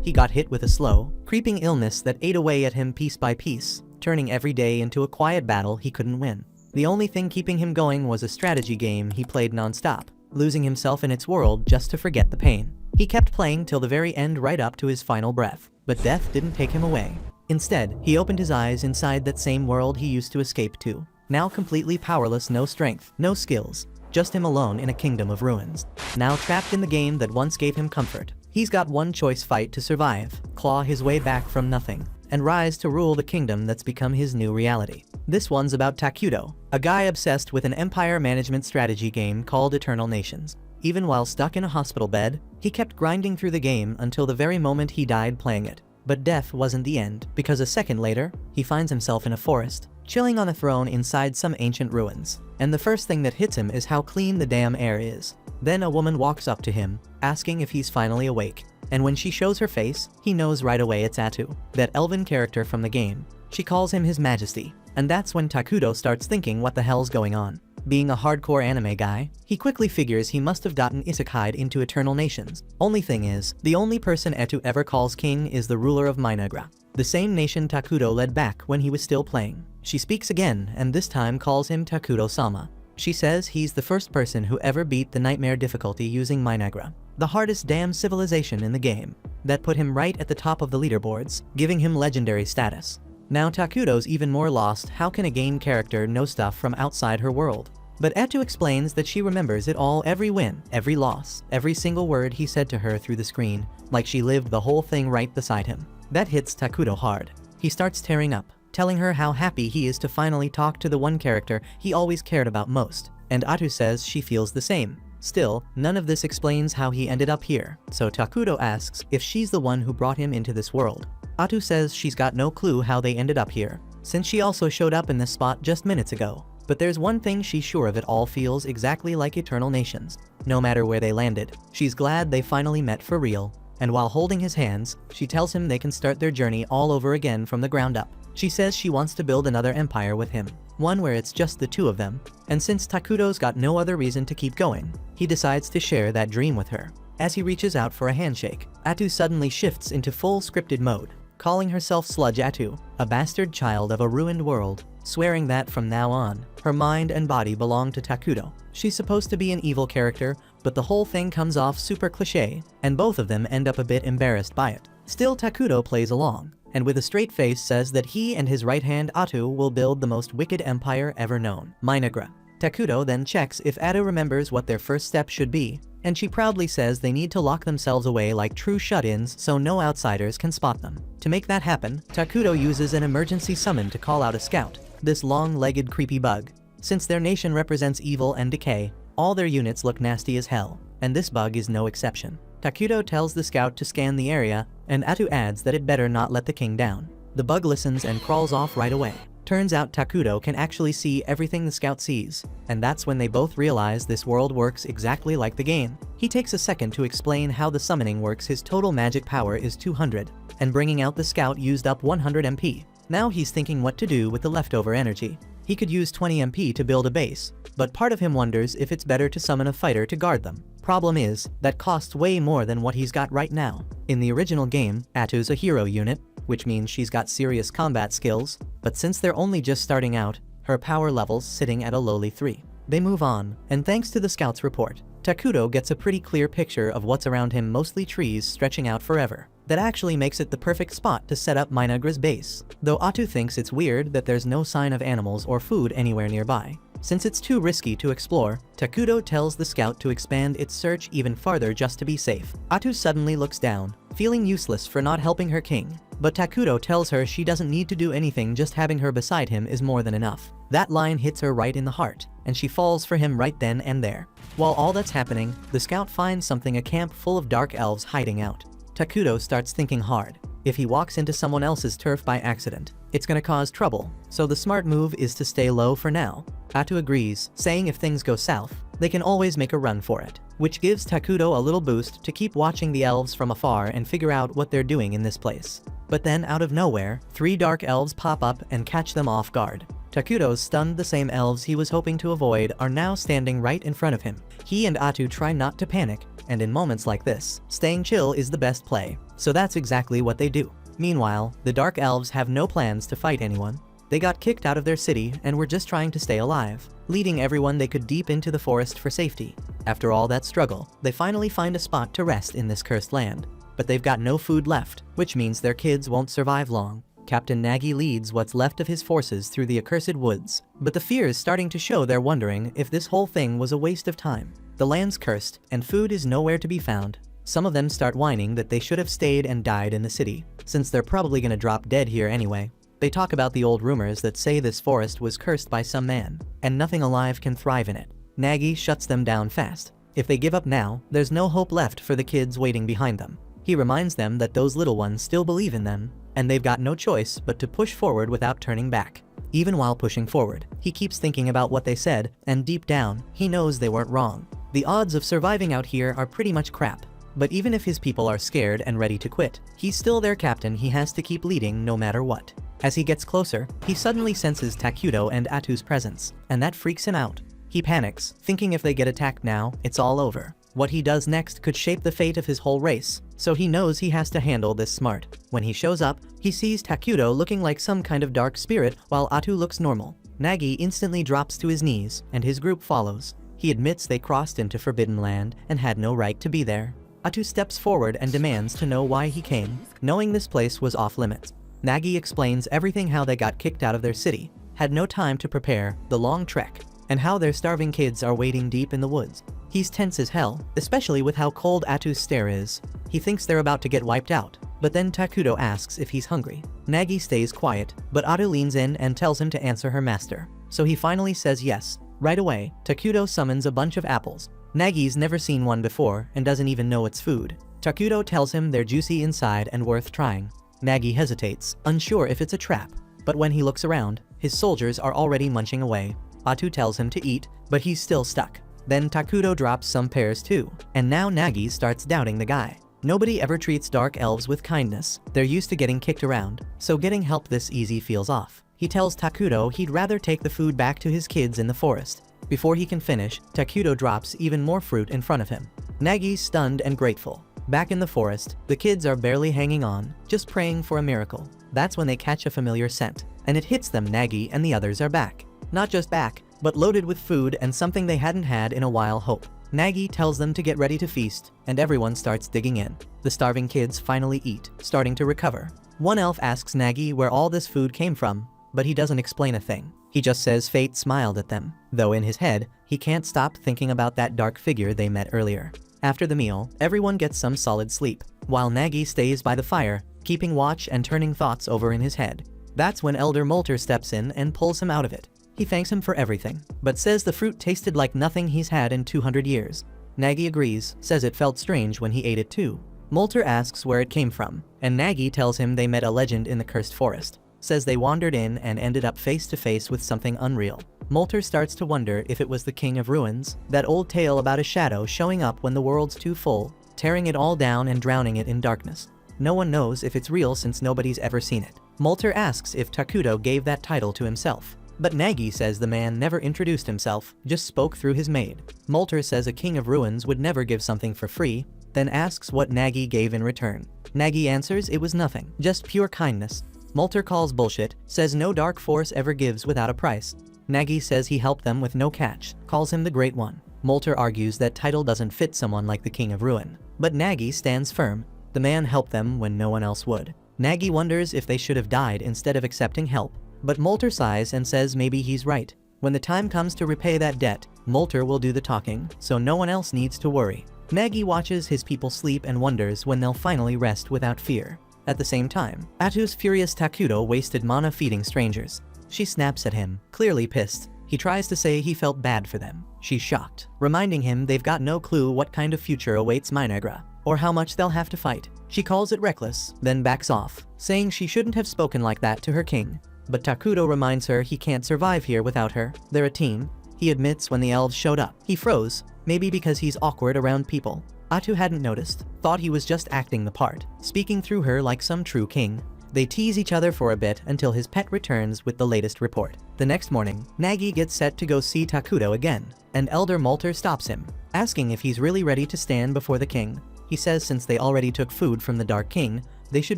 He got hit with a slow, creeping illness that ate away at him piece by piece, turning every day into a quiet battle he couldn't win. The only thing keeping him going was a strategy game he played non-stop, losing himself in its world just to forget the pain. He kept playing till the very end, right up to his final breath, but death didn't take him away. Instead, he opened his eyes inside that same world he used to escape to, now completely powerless, no strength, no skills, just him alone in a kingdom of ruins. Now trapped in the game that once gave him comfort, he's got one choice: fight to survive, claw his way back from nothing, and rise to rule the kingdom that's become his new reality. This one's about Takuto, a guy obsessed with an empire management strategy game called Eternal Nations. Even while stuck in a hospital bed, he kept grinding through the game until the very moment he died playing it. But death wasn't the end, because a second later, he finds himself in a forest, chilling on a throne inside some ancient ruins. And the first thing that hits him is how clean the damn air is. Then a woman walks up to him, asking if he's finally awake. And when she shows her face, he knows right away it's Atu, that elven character from the game. She calls him His Majesty, and that's when Takuto starts thinking what the hell's going on. Being a hardcore anime guy, he quickly figures he must have gotten isekai'd into Eternal Nations. Only thing is, the only person Atu ever calls king is the ruler of Minagra, the same nation Takuto led back when he was still playing. She speaks again, and this time calls him Takuto-sama. She says he's the first person who ever beat the nightmare difficulty using Minagra, the hardest damn civilization in the game. That put him right at the top of the leaderboards, giving him legendary status. Now Takuto's even more lost. How can a game character know stuff from outside her world? But Atu explains that she remembers it all, every win, every loss, every single word he said to her through the screen, like she lived the whole thing right beside him. That hits Takuto hard. He starts tearing up, telling her how happy he is to finally talk to the one character he always cared about most, and Atu says she feels the same. Still, none of this explains how he ended up here, so Takuto asks if she's the one who brought him into this world. Atu says she's got no clue how they ended up here, since she also showed up in this spot just minutes ago. But there's one thing she's sure of: it all feels exactly like Eternal Nations. No matter where they landed, she's glad they finally met for real. And while holding his hands, she tells him they can start their journey all over again from the ground up. She says she wants to build another empire with him, one where it's just the two of them. And since Takuto's got no other reason to keep going, he decides to share that dream with her. As he reaches out for a handshake, Atu suddenly shifts into full scripted mode, calling herself Sludge Atu, a bastard child of a ruined world, swearing that from now on, her mind and body belong to Takuto. She's supposed to be an evil character, but the whole thing comes off super cliché, and both of them end up a bit embarrassed by it. Still, Takuto plays along, and with a straight face says that he and his right hand Atu will build the most wicked empire ever known, Minagra. Takuto then checks if Atu remembers what their first step should be, and she proudly says they need to lock themselves away like true shut-ins so no outsiders can spot them. To make that happen, Takuto uses an emergency summon to call out a scout, this long-legged creepy bug. Since their nation represents evil and decay, all their units look nasty as hell, and this bug is no exception. Takuto tells the scout to scan the area, and Atu adds that it better not let the king down. The bug listens and crawls off right away. Turns out Takuto can actually see everything the scout sees, and that's when they both realize this world works exactly like the game. He takes a second to explain how the summoning works. His total magic power is 200, and bringing out the scout used up 100 MP. Now he's thinking what to do with the leftover energy. He could use 20 MP to build a base, but part of him wonders if it's better to summon a fighter to guard them. Problem is, that costs way more than what he's got right now. In the original game, Atu's a hero unit, which means she's got serious combat skills, but since they're only just starting out, her power level's sitting at a lowly 3. They move on, and thanks to the scout's report, Takuto gets a pretty clear picture of what's around him, mostly trees stretching out forever. That actually makes it the perfect spot to set up Minagra's base, though Atu thinks it's weird that there's no sign of animals or food anywhere nearby. Since it's too risky to explore, Takuto tells the scout to expand its search even farther just to be safe. Atu suddenly looks down, feeling useless for not helping her king, but Takuto tells her she doesn't need to do anything, just having her beside him is more than enough. That line hits her right in the heart, and she falls for him right then and there. While all that's happening, the scout finds something, a camp full of dark elves hiding out. Takuto starts thinking hard. If he walks into someone else's turf by accident, it's gonna cause trouble, so the smart move is to stay low for now. Atu agrees, saying if things go south, they can always make a run for it, which gives Takuto a little boost to keep watching the elves from afar and figure out what they're doing in this place. But then out of nowhere, 3 dark elves pop up and catch them off guard. Takuto's stunned. The same elves he was hoping to avoid are now standing right in front of him. He and Atu try not to panic, and in moments like this, staying chill is the best play. So that's exactly what they do. Meanwhile, the Dark Elves have no plans to fight anyone. They got kicked out of their city and were just trying to stay alive, leading everyone they could deep into the forest for safety. After all that struggle, they finally find a spot to rest in this cursed land. But they've got no food left, which means their kids won't survive long. Captain Nagy leads what's left of his forces through the accursed woods, but the fear is starting to show. They're wondering if this whole thing was a waste of time. The land's cursed, and food is nowhere to be found. Some of them start whining that they should have stayed and died in the city, since they're probably gonna drop dead here anyway. They talk about the old rumors that say this forest was cursed by some man, and nothing alive can thrive in it. Nagy shuts them down fast. If they give up now, there's no hope left for the kids waiting behind them. He reminds them that those little ones still believe in them, and they've got no choice but to push forward without turning back. Even while pushing forward, he keeps thinking about what they said, and deep down, he knows they weren't wrong. The odds of surviving out here are pretty much crap. But even if his people are scared and ready to quit, he's still their captain. He has to keep leading no matter what. As he gets closer, he suddenly senses Takuto and Atu's presence, and that freaks him out. He panics, thinking if they get attacked now, it's all over. What he does next could shape the fate of his whole race, so he knows he has to handle this smart. When he shows up, he sees Takuto looking like some kind of dark spirit while Atu looks normal. Nagy instantly drops to his knees, and his group follows. He admits they crossed into Forbidden Land and had no right to be there. Atu steps forward and demands to know why he came, knowing this place was off limits. Nagy explains everything: how they got kicked out of their city, had no time to prepare, the long trek, and how their starving kids are waiting deep in the woods. He's tense as hell, especially with how cold Atu's stare is. He thinks they're about to get wiped out, but then Takuto asks if he's hungry. Nagy stays quiet, but Atu leans in and tells him to answer her master. So he finally says yes. Right away, Takuto summons a bunch of apples. Nagy's never seen one before and doesn't even know it's food. Takuto tells him they're juicy inside and worth trying. Nagy hesitates, unsure if it's a trap, but when he looks around, his soldiers are already munching away. Atu tells him to eat, but he's still stuck. Then Takuto drops some pears too, and now Nagy starts doubting the guy. Nobody ever treats dark elves with kindness. They're used to getting kicked around, so getting help this easy feels off. He tells Takuto he'd rather take the food back to his kids in the forest. Before he can finish, Takuto drops even more fruit in front of him. Nagy's stunned and grateful. Back in the forest, the kids are barely hanging on, just praying for a miracle. That's when they catch a familiar scent, and it hits them. Nagy and the others are back. Not just back, but loaded with food and something they hadn't had in a while: hope. Nagy tells them to get ready to feast, and everyone starts digging in. The starving kids finally eat, starting to recover. One elf asks Nagy where all this food came from, but he doesn't explain a thing. He just says fate smiled at them, though in his head, he can't stop thinking about that dark figure they met earlier. After the meal, everyone gets some solid sleep, while Nagy stays by the fire, keeping watch and turning thoughts over in his head. That's when Elder Molter steps in and pulls him out of it. He thanks him for everything, but says the fruit tasted like nothing he's had in 200 years. Nagy agrees, says it felt strange when he ate it too. Molter asks where it came from, and Nagy tells him they met a legend in the cursed forest. Says they wandered in and ended up face to face with something unreal. Molter starts to wonder if it was the King of Ruins, that old tale about a shadow showing up when the world's too full, tearing it all down and drowning it in darkness. No one knows if it's real since nobody's ever seen it. Molter asks if Takuto gave that title to himself, but Nagy says the man never introduced himself, just spoke through his maid. Molter says a King of Ruins would never give something for free, then asks what Nagy gave in return. Nagy answers it was nothing, just pure kindness. Molter calls bullshit, says no dark force ever gives without a price. Nagy says he helped them with no catch, calls him the Great One. Molter argues that title doesn't fit someone like the King of Ruin, but Nagy stands firm. The man helped them when no one else would. Nagy wonders if they should have died instead of accepting help, but Molter sighs and says maybe he's right. When the time comes to repay that debt, Molter will do the talking, so no one else needs to worry. Nagy watches his people sleep and wonders when they'll finally rest without fear. At the same time, Atu's furious Takuto wasted mana feeding strangers. She snaps at him, clearly pissed. He tries to say he felt bad for them. She's shocked, reminding him they've got no clue what kind of future awaits Minagra, or how much they'll have to fight. She calls it reckless, then backs off, saying she shouldn't have spoken like that to her king. But Takuto reminds her he can't survive here without her. They're a team. He admits when the elves showed up, he froze, maybe because he's awkward around people. Atu hadn't noticed, thought he was just acting the part, speaking through her like some true king. They tease each other for a bit until his pet returns with the latest report. The next morning, Nagy gets set to go see Takuto again, and Elder Molter stops him, asking if he's really ready to stand before the king. He says since they already took food from the Dark King, they should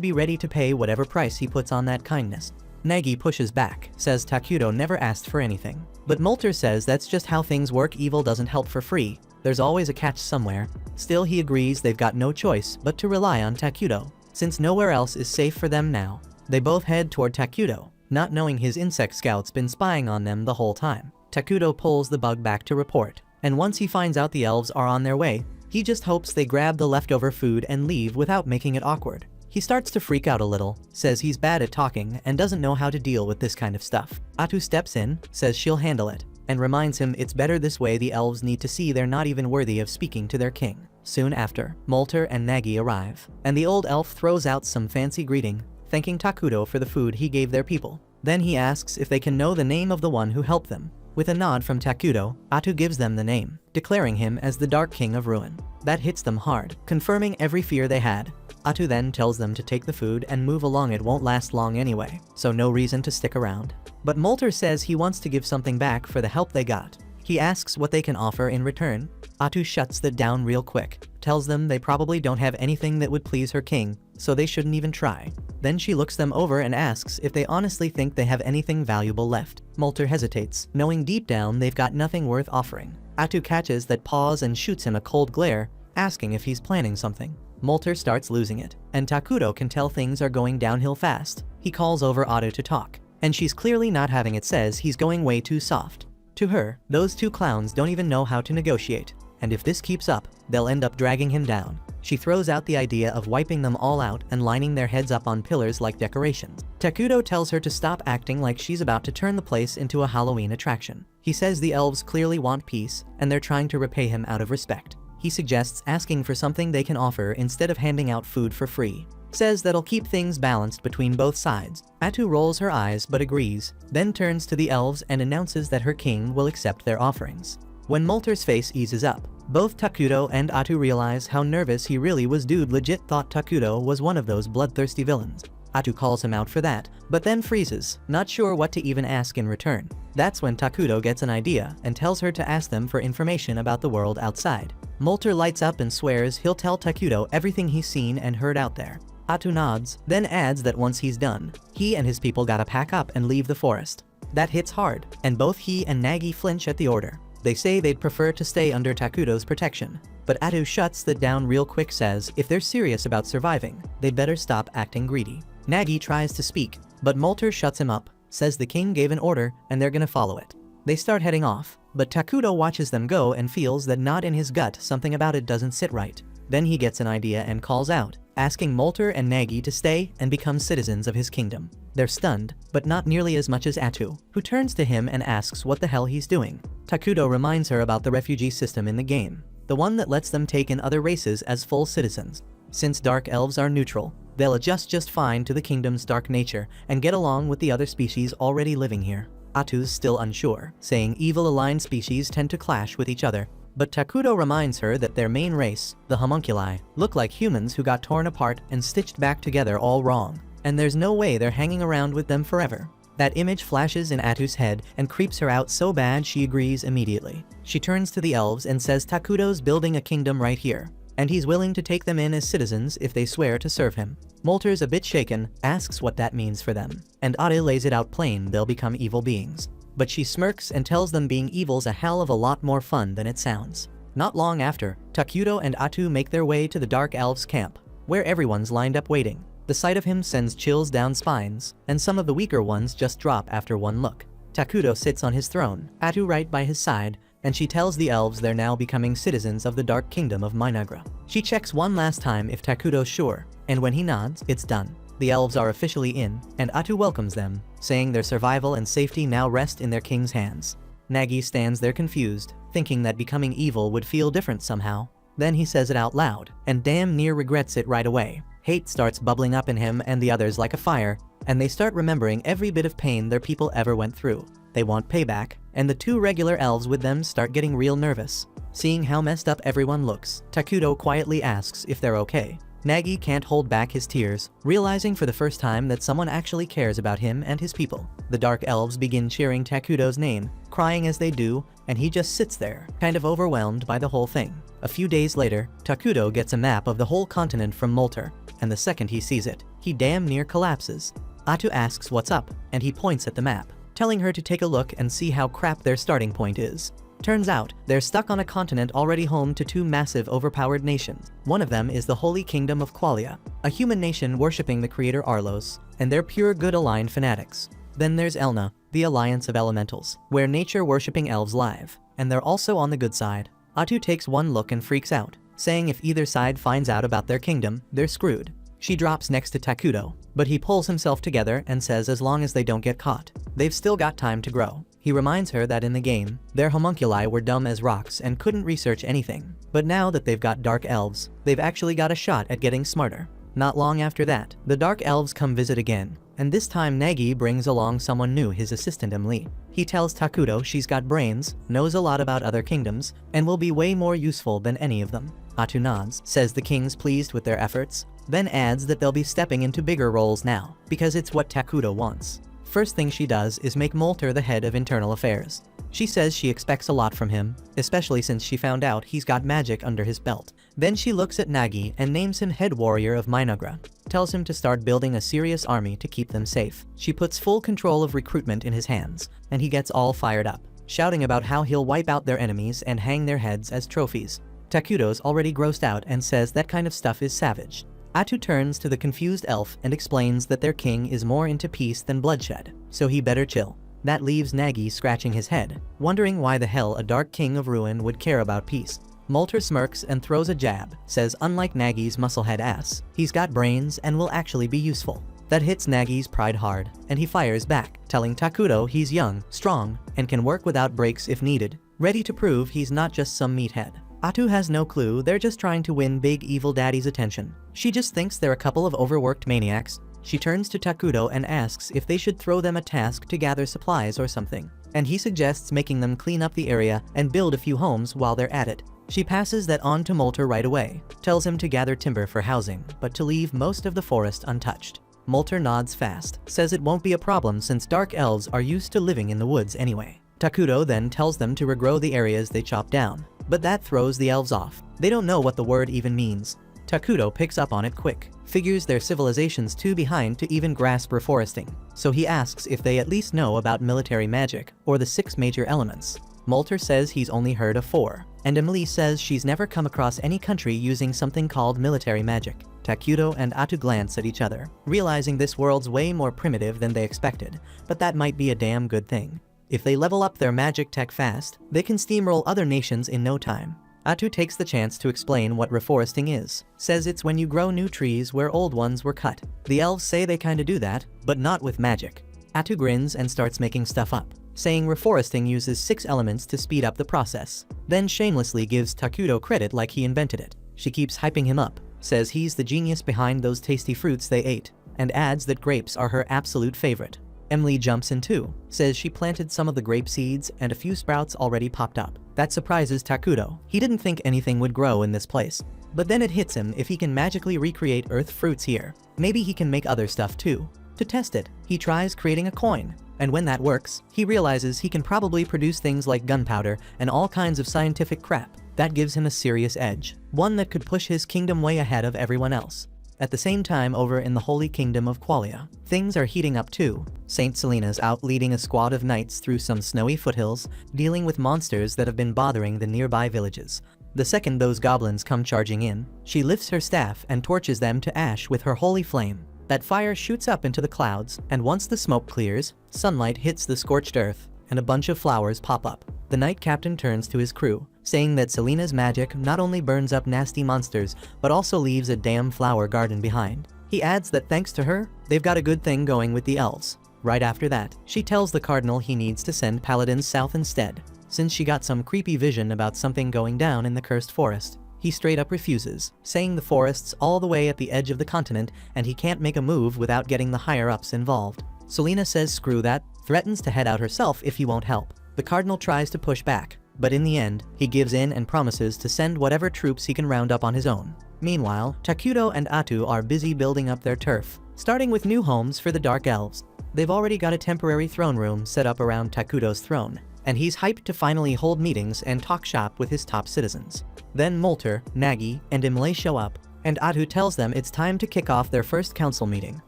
be ready to pay whatever price he puts on that kindness. Nagi pushes back, says Takuto never asked for anything. But Molter says that's just how things work, evil doesn't help for free, there's always a catch somewhere. Still he agrees they've got no choice but to rely on Takuto, since nowhere else is safe for them now. They both head toward Takuto, not knowing his insect scout's been spying on them the whole time. Takuto pulls the bug back to report, and once he finds out the elves are on their way, he just hopes they grab the leftover food and leave without making it awkward. He starts to freak out a little, says he's bad at talking and doesn't know how to deal with this kind of stuff. Atu steps in, says she'll handle it, and reminds him it's better this way. The elves need to see they're not even worthy of speaking to their king. Soon after, Molter and Nagi arrive, and the old elf throws out some fancy greeting, thanking Takuto for the food he gave their people. Then he asks if they can know the name of the one who helped them. With a nod from Takuto, Atu gives them the name, declaring him as the Dark King of Ruin. That hits them hard, confirming every fear they had. Atu then tells them to take the food and move along, it won't last long anyway, so no reason to stick around. But Molter says he wants to give something back for the help they got. He asks what they can offer in return. Atu shuts that down real quick, tells them they probably don't have anything that would please her king, so they shouldn't even try. Then she looks them over and asks if they honestly think they have anything valuable left. Molter hesitates, knowing deep down they've got nothing worth offering. Atu catches that pause and shoots him a cold glare, asking if he's planning something. Molter starts losing it, and Takuto can tell things are going downhill fast. He calls over Atu to talk, and she's clearly not having it, says he's going way too soft. To her, those two clowns don't even know how to negotiate, and if this keeps up, they'll end up dragging him down. She throws out the idea of wiping them all out and lining their heads up on pillars like decorations. Takuto tells her to stop acting like she's about to turn the place into a Halloween attraction. He says the elves clearly want peace, and they're trying to repay him out of respect. He suggests asking for something they can offer instead of handing out food for free. Says that'll keep things balanced between both sides. Atu rolls her eyes but agrees, then turns to the elves and announces that her king will accept their offerings. When Molter's face eases up, both Takuto and Atu realize how nervous he really was. Dude legit thought Takuto was one of those bloodthirsty villains. Atu calls him out for that, but then freezes, not sure what to even ask in return. That's when Takuto gets an idea and tells her to ask them for information about the world outside. Molter lights up and swears he'll tell Takuto everything he's seen and heard out there. Atu nods, then adds that once he's done, he and his people gotta pack up and leave the forest. That hits hard, and both he and Nagi flinch at the order. They say they'd prefer to stay under Takuto's protection, but Atu shuts that down real quick, says if they're serious about surviving, they'd better stop acting greedy. Nagi tries to speak, but Molter shuts him up, says the king gave an order and they're gonna follow it. They start heading off, but Takuto watches them go and feels that knot in his gut, something about it doesn't sit right. Then he gets an idea and calls out, asking Molter and Nagi to stay and become citizens of his kingdom. They're stunned, but not nearly as much as Atu, who turns to him and asks what the hell he's doing. Takuto reminds her about the refugee system in the game, the one that lets them take in other races as full citizens. Since dark elves are neutral, they'll adjust just fine to the kingdom's dark nature and get along with the other species already living here. Atu's still unsure, saying evil-aligned species tend to clash with each other, but Takuto reminds her that their main race, the homunculi, look like humans who got torn apart and stitched back together all wrong, and there's no way they're hanging around with them forever. That image flashes in Atu's head and creeps her out so bad she agrees immediately. She turns to the elves and says Takuto's building a kingdom right here, and he's willing to take them in as citizens if they swear to serve him. Molter's a bit shaken, asks what that means for them, and Atu lays it out plain: they'll become evil beings. But she smirks and tells them being evil's a hell of a lot more fun than it sounds. Not long after, Takuto and Atu make their way to the Dark Elves' camp, where everyone's lined up waiting. The sight of him sends chills down spines, and some of the weaker ones just drop after one look. Takuto sits on his throne, Atu right by his side, and she tells the elves they're now becoming citizens of the Dark Kingdom of Minagra. She checks one last time if Takuto's sure, and when he nods, it's done. The elves are officially in, and Atu welcomes them, saying their survival and safety now rest in their king's hands. Nagi stands there confused, thinking that becoming evil would feel different somehow. Then he says it out loud, and damn near regrets it right away. Hate starts bubbling up in him and the others like a fire, and they start remembering every bit of pain their people ever went through. They want payback, and the two regular elves with them start getting real nervous. Seeing how messed up everyone looks, Takuto quietly asks if they're okay. Nagi can't hold back his tears, realizing for the first time that someone actually cares about him and his people. The Dark Elves begin cheering Takuto's name, crying as they do, and he just sits there, kind of overwhelmed by the whole thing. A few days later, Takuto gets a map of the whole continent from Molter, and the second he sees it, he damn near collapses. Atu asks what's up, and he points at the map, telling her to take a look and see how crap their starting point is. Turns out, they're stuck on a continent already home to two massive overpowered nations. One of them is the Holy Kingdom of Qualia, a human nation worshipping the creator Arlos, and they're pure good aligned fanatics. Then there's Elna, the Alliance of Elementals, where nature worshipping elves live, and they're also on the good side. Atu takes one look and freaks out, saying if either side finds out about their kingdom, they're screwed. She drops next to Takuto, but he pulls himself together and says as long as they don't get caught, they've still got time to grow. He reminds her that in the game, their homunculi were dumb as rocks and couldn't research anything. But now that they've got Dark Elves, they've actually got a shot at getting smarter. Not long after that, the Dark Elves come visit again, and this time Nagi brings along someone new, his assistant Emily. He tells Takuto she's got brains, knows a lot about other kingdoms, and will be way more useful than any of them. Atu nods, says the king's pleased with their efforts, then adds that they'll be stepping into bigger roles now, because it's what Takuto wants. First thing she does is make Molter the head of internal affairs. She says she expects a lot from him, especially since she found out he's got magic under his belt. Then she looks at Nagi and names him head warrior of Minagra, tells him to start building a serious army to keep them safe. She puts full control of recruitment in his hands, and he gets all fired up, shouting about how he'll wipe out their enemies and hang their heads as trophies. Takuto's already grossed out and says that kind of stuff is savage. Atu turns to the confused elf and explains that their king is more into peace than bloodshed, so he better chill. That leaves Nagi scratching his head, wondering why the hell a dark king of ruin would care about peace. Molter smirks and throws a jab, says unlike Nagi's musclehead ass, he's got brains and will actually be useful. That hits Nagi's pride hard, and he fires back, telling Takuto he's young, strong, and can work without breaks if needed, ready to prove he's not just some meathead. Atu has no clue they're just trying to win Big Evil Daddy's attention. She just thinks they're a couple of overworked maniacs. She turns to Takuto and asks if they should throw them a task to gather supplies or something, and he suggests making them clean up the area and build a few homes while they're at it. She passes that on to Molter right away, tells him to gather timber for housing, but to leave most of the forest untouched. Molter nods fast, says it won't be a problem since dark elves are used to living in the woods anyway. Takuto then tells them to regrow the areas they chopped down, but that throws the elves off. They don't know what the word even means. Takuto picks up on it quick, figures their civilization's too behind to even grasp reforesting, so he asks if they at least know about military magic, or the 6 major elements. Molter says he's only heard of 4, and Emily says she's never come across any country using something called military magic. Takuto and Atu glance at each other, realizing this world's way more primitive than they expected, but that might be a damn good thing. If they level up their magic tech fast, they can steamroll other nations in no time. Atu takes the chance to explain what reforesting is, says it's when you grow new trees where old ones were cut. The elves say they kinda do that, but not with magic. Atu grins and starts making stuff up, saying reforesting uses 6 elements to speed up the process, then shamelessly gives Takuto credit like he invented it. She keeps hyping him up, says he's the genius behind those tasty fruits they ate, and adds that grapes are her absolute favorite. Emily jumps in too, says she planted some of the grape seeds and a few sprouts already popped up. That surprises Takuto. He didn't think anything would grow in this place. But then it hits him if he can magically recreate earth fruits here. Maybe he can make other stuff too. To test it, he tries creating a coin, and when that works, he realizes he can probably produce things like gunpowder and all kinds of scientific crap. That gives him a serious edge, one that could push his kingdom way ahead of everyone else. At the same time, over in the Holy Kingdom of Qualia, things are heating up too. Saint Selena's out leading a squad of knights through some snowy foothills, dealing with monsters that have been bothering the nearby villages. The second those goblins come charging in, she lifts her staff and torches them to ash with her holy flame. That fire shoots up into the clouds, and once the smoke clears, sunlight hits the scorched earth, and a bunch of flowers pop up. The knight captain turns to his crew, saying that Selena's magic not only burns up nasty monsters, but also leaves a damn flower garden behind. He adds that thanks to her, they've got a good thing going with the elves. Right after that, she tells the cardinal he needs to send paladins south instead, since she got some creepy vision about something going down in the cursed forest. He straight up refuses, saying the forest's all the way at the edge of the continent and he can't make a move without getting the higher-ups involved. Selena says screw that, threatens to head out herself if he won't help. The cardinal tries to push back, but in the end, he gives in and promises to send whatever troops he can round up on his own. Meanwhile, Takuto and Atu are busy building up their turf, starting with new homes for the Dark Elves. They've already got a temporary throne room set up around Takuto's throne, and he's hyped to finally hold meetings and talk shop with his top citizens. Then Molter, Nagi, and Imlay show up, and Atu tells them it's time to kick off their first council meeting.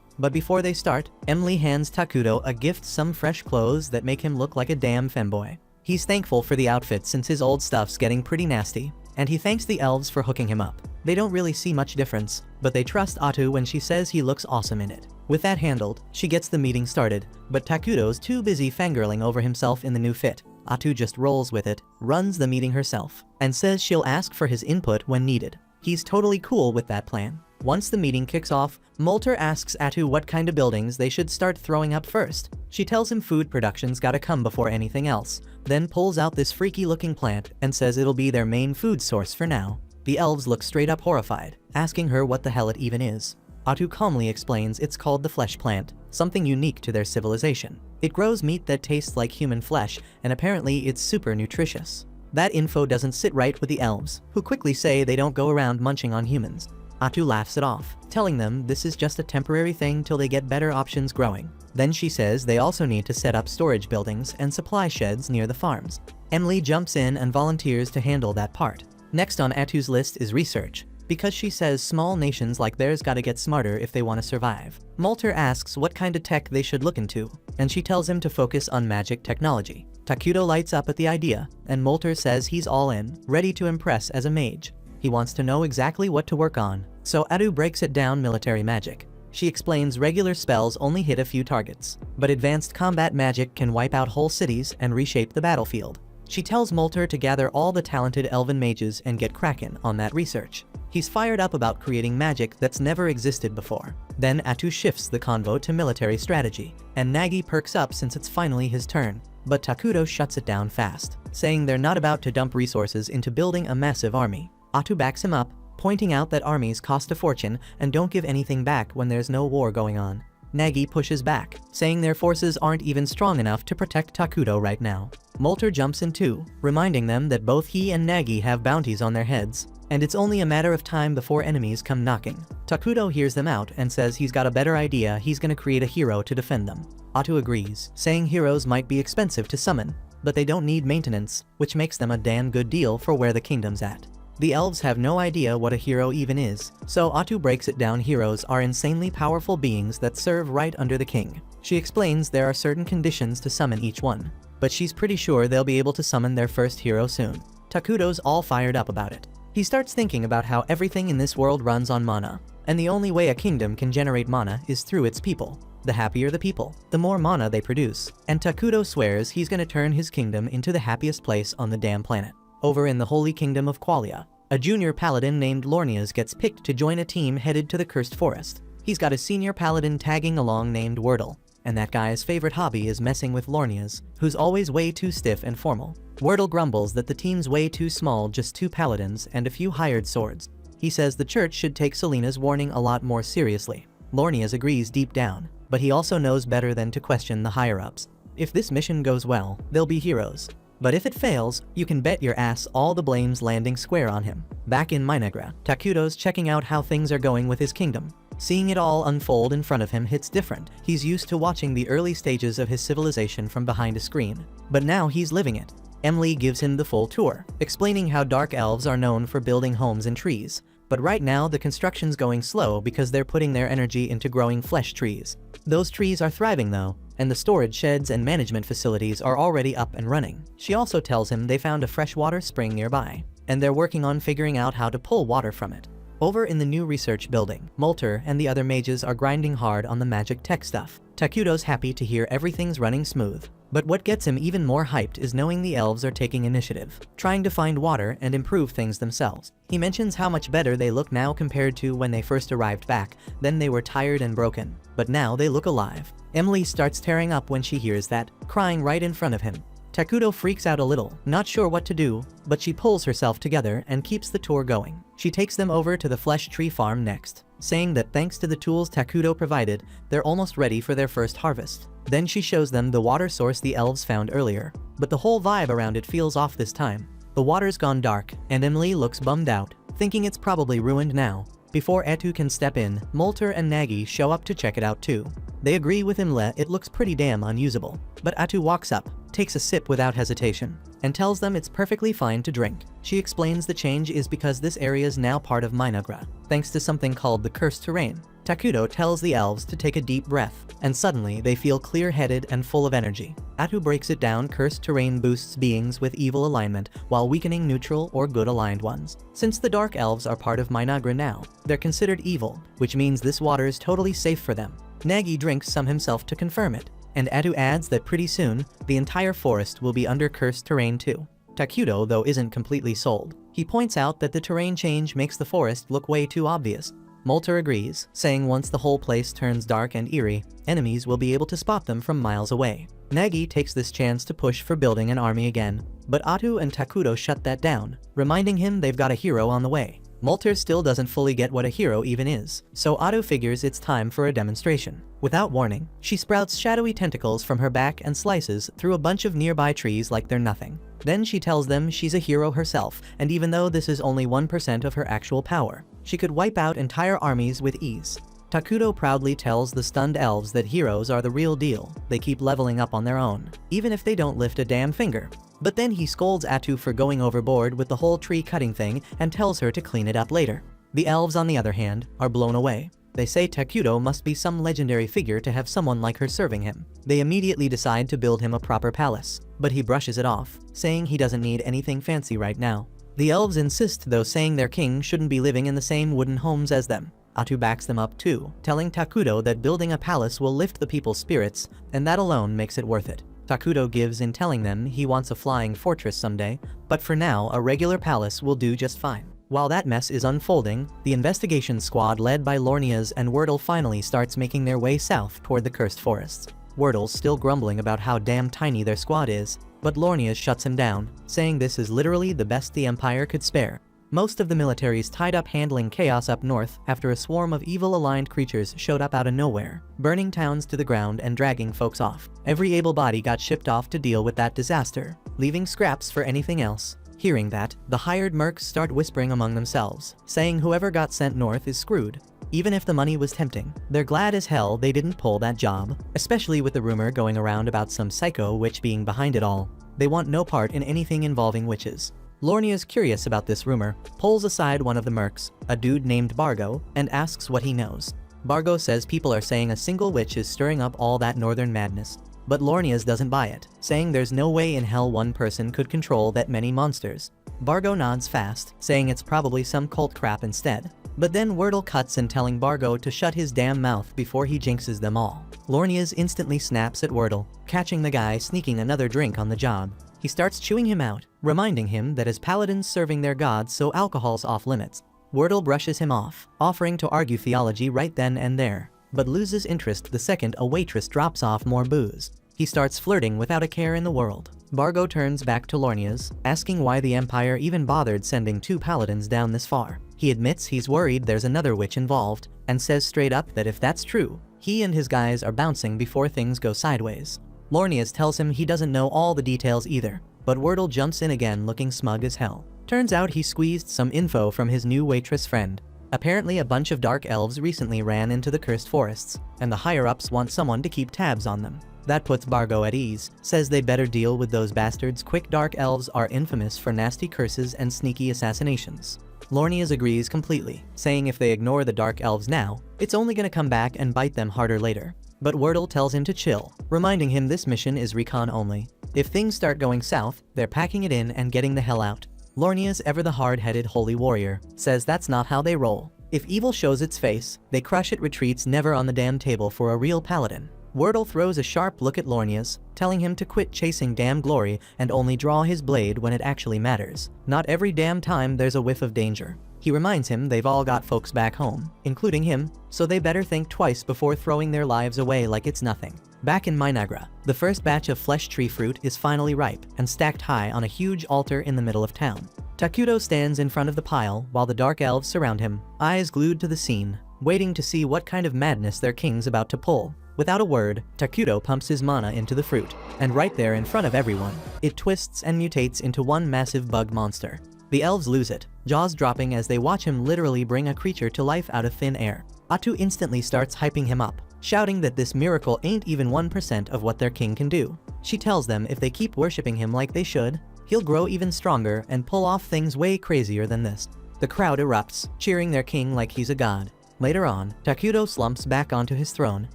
But before they start, Emily hands Takuto a gift, some fresh clothes that make him look like a damn femboy. He's thankful for the outfit since his old stuff's getting pretty nasty, and he thanks the elves for hooking him up. They don't really see much difference, but they trust Atu when she says he looks awesome in it. With that handled, she gets the meeting started, but Takuto's too busy fangirling over himself in the new fit. Atu just rolls with it, runs the meeting herself, and says she'll ask for his input when needed. He's totally cool with that plan. Once the meeting kicks off, Molter asks Atu what kind of buildings they should start throwing up first. She tells him food production's gotta come before anything else, then pulls out this freaky looking plant and says it'll be their main food source for now. The elves look straight up horrified, asking her what the hell it even is. Atu calmly explains it's called the flesh plant, something unique to their civilization. It grows meat that tastes like human flesh, and apparently it's super nutritious. That info doesn't sit right with the elves, who quickly say they don't go around munching on humans. Atu laughs it off, telling them this is just a temporary thing till they get better options growing. Then she says they also need to set up storage buildings and supply sheds near the farms. Emily jumps in and volunteers to handle that part. Next on Atu's list is research, because she says small nations like theirs gotta get smarter if they want to survive. Molter asks what kind of tech they should look into, and she tells him to focus on magic technology. Takuto lights up at the idea, and Molter says he's all in, ready to impress as a mage. He wants to know exactly what to work on, so Atu breaks it down military magic. She explains regular spells only hit a few targets, but advanced combat magic can wipe out whole cities and reshape the battlefield. She tells Molter to gather all the talented elven mages and get cracking on that research. He's fired up about creating magic that's never existed before. Then Atu shifts the convo to military strategy, and Nagi perks up since it's finally his turn. But Takuto shuts it down fast, saying they're not about to dump resources into building a massive army. Atu backs him up, pointing out that armies cost a fortune and don't give anything back when there's no war going on. Nagi pushes back, saying their forces aren't even strong enough to protect Takuto right now. Molter jumps in too, reminding them that both he and Nagi have bounties on their heads, and it's only a matter of time before enemies come knocking. Takuto hears them out and says he's got a better idea, he's gonna create a hero to defend them. Atu agrees, saying heroes might be expensive to summon, but they don't need maintenance, which makes them a damn good deal for where the kingdom's at. The elves have no idea what a hero even is, so Atu breaks it down. Heroes are insanely powerful beings that serve right under the king. She explains there are certain conditions to summon each one, but she's pretty sure they'll be able to summon their first hero soon. Takuto's all fired up about it. He starts thinking about how everything in this world runs on mana, and the only way a kingdom can generate mana is through its people. The happier the people, the more mana they produce, and Takuto swears he's gonna turn his kingdom into the happiest place on the damn planet. Over in the Holy Kingdom of Qualia, a junior paladin named Lornias gets picked to join a team headed to the Cursed Forest. He's got a senior paladin tagging along named Wordle, and that guy's favorite hobby is messing with Lornias, who's always way too stiff and formal. Wordle grumbles that the team's way too small, just 2 paladins and a few hired swords. He says the church should take Selena's warning a lot more seriously. Lornias agrees deep down, but he also knows better than to question the higher-ups. If this mission goes well, they'll be heroes. But if it fails, you can bet your ass all the blame's landing square on him. Back in Minagra, Takuto's checking out how things are going with his kingdom. Seeing it all unfold in front of him hits different. He's used to watching the early stages of his civilization from behind a screen, but now he's living it. Emily gives him the full tour, explaining how dark elves are known for building homes in trees, but right now the construction's going slow because they're putting their energy into growing flesh trees. Those trees are thriving though, and the storage sheds and management facilities are already up and running. She also tells him they found a freshwater spring nearby, and they're working on figuring out how to pull water from it. Over in the new research building, Molter and the other mages are grinding hard on the magic tech stuff. Takuto's happy to hear everything's running smooth, but what gets him even more hyped is knowing the elves are taking initiative, trying to find water and improve things themselves. He mentions how much better they look now compared to when they first arrived back. Then they were tired and broken, but now they look alive. Emily starts tearing up when she hears that, crying right in front of him. Takuto freaks out a little, not sure what to do, but she pulls herself together and keeps the tour going. She takes them over to the flesh tree farm next. saying that thanks to the tools Takuto provided, they're almost ready for their first harvest. Then she shows them the water source the elves found earlier, but the whole vibe around it feels off this time. The water's gone dark, and Emily looks bummed out, thinking it's probably ruined now. Before Atu can step in, Molter and Nagi show up to check it out too. They agree with Imle it looks pretty damn unusable, but Atu walks up, takes a sip without hesitation, and tells them it's perfectly fine to drink. She explains the change is because this area is now part of Minagra, thanks to something called the Cursed Terrain. Takuto tells the elves to take a deep breath, and suddenly they feel clear-headed and full of energy. Atu breaks it down: Cursed Terrain boosts beings with evil alignment, while weakening neutral or good-aligned ones. Since the Dark Elves are part of Minagra now, they're considered evil, which means this water is totally safe for them. Nagi drinks some himself to confirm it, and Atu adds that pretty soon, the entire forest will be under Cursed Terrain too. Takuto, though, isn't completely sold. He points out that the terrain change makes the forest look way too obvious. Molter agrees, saying once the whole place turns dark and eerie, enemies will be able to spot them from miles away. Nagi takes this chance to push for building an army again, but Atu and Takuto shut that down, reminding him they've got a hero on the way. Molter still doesn't fully get what a hero even is, so Atu figures it's time for a demonstration. Without warning, she sprouts shadowy tentacles from her back and slices through a bunch of nearby trees like they're nothing. Then she tells them she's a hero herself, and even though this is only 1% of her actual power, she could wipe out entire armies with ease. Takuto proudly tells the stunned elves that heroes are the real deal. They keep leveling up on their own, even if they don't lift a damn finger. But then he scolds Atu for going overboard with the whole tree cutting thing and tells her to clean it up later. The elves, on the other hand, are blown away. They say Takuto must be some legendary figure to have someone like her serving him. They immediately decide to build him a proper palace, but he brushes it off, saying he doesn't need anything fancy right now. The elves insist though, saying their king shouldn't be living in the same wooden homes as them. Atu backs them up too, telling Takuto that building a palace will lift the people's spirits, and that alone makes it worth it. Takuto gives in, telling them he wants a flying fortress someday, but for now a regular palace will do just fine. While that mess is unfolding, the investigation squad led by Lornias and Wordle finally starts making their way south toward the cursed forests. Wordle's still grumbling about how damn tiny their squad is, but Lornias shuts him down, saying this is literally the best the Empire could spare. Most of the military's tied up handling chaos up north after a swarm of evil-aligned creatures showed up out of nowhere, burning towns to the ground and dragging folks off. Every able body got shipped off to deal with that disaster, leaving scraps for anything else. Hearing that, the hired mercs start whispering among themselves, saying whoever got sent north is screwed. Even if the money was tempting, they're glad as hell they didn't pull that job, especially with the rumor going around about some psycho witch being behind it all. They want no part in anything involving witches. Lornia's curious about this rumor, pulls aside one of the mercs, a dude named Bargo, and asks what he knows. Bargo says people are saying a single witch is stirring up all that northern madness, but Lornia's doesn't buy it, saying there's no way in hell one person could control that many monsters. Bargo nods fast, saying it's probably some cult crap instead. But then Wordle cuts in, telling Bargo to shut his damn mouth before he jinxes them all. Lornia's instantly snaps at Wordle, catching the guy sneaking another drink on the job. He starts chewing him out, reminding him that as paladins serving their gods, so alcohol's off limits. Wordle brushes him off, offering to argue theology right then and there, but loses interest the second a waitress drops off more booze. He starts flirting without a care in the world. Bargo turns back to Lornia's, asking why the Empire even bothered sending 2 paladins down this far. He admits he's worried there's another witch involved, and says straight up that if that's true, he and his guys are bouncing before things go sideways. Lornias tells him he doesn't know all the details either, but Wordle jumps in again looking smug as hell. Turns out he squeezed some info from his new waitress friend. Apparently a bunch of dark elves recently ran into the cursed forests, and the higher-ups want someone to keep tabs on them. That puts Bargo at ease, says they better deal with those bastards quick. Dark elves are infamous for nasty curses and sneaky assassinations. Lornias agrees completely, saying if they ignore the dark elves now, it's only gonna come back and bite them harder later. But Wordle tells him to chill, reminding him this mission is recon only. If things start going south, they're packing it in and getting the hell out. Lornias, ever the hard-headed holy warrior, says that's not how they roll. If evil shows its face, they crush it, retreats never on the damn table for a real paladin. Wordle throws a sharp look at Lornias, telling him to quit chasing damn glory and only draw his blade when it actually matters. Not every damn time there's a whiff of danger. He reminds him they've all got folks back home, including him, so they better think twice before throwing their lives away like it's nothing. Back in Minagra, the first batch of flesh tree fruit is finally ripe and stacked high on a huge altar in the middle of town. Takuto stands in front of the pile while the dark elves surround him, eyes glued to the scene. waiting to see what kind of madness their king's about to pull. Without a word, Takuto pumps his mana into the fruit, and right there in front of everyone, it twists and mutates into one massive bug monster. The elves lose it, jaws dropping as they watch him literally bring a creature to life out of thin air. Atu instantly starts hyping him up, shouting that this miracle ain't even 1% of what their king can do. She tells them if they keep worshipping him like they should, he'll grow even stronger and pull off things way crazier than this. The crowd erupts, cheering their king like he's a god. Later on, Takuto slumps back onto his throne,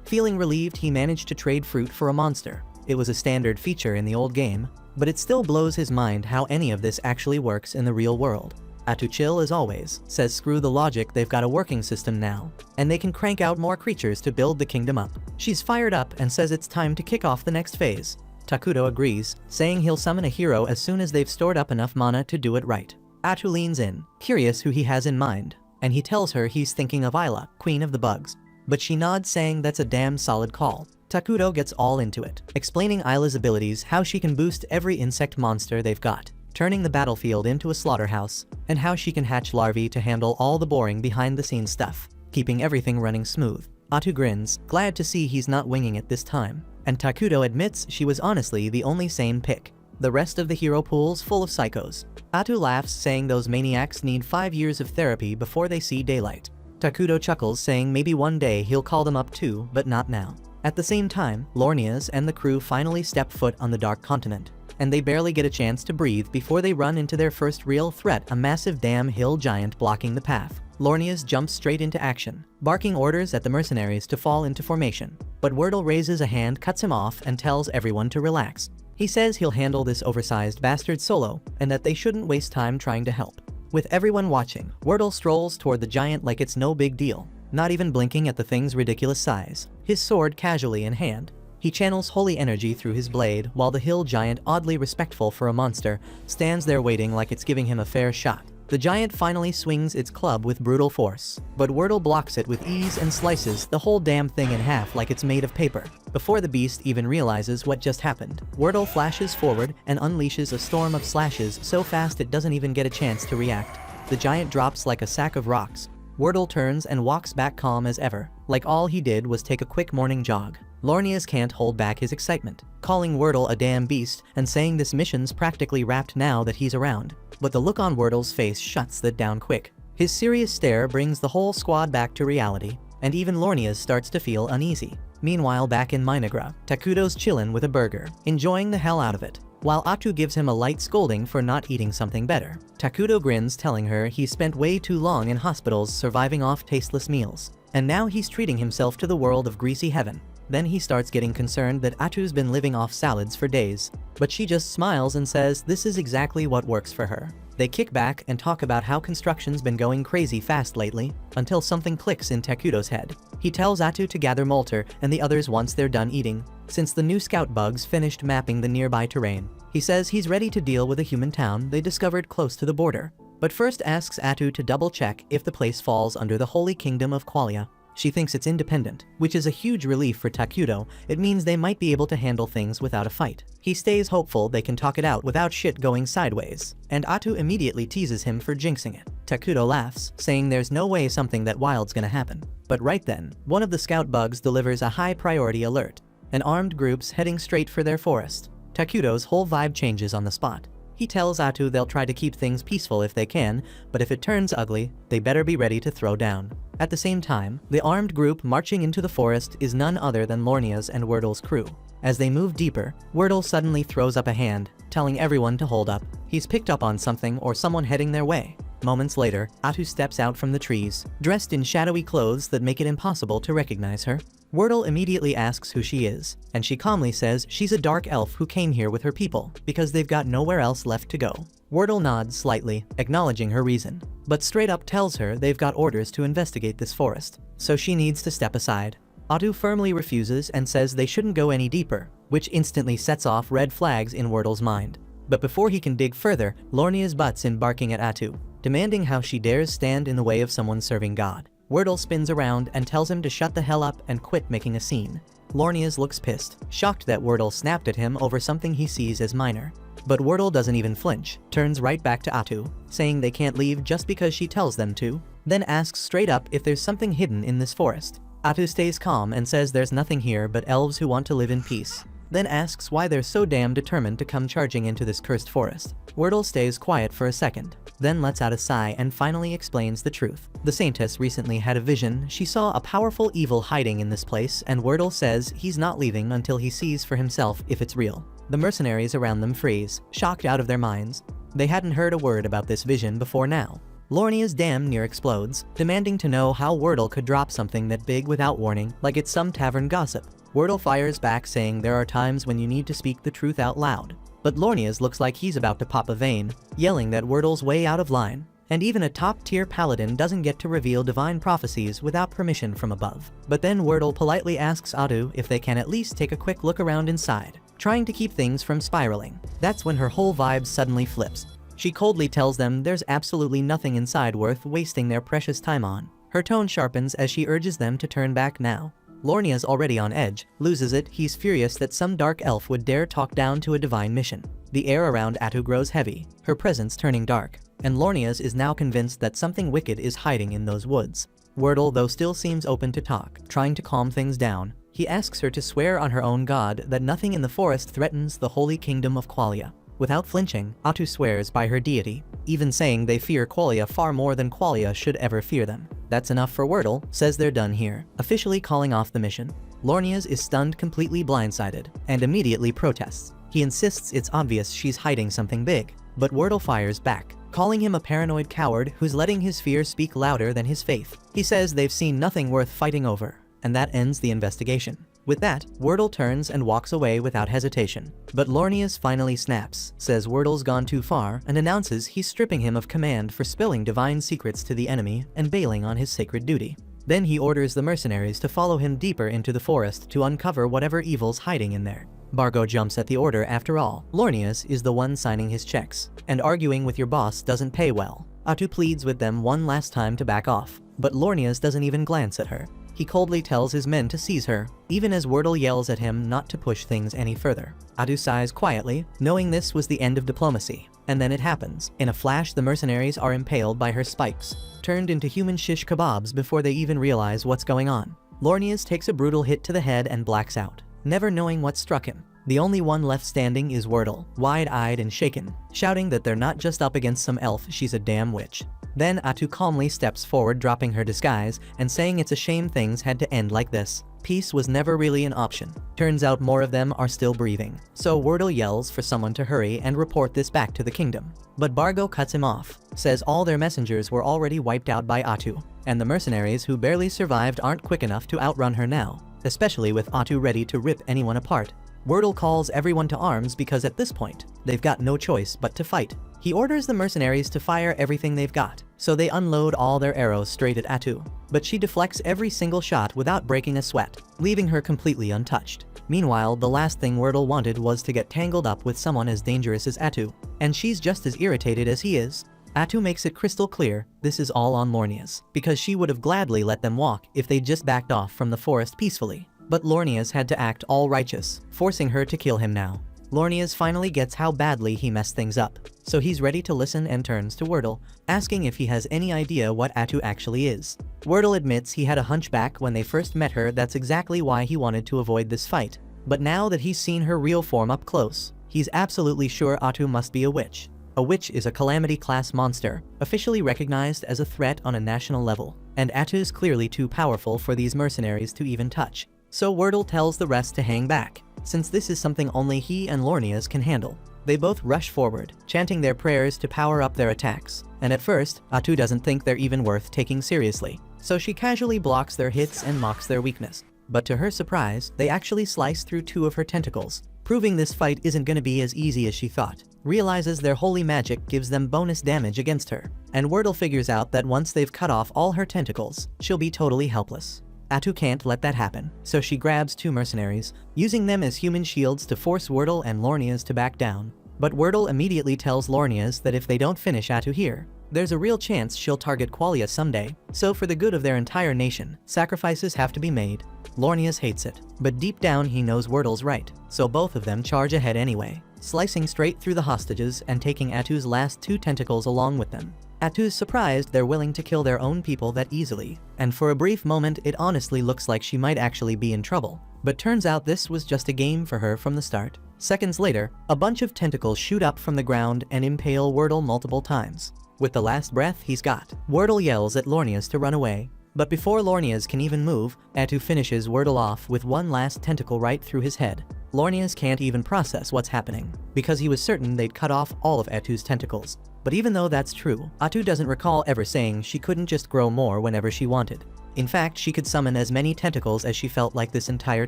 feeling relieved he managed to trade fruit for a monster. It was a standard feature in the old game, but it still blows his mind how any of this actually works in the real world. Atu chill as always, says screw the logic, they've got a working system now, and they can crank out more creatures to build the kingdom up. She's fired up and says it's time to kick off the next phase. Takuto agrees, saying he'll summon a hero as soon as they've stored up enough mana to do it right. Atu leans in, curious who he has in mind, and he tells her he's thinking of Isla, queen of the bugs. But she nods, saying that's a damn solid call. Takuto gets all into it, explaining Isla's abilities, how she can boost every insect monster they've got, turning the battlefield into a slaughterhouse, and how she can hatch larvae to handle all the boring behind-the-scenes stuff, keeping everything running smooth. Atu grins, glad to see he's not winging it this time, and Takuto admits she was honestly the only sane pick. The rest of the hero pool's full of psychos. Atu laughs, saying those maniacs need 5 years of therapy before they see daylight. Takuto chuckles, saying maybe one day he'll call them up too, but not now. At the same time, Lornias and the crew finally step foot on the Dark Continent, and they barely get a chance to breathe before they run into their first real threat, a massive damn hill giant blocking the path. Lornias jumps straight into action, barking orders at the mercenaries to fall into formation, but Wordle raises a hand, cuts him off, and tells everyone to relax. He says he'll handle this oversized bastard solo, and that they shouldn't waste time trying to help. With everyone watching, Wordle strolls toward the giant like it's no big deal, not even blinking at the thing's ridiculous size, his sword casually in hand. He channels holy energy through his blade, while the hill giant, oddly respectful for a monster, stands there waiting like it's giving him a fair shot. The giant finally swings its club with brutal force, but Wordle blocks it with ease and slices the whole damn thing in half like it's made of paper. Before the beast even realizes what just happened, Wordle flashes forward and unleashes a storm of slashes so fast it doesn't even get a chance to react. The giant drops like a sack of rocks. Wordle turns and walks back calm as ever, like all he did was take a quick morning jog. Lornias can't hold back his excitement, calling Wordle a damn beast and saying this mission's practically wrapped now that he's around. But the look on Wordle's face shuts that down quick. His serious stare brings the whole squad back to reality, and even Lornias starts to feel uneasy. Meanwhile, back in Minagra, Takuto's chillin' with a burger, enjoying the hell out of it, while Atu gives him a light scolding for not eating something better. Takuto grins, telling her he's spent way too long in hospitals surviving off tasteless meals, and now he's treating himself to the world of greasy heaven. Then he starts getting concerned that Atu's been living off salads for days, but she just smiles and says this is exactly what works for her. They kick back and talk about how construction's been going crazy fast lately, until something clicks in Takuto's head. He tells Atu to gather Molter and the others once they're done eating, since the new scout bugs finished mapping the nearby terrain. He says he's ready to deal with a human town they discovered close to the border, but first asks Atu to double check if the place falls under the Holy Kingdom of Qualia. She thinks it's independent, which is a huge relief for Takuto. It means they might be able to handle things without a fight. He stays hopeful they can talk it out without shit going sideways, and Atu immediately teases him for jinxing it. Takuto laughs, saying there's no way something that wild's gonna happen. But right then, one of the scout bugs delivers a high priority alert. An armed group's heading straight for their forest. Takuto's whole vibe changes on the spot. He tells Atu they'll try to keep things peaceful if they can, but if it turns ugly, they better be ready to throw down. At the same time, the armed group marching into the forest is none other than Lornia's and Wordle's crew. As they move deeper, Wordle suddenly throws up a hand, telling everyone to hold up. He's picked up on something or someone heading their way. Moments later, Atu steps out from the trees, dressed in shadowy clothes that make it impossible to recognize her. Wordle immediately asks who she is, and she calmly says she's a dark elf who came here with her people, because they've got nowhere else left to go. Wordle nods slightly, acknowledging her reason, but straight up tells her they've got orders to investigate this forest, so she needs to step aside. Atu firmly refuses and says they shouldn't go any deeper, which instantly sets off red flags in Wordle's mind. But before he can dig further, Lornia's butts in barking at Atu, demanding how she dares stand in the way of someone serving God. Wordle spins around and tells him to shut the hell up and quit making a scene. Lornias looks pissed, shocked that Wordle snapped at him over something he sees as minor. But Wordle doesn't even flinch, turns right back to Atu, saying they can't leave just because she tells them to. then asks straight up if there's something hidden in this forest. Atu stays calm and says there's nothing here but elves who want to live in peace, then asks why they're so damn determined to come charging into this cursed forest. Wordle stays quiet for a second, then lets out a sigh and finally explains the truth. The Saintess recently had a vision. She saw a powerful evil hiding in this place, and Wordle says he's not leaving until he sees for himself if it's real. The mercenaries around them freeze, shocked out of their minds. They hadn't heard a word about this vision before now. Lornia's damn near explodes, demanding to know how Wordle could drop something that big without warning, like it's some tavern gossip. Wordle fires back saying there are times when you need to speak the truth out loud. But Lornia's looks like he's about to pop a vein, yelling that Wordle's way out of line. And even a top-tier paladin doesn't get to reveal divine prophecies without permission from above. But then Wordle politely asks Atu if they can at least take a quick look around inside, trying to keep things from spiraling. That's when her whole vibe suddenly flips. She coldly tells them there's absolutely nothing inside worth wasting their precious time on. Her tone sharpens as she urges them to turn back now. Lornia's already on edge, loses it. He's furious that some dark elf would dare talk down to a divine mission. The air around Atu grows heavy, her presence turning dark, and Lornia's is now convinced that something wicked is hiding in those woods. Wordle, though, still seems open to talk, trying to calm things down. He asks her to swear on her own god that nothing in the forest threatens the holy kingdom of Qualia. Without flinching, Atu swears by her deity, even saying they fear Qualia far more than Qualia should ever fear them. That's enough for Wordle, says they're done here, officially calling off the mission. Lornia's is stunned, completely blindsided, and immediately protests. He insists it's obvious she's hiding something big, but Wordle fires back, calling him a paranoid coward who's letting his fear speak louder than his faith. He says they've seen nothing worth fighting over, and that ends the investigation. With that, Wordle turns and walks away without hesitation. But Lornia's finally snaps, says Wordle's gone too far, and announces he's stripping him of command for spilling divine secrets to the enemy and bailing on his sacred duty. Then he orders the mercenaries to follow him deeper into the forest to uncover whatever evil's hiding in there. Bargo jumps at the order. After all, Lornia's is the one signing his checks, and arguing with your boss doesn't pay well. Atu pleads with them one last time to back off, but Lornia's doesn't even glance at her. He coldly tells his men to seize her, even as Wordle yells at him not to push things any further. Atu sighs quietly, knowing this was the end of diplomacy. And then it happens. In a flash, the mercenaries are impaled by her spikes, turned into human shish kebabs before they even realize what's going on. Lornia's takes a brutal hit to the head and blacks out, never knowing what struck him. The only one left standing is Wordle, wide-eyed and shaken, shouting that they're not just up against some elf, she's a damn witch. Then Atu calmly steps forward, dropping her disguise, and saying it's a shame things had to end like this. Peace was never really an option. Turns out more of them are still breathing. So Wordle yells for someone to hurry and report this back to the kingdom. But Bargo cuts him off, says all their messengers were already wiped out by Atu, and the mercenaries who barely survived aren't quick enough to outrun her now, especially with Atu ready to rip anyone apart. Wordle calls everyone to arms because at this point, they've got no choice but to fight. He orders the mercenaries to fire everything they've got, so they unload all their arrows straight at Atu. But she deflects every single shot without breaking a sweat, leaving her completely untouched. Meanwhile, the last thing Wordle wanted was to get tangled up with someone as dangerous as Atu, and she's just as irritated as he is. Atu makes it crystal clear this is all on Lornia's, because she would have gladly let them walk if they just backed off from the forest peacefully. But Lornia's had to act all righteous, forcing her to kill him now. Lornia's finally gets how badly he messed things up, so he's ready to listen and turns to Wordle, asking if he has any idea what Atu actually is. Wordle admits he had a hunchback when they first met her. That's exactly why he wanted to avoid this fight. But now that he's seen her real form up close, he's absolutely sure Atu must be a witch. A witch is a calamity-class monster, officially recognized as a threat on a national level, and Atu's clearly too powerful for these mercenaries to even touch. So Wordle tells the rest to hang back, since this is something only he and Lornia's can handle. They both rush forward, chanting their prayers to power up their attacks, and at first, Atu doesn't think they're even worth taking seriously, so she casually blocks their hits and mocks their weakness. But to her surprise, they actually slice through 2 of her tentacles, proving this fight isn't gonna be as easy as she thought. Realizes their holy magic gives them bonus damage against her, and Wordle figures out that once they've cut off all her tentacles, she'll be totally helpless. Atu can't let that happen, so she grabs 2 mercenaries, using them as human shields to force Wordle and Lornia's to back down. But Wordle immediately tells Lornia's that if they don't finish Atu here, there's a real chance she'll target Qualia someday, so for the good of their entire nation, sacrifices have to be made. Lornia's hates it, but deep down he knows Wordle's right, so both of them charge ahead anyway, slicing straight through the hostages and taking Atu's last 2 tentacles along with them. Atu's surprised they're willing to kill their own people that easily, and for a brief moment it honestly looks like she might actually be in trouble. But turns out this was just a game for her from the start. Seconds later, a bunch of tentacles shoot up from the ground and impale Wordle multiple times. With the last breath he's got, Wordle yells at Lornias to run away. But before Lornias can even move, Atu finishes Wordle off with one last tentacle right through his head. Lornias can't even process what's happening, because he was certain they'd cut off all of Atu's tentacles. But even though that's true, Atu doesn't recall ever saying she couldn't just grow more whenever she wanted. In fact, she could summon as many tentacles as she felt like this entire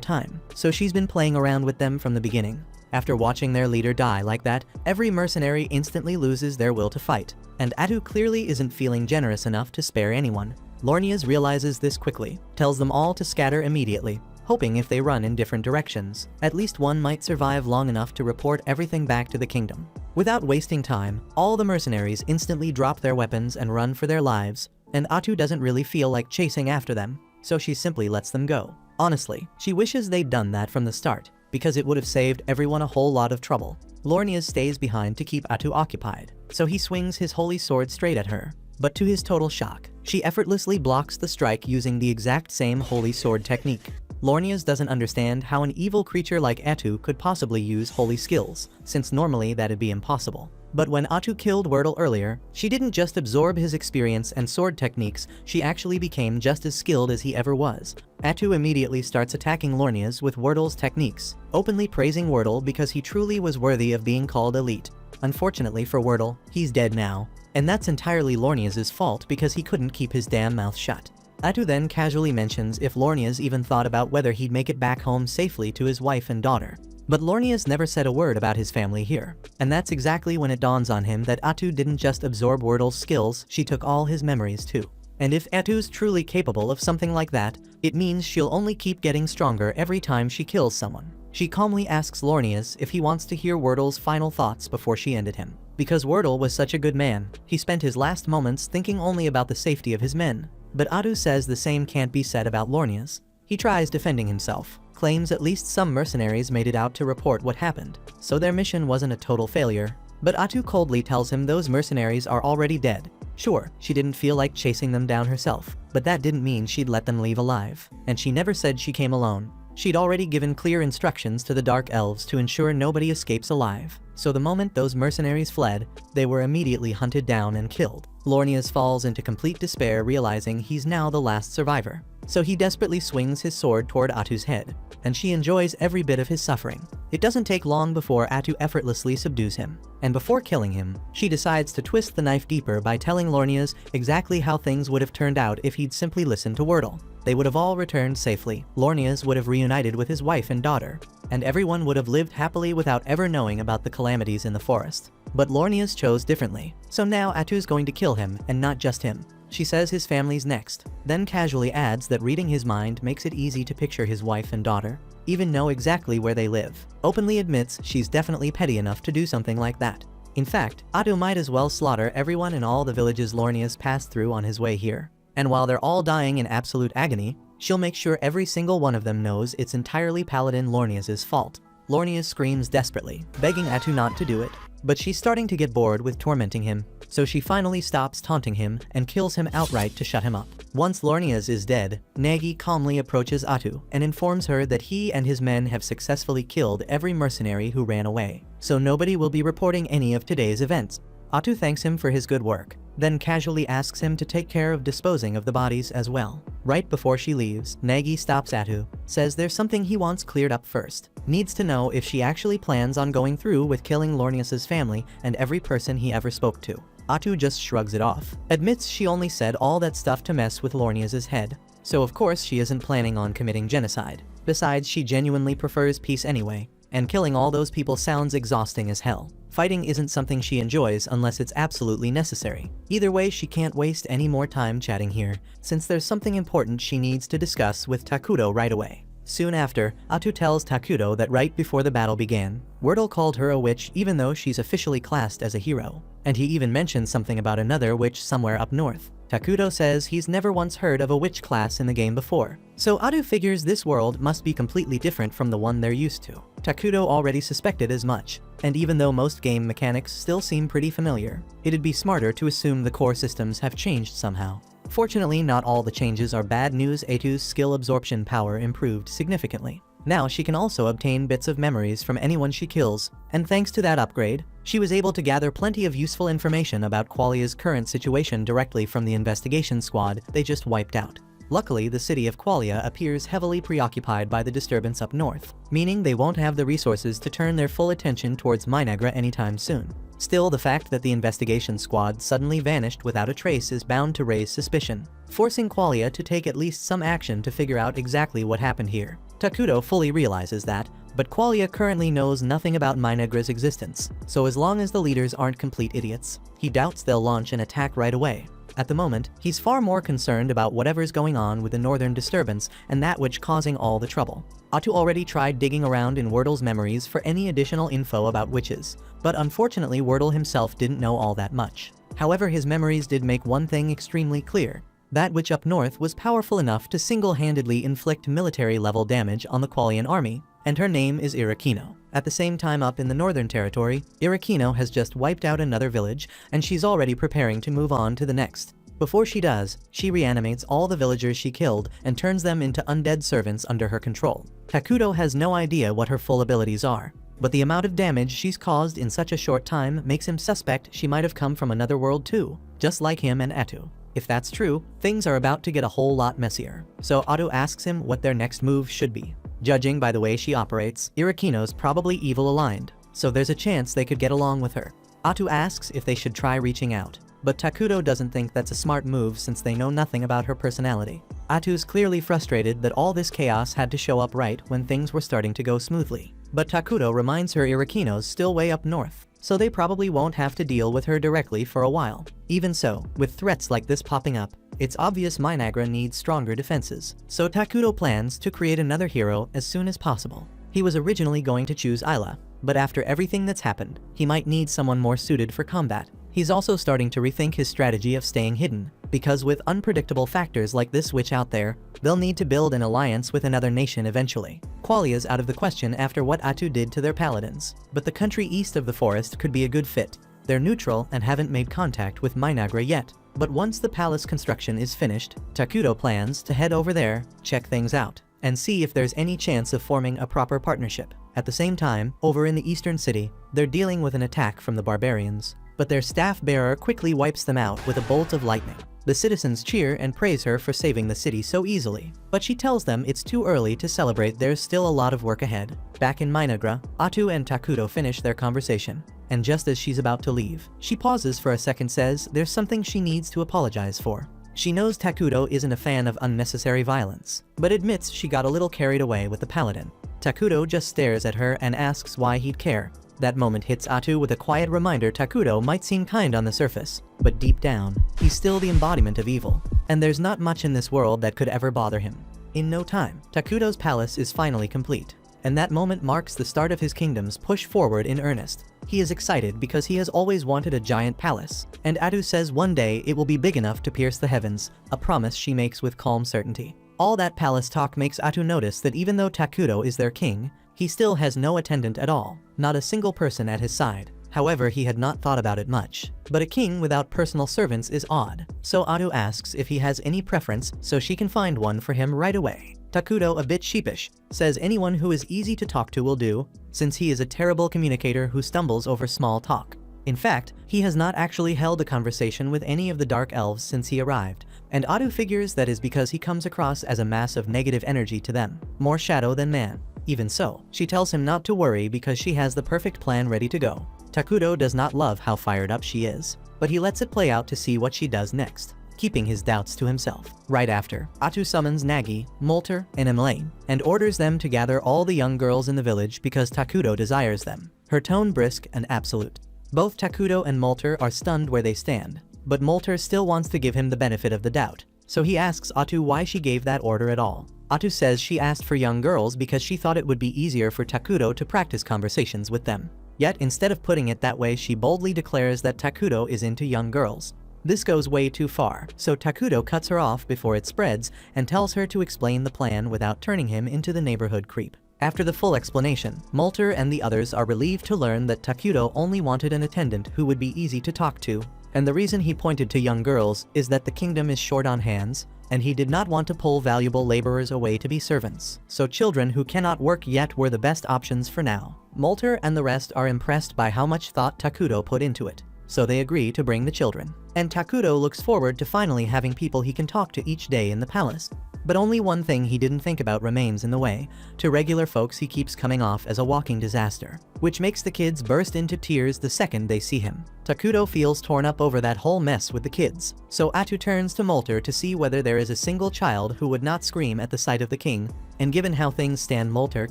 time, so she's been playing around with them from the beginning. After watching their leader die like that, every mercenary instantly loses their will to fight, and Atu clearly isn't feeling generous enough to spare anyone. Lornias realizes this quickly, tells them all to scatter immediately, hoping if they run in different directions, at least one might survive long enough to report everything back to the kingdom. Without wasting time, all the mercenaries instantly drop their weapons and run for their lives, and Atu doesn't really feel like chasing after them, so she simply lets them go. Honestly, she wishes they'd done that from the start, because it would have saved everyone a whole lot of trouble. Lornias stays behind to keep Atu occupied, so he swings his holy sword straight at her. But to his total shock, she effortlessly blocks the strike using the exact same holy sword technique. Lornias doesn't understand how an evil creature like Atu could possibly use holy skills, since normally that'd be impossible. But when Atu killed Wordle earlier, she didn't just absorb his experience and sword techniques, she actually became just as skilled as he ever was. Atu immediately starts attacking Lornias with Wordle's techniques, openly praising Wordle because he truly was worthy of being called elite. Unfortunately for Wordle, he's dead now, and that's entirely Lornias' fault because he couldn't keep his damn mouth shut. Atu then casually mentions if Lornias even thought about whether he'd make it back home safely to his wife and daughter. But Lornias never said a word about his family here, and that's exactly when it dawns on him that Atu didn't just absorb Wordle's skills, she took all his memories too. And if Atu's truly capable of something like that, it means she'll only keep getting stronger every time she kills someone. She calmly asks Lornias if he wants to hear Wordle's final thoughts before she ended him. Because Wordle was such a good man, he spent his last moments thinking only about the safety of his men. But Atu says the same can't be said about Lornias. He tries defending himself, claims at least some mercenaries made it out to report what happened, so their mission wasn't a total failure. But Atu coldly tells him those mercenaries are already dead. Sure, she didn't feel like chasing them down herself, but that didn't mean she'd let them leave alive. And she never said she came alone. She'd already given clear instructions to the Dark Elves to ensure nobody escapes alive. So the moment those mercenaries fled, they were immediately hunted down and killed. Lornias falls into complete despair, realizing he's now the last survivor. So he desperately swings his sword toward Atu's head, and she enjoys every bit of his suffering. It doesn't take long before Atu effortlessly subdues him, and before killing him, she decides to twist the knife deeper by telling Lornias exactly how things would have turned out if he'd simply listened to Wordle. They would have all returned safely, Lornias would have reunited with his wife and daughter, and everyone would have lived happily without ever knowing about the calamities in the forest. But Lornias chose differently, so now Atu's going to kill him, and not just him. She says his family's next, then casually adds that reading his mind makes it easy to picture his wife and daughter, even know exactly where they live. Openly admits she's definitely petty enough to do something like that. In fact, Atu might as well slaughter everyone in all the villages Lornias passed through on his way here. And while they're all dying in absolute agony, she'll make sure every single one of them knows it's entirely Paladin Lornias' fault. Lornias screams desperately, begging Atu not to do it, but she's starting to get bored with tormenting him, so she finally stops taunting him and kills him outright to shut him up. Once Lornias is dead, Nagi calmly approaches Atu and informs her that he and his men have successfully killed every mercenary who ran away, so nobody will be reporting any of today's events. Atu thanks him for his good work, then casually asks him to take care of disposing of the bodies as well. Right before she leaves, Nagi stops Atu, says there's something he wants cleared up first. Needs to know if she actually plans on going through with killing Lornias' family and every person he ever spoke to. Atu just shrugs it off, admits she only said all that stuff to mess with Lornias' head, so of course she isn't planning on committing genocide. Besides, she genuinely prefers peace anyway, and killing all those people sounds exhausting as hell. Fighting isn't something she enjoys unless it's absolutely necessary. Either way, she can't waste any more time chatting here, since there's something important she needs to discuss with Takuto right away. Soon after, Atu tells Takuto that right before the battle began, Wordle called her a witch even though she's officially classed as a hero, and he even mentioned something about another witch somewhere up north. Takuto says he's never once heard of a witch class in the game before, so Atu figures this world must be completely different from the one they're used to. Takudo already suspected as much, and even though most game mechanics still seem pretty familiar, it'd be smarter to assume the core systems have changed somehow. Fortunately, not all the changes are bad news. Atu's skill absorption power improved significantly. Now she can also obtain bits of memories from anyone she kills, and thanks to that upgrade, she was able to gather plenty of useful information about Qualia's current situation directly from the investigation squad they just wiped out. Luckily, the city of Qualia appears heavily preoccupied by the disturbance up north, meaning they won't have the resources to turn their full attention towards Minagra anytime soon. Still, the fact that the investigation squad suddenly vanished without a trace is bound to raise suspicion, forcing Qualia to take at least some action to figure out exactly what happened here. Takudo fully realizes that, but Qualia currently knows nothing about Minagra's existence, so as long as the leaders aren't complete idiots, he doubts they'll launch an attack right away. At the moment, he's far more concerned about whatever's going on with the northern disturbance and that which causing all the trouble. Atu already tried digging around in Wordle's memories for any additional info about witches, but unfortunately Wordle himself didn't know all that much. However, his memories did make one thing extremely clear. That witch up north was powerful enough to single-handedly inflict military-level damage on the Qualian army, and her name is Irakino. At the same time, up in the northern territory, Irakino has just wiped out another village, and she's already preparing to move on to the next. Before she does, she reanimates all the villagers she killed and turns them into undead servants under her control. Takudo has no idea what her full abilities are, but the amount of damage she's caused in such a short time makes him suspect she might have come from another world too, just like him and Atu. If that's true, things are about to get a whole lot messier, so Atu asks him what their next move should be. Judging by the way she operates, Irakino's probably evil aligned, so there's a chance they could get along with her. Atu asks if they should try reaching out, but Takudo doesn't think that's a smart move since they know nothing about her personality. Atu's clearly frustrated that all this chaos had to show up right when things were starting to go smoothly, but Takudo reminds her Irakino's still way up north, so they probably won't have to deal with her directly for a while. Even so, with threats like this popping up, it's obvious Minagra needs stronger defenses, so Takudo plans to create another hero as soon as possible. He was originally going to choose Ayla, but after everything that's happened, he might need someone more suited for combat. He's also starting to rethink his strategy of staying hidden, because with unpredictable factors like this witch out there, they'll need to build an alliance with another nation eventually. Qualia's out of the question after what Atu did to their paladins, but the country east of the forest could be a good fit. They're neutral and haven't made contact with Minagra yet, but once the palace construction is finished, Takudo plans to head over there, check things out, and see if there's any chance of forming a proper partnership. At the same time, over in the eastern city, they're dealing with an attack from the barbarians, but their staff bearer quickly wipes them out with a bolt of lightning. The citizens cheer and praise her for saving the city so easily, but she tells them it's too early to celebrate, there's still a lot of work ahead. Back in Minagra, Atu and Takudo finish their conversation, and just as she's about to leave, she pauses for a second, says there's something she needs to apologize for. She knows Takudo isn't a fan of unnecessary violence, but admits she got a little carried away with the paladin. Takudo just stares at her and asks why he'd care. That moment hits Atu with a quiet reminder Takudo might seem kind on the surface, but deep down, he's still the embodiment of evil, and there's not much in this world that could ever bother him. In no time, Takudo's palace is finally complete, and that moment marks the start of his kingdom's push forward in earnest. He is excited because he has always wanted a giant palace, and Atu says one day it will be big enough to pierce the heavens, a promise she makes with calm certainty. All that palace talk makes Atu notice that even though Takudo is their king, he still has no attendant at all, not a single person at his side. However, he had not thought about it much, but a king without personal servants is odd, so Atu asks if he has any preference so she can find one for him right away. Takudo, a bit sheepish, says anyone who is easy to talk to will do, since he is a terrible communicator who stumbles over small talk. In fact, he has not actually held a conversation with any of the Dark Elves since he arrived, and Atu figures that is because he comes across as a mass of negative energy to them, more shadow than man. Even so, she tells him not to worry because she has the perfect plan ready to go. Takudo does not love how fired up she is, but he lets it play out to see what she does next, keeping his doubts to himself. Right after, Atu summons Nagi, Molter, and Emlane, and orders them to gather all the young girls in the village because Takudo desires them. Her tone brisk and absolute. Both Takudo and Molter are stunned where they stand, but Molter still wants to give him the benefit of the doubt, so he asks Atu why she gave that order at all. Atu says she asked for young girls because she thought it would be easier for Takudo to practice conversations with them. Yet instead of putting it that way, she boldly declares that Takudo is into young girls. This goes way too far, so Takudo cuts her off before it spreads and tells her to explain the plan without turning him into the neighborhood creep. After the full explanation, Molter and the others are relieved to learn that Takuto only wanted an attendant who would be easy to talk to, and the reason he pointed to young girls is that the kingdom is short on hands, and he did not want to pull valuable laborers away to be servants. So children who cannot work yet were the best options for now. Molter and the rest are impressed by how much thought Takuto put into it, so they agree to bring the children. And Takuto looks forward to finally having people he can talk to each day in the palace. But only one thing he didn't think about remains in the way. To regular folks he keeps coming off as a walking disaster, which makes the kids burst into tears the second they see him. Takuto feels torn up over that whole mess with the kids, so Atu turns to Molter to see whether there is a single child who would not scream at the sight of the king, and given how things stand, Molter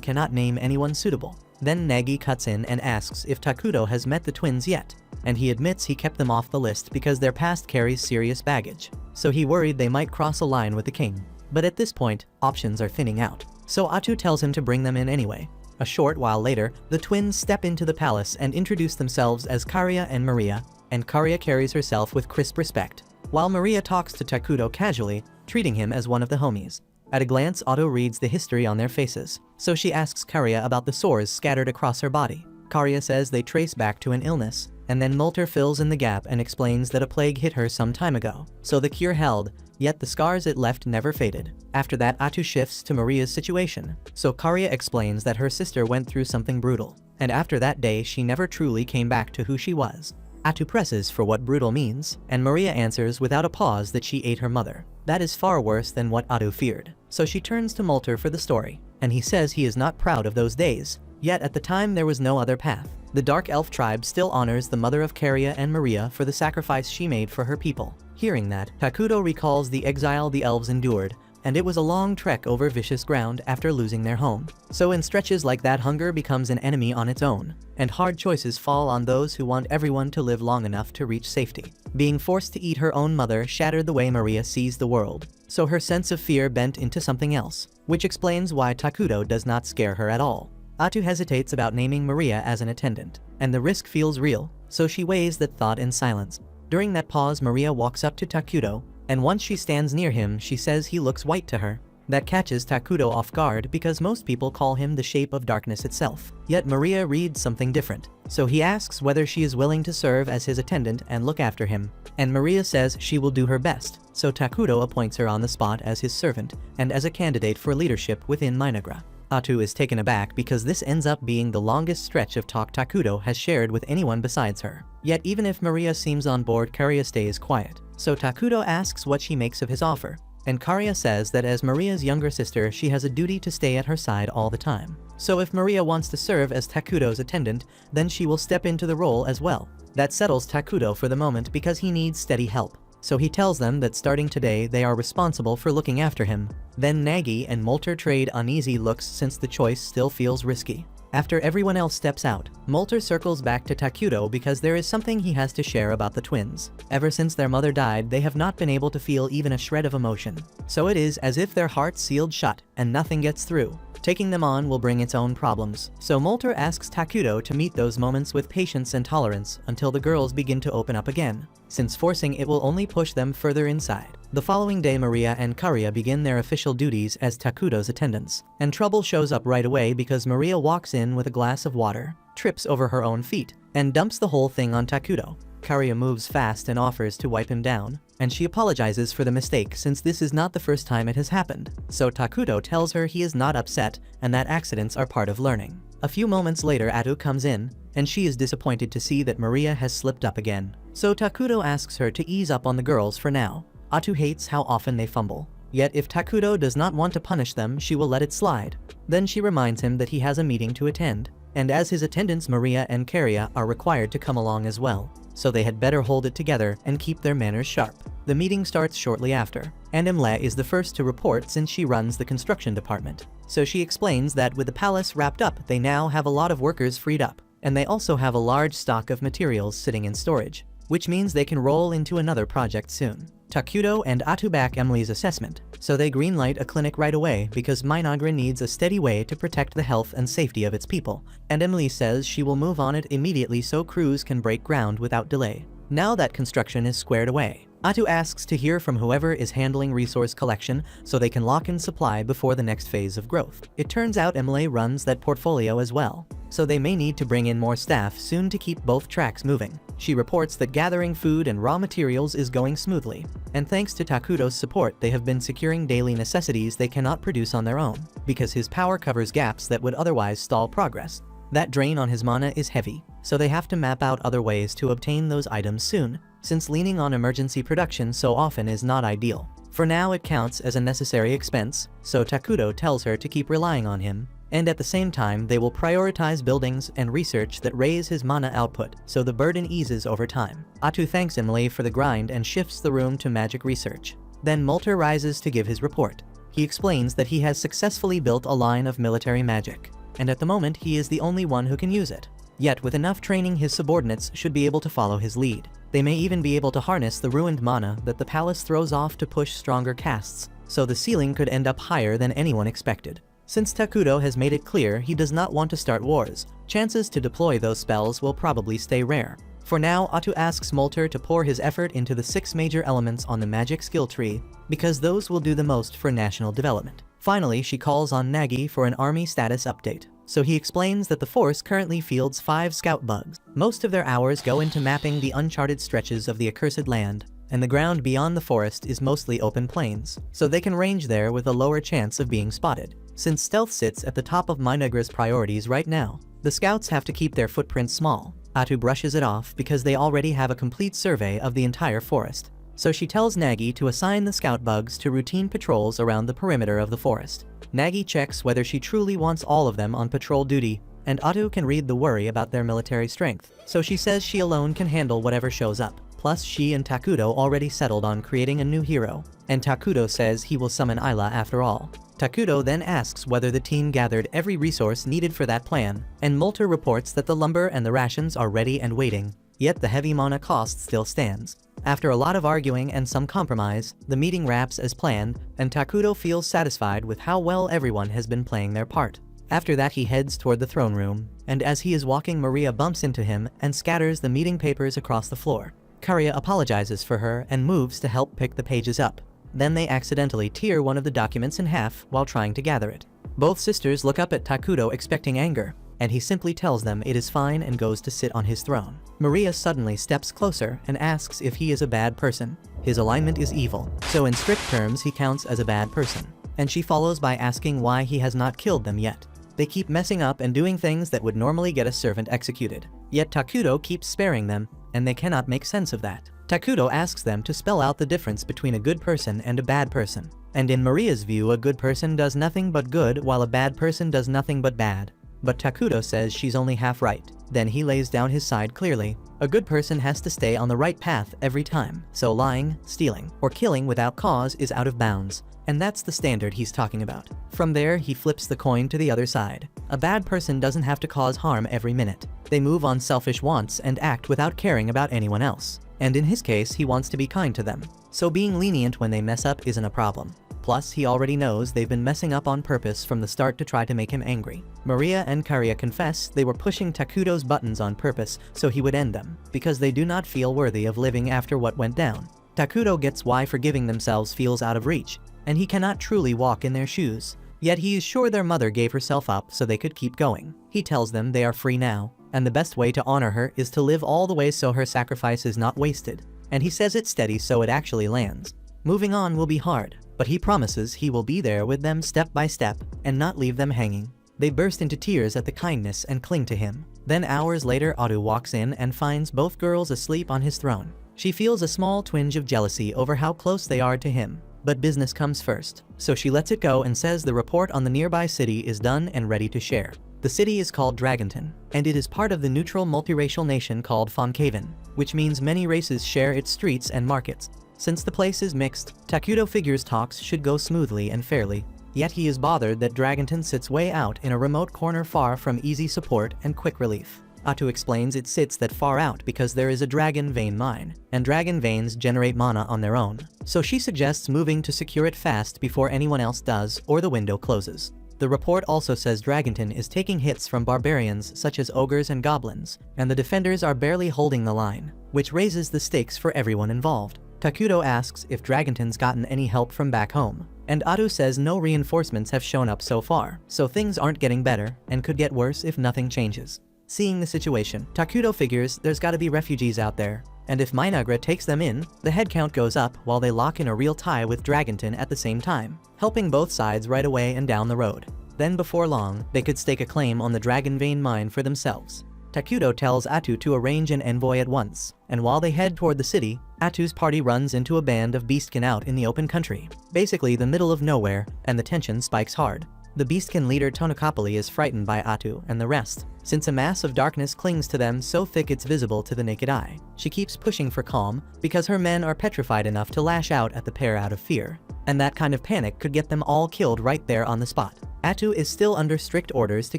cannot name anyone suitable. Then Nagi cuts in and asks if Takuto has met the twins yet, and he admits he kept them off the list because their past carries serious baggage, so he worried they might cross a line with the king. But at this point, options are thinning out, so Atu tells him to bring them in anyway. A short while later, the twins step into the palace and introduce themselves as Karia and Maria, and Karia carries herself with crisp respect, while Maria talks to Takuto casually, treating him as one of the homies. At a glance, Otto reads the history on their faces, so she asks Karia about the sores scattered across her body. Karia says they trace back to an illness, and then Molter fills in the gap and explains that a plague hit her some time ago, so the cure held, yet the scars it left never faded. After that, Atu shifts to Maria's situation, so Karia explains that her sister went through something brutal, and after that day she never truly came back to who she was. Atu presses for what brutal means, and Maria answers without a pause that she ate her mother. That is far worse than what Atu feared. So she turns to Molter for the story, and he says he is not proud of those days, yet at the time there was no other path. The Dark Elf tribe still honors the mother of Karia and Maria for the sacrifice she made for her people. Hearing that, Takuto recalls the exile the elves endured, and it was a long trek over vicious ground after losing their home. So in stretches like that, hunger becomes an enemy on its own, and hard choices fall on those who want everyone to live long enough to reach safety. Being forced to eat her own mother shattered the way Maria sees the world, so her sense of fear bent into something else, which explains why Takuto does not scare her at all. Atu hesitates about naming Maria as an attendant, and the risk feels real, so she weighs that thought in silence. During that pause, Maria walks up to Takuto, and once she stands near him, she says he looks white to her. That catches Takuto off guard because most people call him the shape of darkness itself. Yet Maria reads something different, so he asks whether she is willing to serve as his attendant and look after him, and Maria says she will do her best, so Takuto appoints her on the spot as his servant and as a candidate for leadership within Minagra. Atu is taken aback because this ends up being the longest stretch of talk Takuto has shared with anyone besides her. Yet even if Maria seems on board, Karia stays quiet, so Takuto asks what she makes of his offer, and Karia says that as Maria's younger sister she has a duty to stay at her side all the time. So if Maria wants to serve as Takuto's attendant, then she will step into the role as well. That settles Takuto for the moment because he needs steady help. So he tells them that starting today they are responsible for looking after him. Then Nagi and Molter trade uneasy looks since the choice still feels risky. After everyone else steps out, Molter circles back to Takuto because there is something he has to share about the twins. Ever since their mother died, they have not been able to feel even a shred of emotion. So it is as if their hearts sealed shut and nothing gets through. Taking them on will bring its own problems, so Molter asks Takuto to meet those moments with patience and tolerance until the girls begin to open up again, since forcing it will only push them further inside. The following day, Maria and Karia begin their official duties as Takuto's attendants, and trouble shows up right away because Maria walks in with a glass of water, trips over her own feet, and dumps the whole thing on Takuto. Karia moves fast and offers to wipe him down, and she apologizes for the mistake since this is not the first time it has happened. So Takuto tells her he is not upset and that accidents are part of learning. A few moments later, Atu comes in, and she is disappointed to see that Maria has slipped up again. So Takuto asks her to ease up on the girls for now. Atu hates how often they fumble. Yet if Takuto does not want to punish them, she will let it slide. Then she reminds him that he has a meeting to attend, and as his attendants Maria and Karia are required to come along as well, so they had better hold it together and keep their manners sharp. The meeting starts shortly after, and Imle is the first to report since she runs the construction department. So she explains that with the palace wrapped up, they now have a lot of workers freed up, and they also have a large stock of materials sitting in storage, which means they can roll into another project soon. Takuto and Atu back Emily's assessment, so they greenlight a clinic right away because Minagra needs a steady way to protect the health and safety of its people, and Emily says she will move on it immediately so crews can break ground without delay. Now that construction is squared away, Atu asks to hear from whoever is handling resource collection so they can lock in supply before the next phase of growth. It turns out Emily runs that portfolio as well, so they may need to bring in more staff soon to keep both tracks moving. She reports that gathering food and raw materials is going smoothly, and thanks to Takuto's support they have been securing daily necessities they cannot produce on their own, because his power covers gaps that would otherwise stall progress. That drain on his mana is heavy, so they have to map out other ways to obtain those items soon, since leaning on emergency production so often is not ideal. For now it counts as a necessary expense, so Takuto tells her to keep relying on him, and at the same time they will prioritize buildings and research that raise his mana output, so the burden eases over time. Atu thanks Emily for the grind and shifts the room to magic research. Then Molter rises to give his report. He explains that he has successfully built a line of military magic, and at the moment he is the only one who can use it. Yet with enough training his subordinates should be able to follow his lead. They may even be able to harness the ruined mana that the palace throws off to push stronger casts, so the ceiling could end up higher than anyone expected. Since Takuto has made it clear he does not want to start wars, chances to deploy those spells will probably stay rare. For now, Atu asks Molter to pour his effort into the 6 major elements on the magic skill tree, because those will do the most for national development. Finally, she calls on Nagi for an army status update. So he explains that the force currently fields 5 scout bugs. Most of their hours go into mapping the uncharted stretches of the accursed land, and the ground beyond the forest is mostly open plains, so they can range there with a lower chance of being spotted. Since stealth sits at the top of Minagra's priorities right now, the scouts have to keep their footprints small. Atu brushes it off because they already have a complete survey of the entire forest. So she tells Nagi to assign the scout bugs to routine patrols around the perimeter of the forest. Nagi checks whether she truly wants all of them on patrol duty, and Atu can read the worry about their military strength, so she says she alone can handle whatever shows up. Plus she and Takuto already settled on creating a new hero, and Takuto says he will summon Ayla after all. Takuto then asks whether the team gathered every resource needed for that plan, and Molter reports that the lumber and the rations are ready and waiting, yet the heavy mana cost still stands. After a lot of arguing and some compromise, the meeting wraps as planned, and Takuto feels satisfied with how well everyone has been playing their part. After that he heads toward the throne room, and as he is walking Maria bumps into him and scatters the meeting papers across the floor. Karia apologizes for her and moves to help pick the pages up. Then they accidentally tear one of the documents in half while trying to gather it. Both sisters look up at Takuto expecting anger, and he simply tells them it is fine and goes to sit on his throne. Maria suddenly steps closer and asks if he is a bad person. His alignment is evil, so in strict terms he counts as a bad person, and she follows by asking why he has not killed them yet. They keep messing up and doing things that would normally get a servant executed, yet Takuto keeps sparing them, and they cannot make sense of that. Takuto asks them to spell out the difference between a good person and a bad person, and in Maria's view a good person does nothing but good while a bad person does nothing but bad. But Takuto says she's only half right. Then he lays down his side clearly. A good person has to stay on the right path every time, so lying, stealing, or killing without cause is out of bounds, and that's the standard he's talking about. From there he flips the coin to the other side. A bad person doesn't have to cause harm every minute. They move on selfish wants and act without caring about anyone else. And in his case he wants to be kind to them, so being lenient when they mess up isn't a problem. Plus, he already knows they've been messing up on purpose from the start to try to make him angry. Maria and Karia confess they were pushing Takuto's buttons on purpose so he would end them, because they do not feel worthy of living after what went down. Takuto gets why forgiving themselves feels out of reach, and he cannot truly walk in their shoes. Yet he is sure their mother gave herself up so they could keep going. He tells them they are free now, and the best way to honor her is to live all the way so her sacrifice is not wasted. And he says it steady so it actually lands. Moving on will be hard, but he promises he will be there with them step by step and not leave them hanging. They burst into tears at the kindness and cling to him. Then hours later Atu walks in and finds both girls asleep on his throne. She feels a small twinge of jealousy over how close they are to him, but business comes first, so she lets it go and says the report on the nearby city is done and ready to share. The city is called Dragonton, and it is part of the neutral multiracial nation called Fonkaven, which means many races share its streets and markets. Since the place is mixed, Takuto figures talks should go smoothly and fairly, yet he is bothered that Dragonton sits way out in a remote corner far from easy support and quick relief. Atu explains it sits that far out because there is a dragon vein mine, and dragon veins generate mana on their own, so she suggests moving to secure it fast before anyone else does or the window closes. The report also says Dragonton is taking hits from barbarians such as ogres and goblins, and the defenders are barely holding the line, which raises the stakes for everyone involved. Takuto asks if Dragonton's gotten any help from back home, and Atu says no reinforcements have shown up so far, so things aren't getting better and could get worse if nothing changes. Seeing the situation, Takuto figures there's gotta be refugees out there, and if Minagra takes them in, the headcount goes up while they lock in a real tie with Dragonton at the same time, helping both sides right away and down the road. Then before long, they could stake a claim on the Dragon Vein mine for themselves. Takuto tells Atu to arrange an envoy at once, and while they head toward the city, Atu's party runs into a band of beastkin out in the open country, basically the middle of nowhere, and the tension spikes hard. The beastkin leader Tonokapali is frightened by Atu and the rest, since a mass of darkness clings to them so thick it's visible to the naked eye. She keeps pushing for calm, because her men are petrified enough to lash out at the pair out of fear, and that kind of panic could get them all killed right there on the spot. Atu is still under strict orders to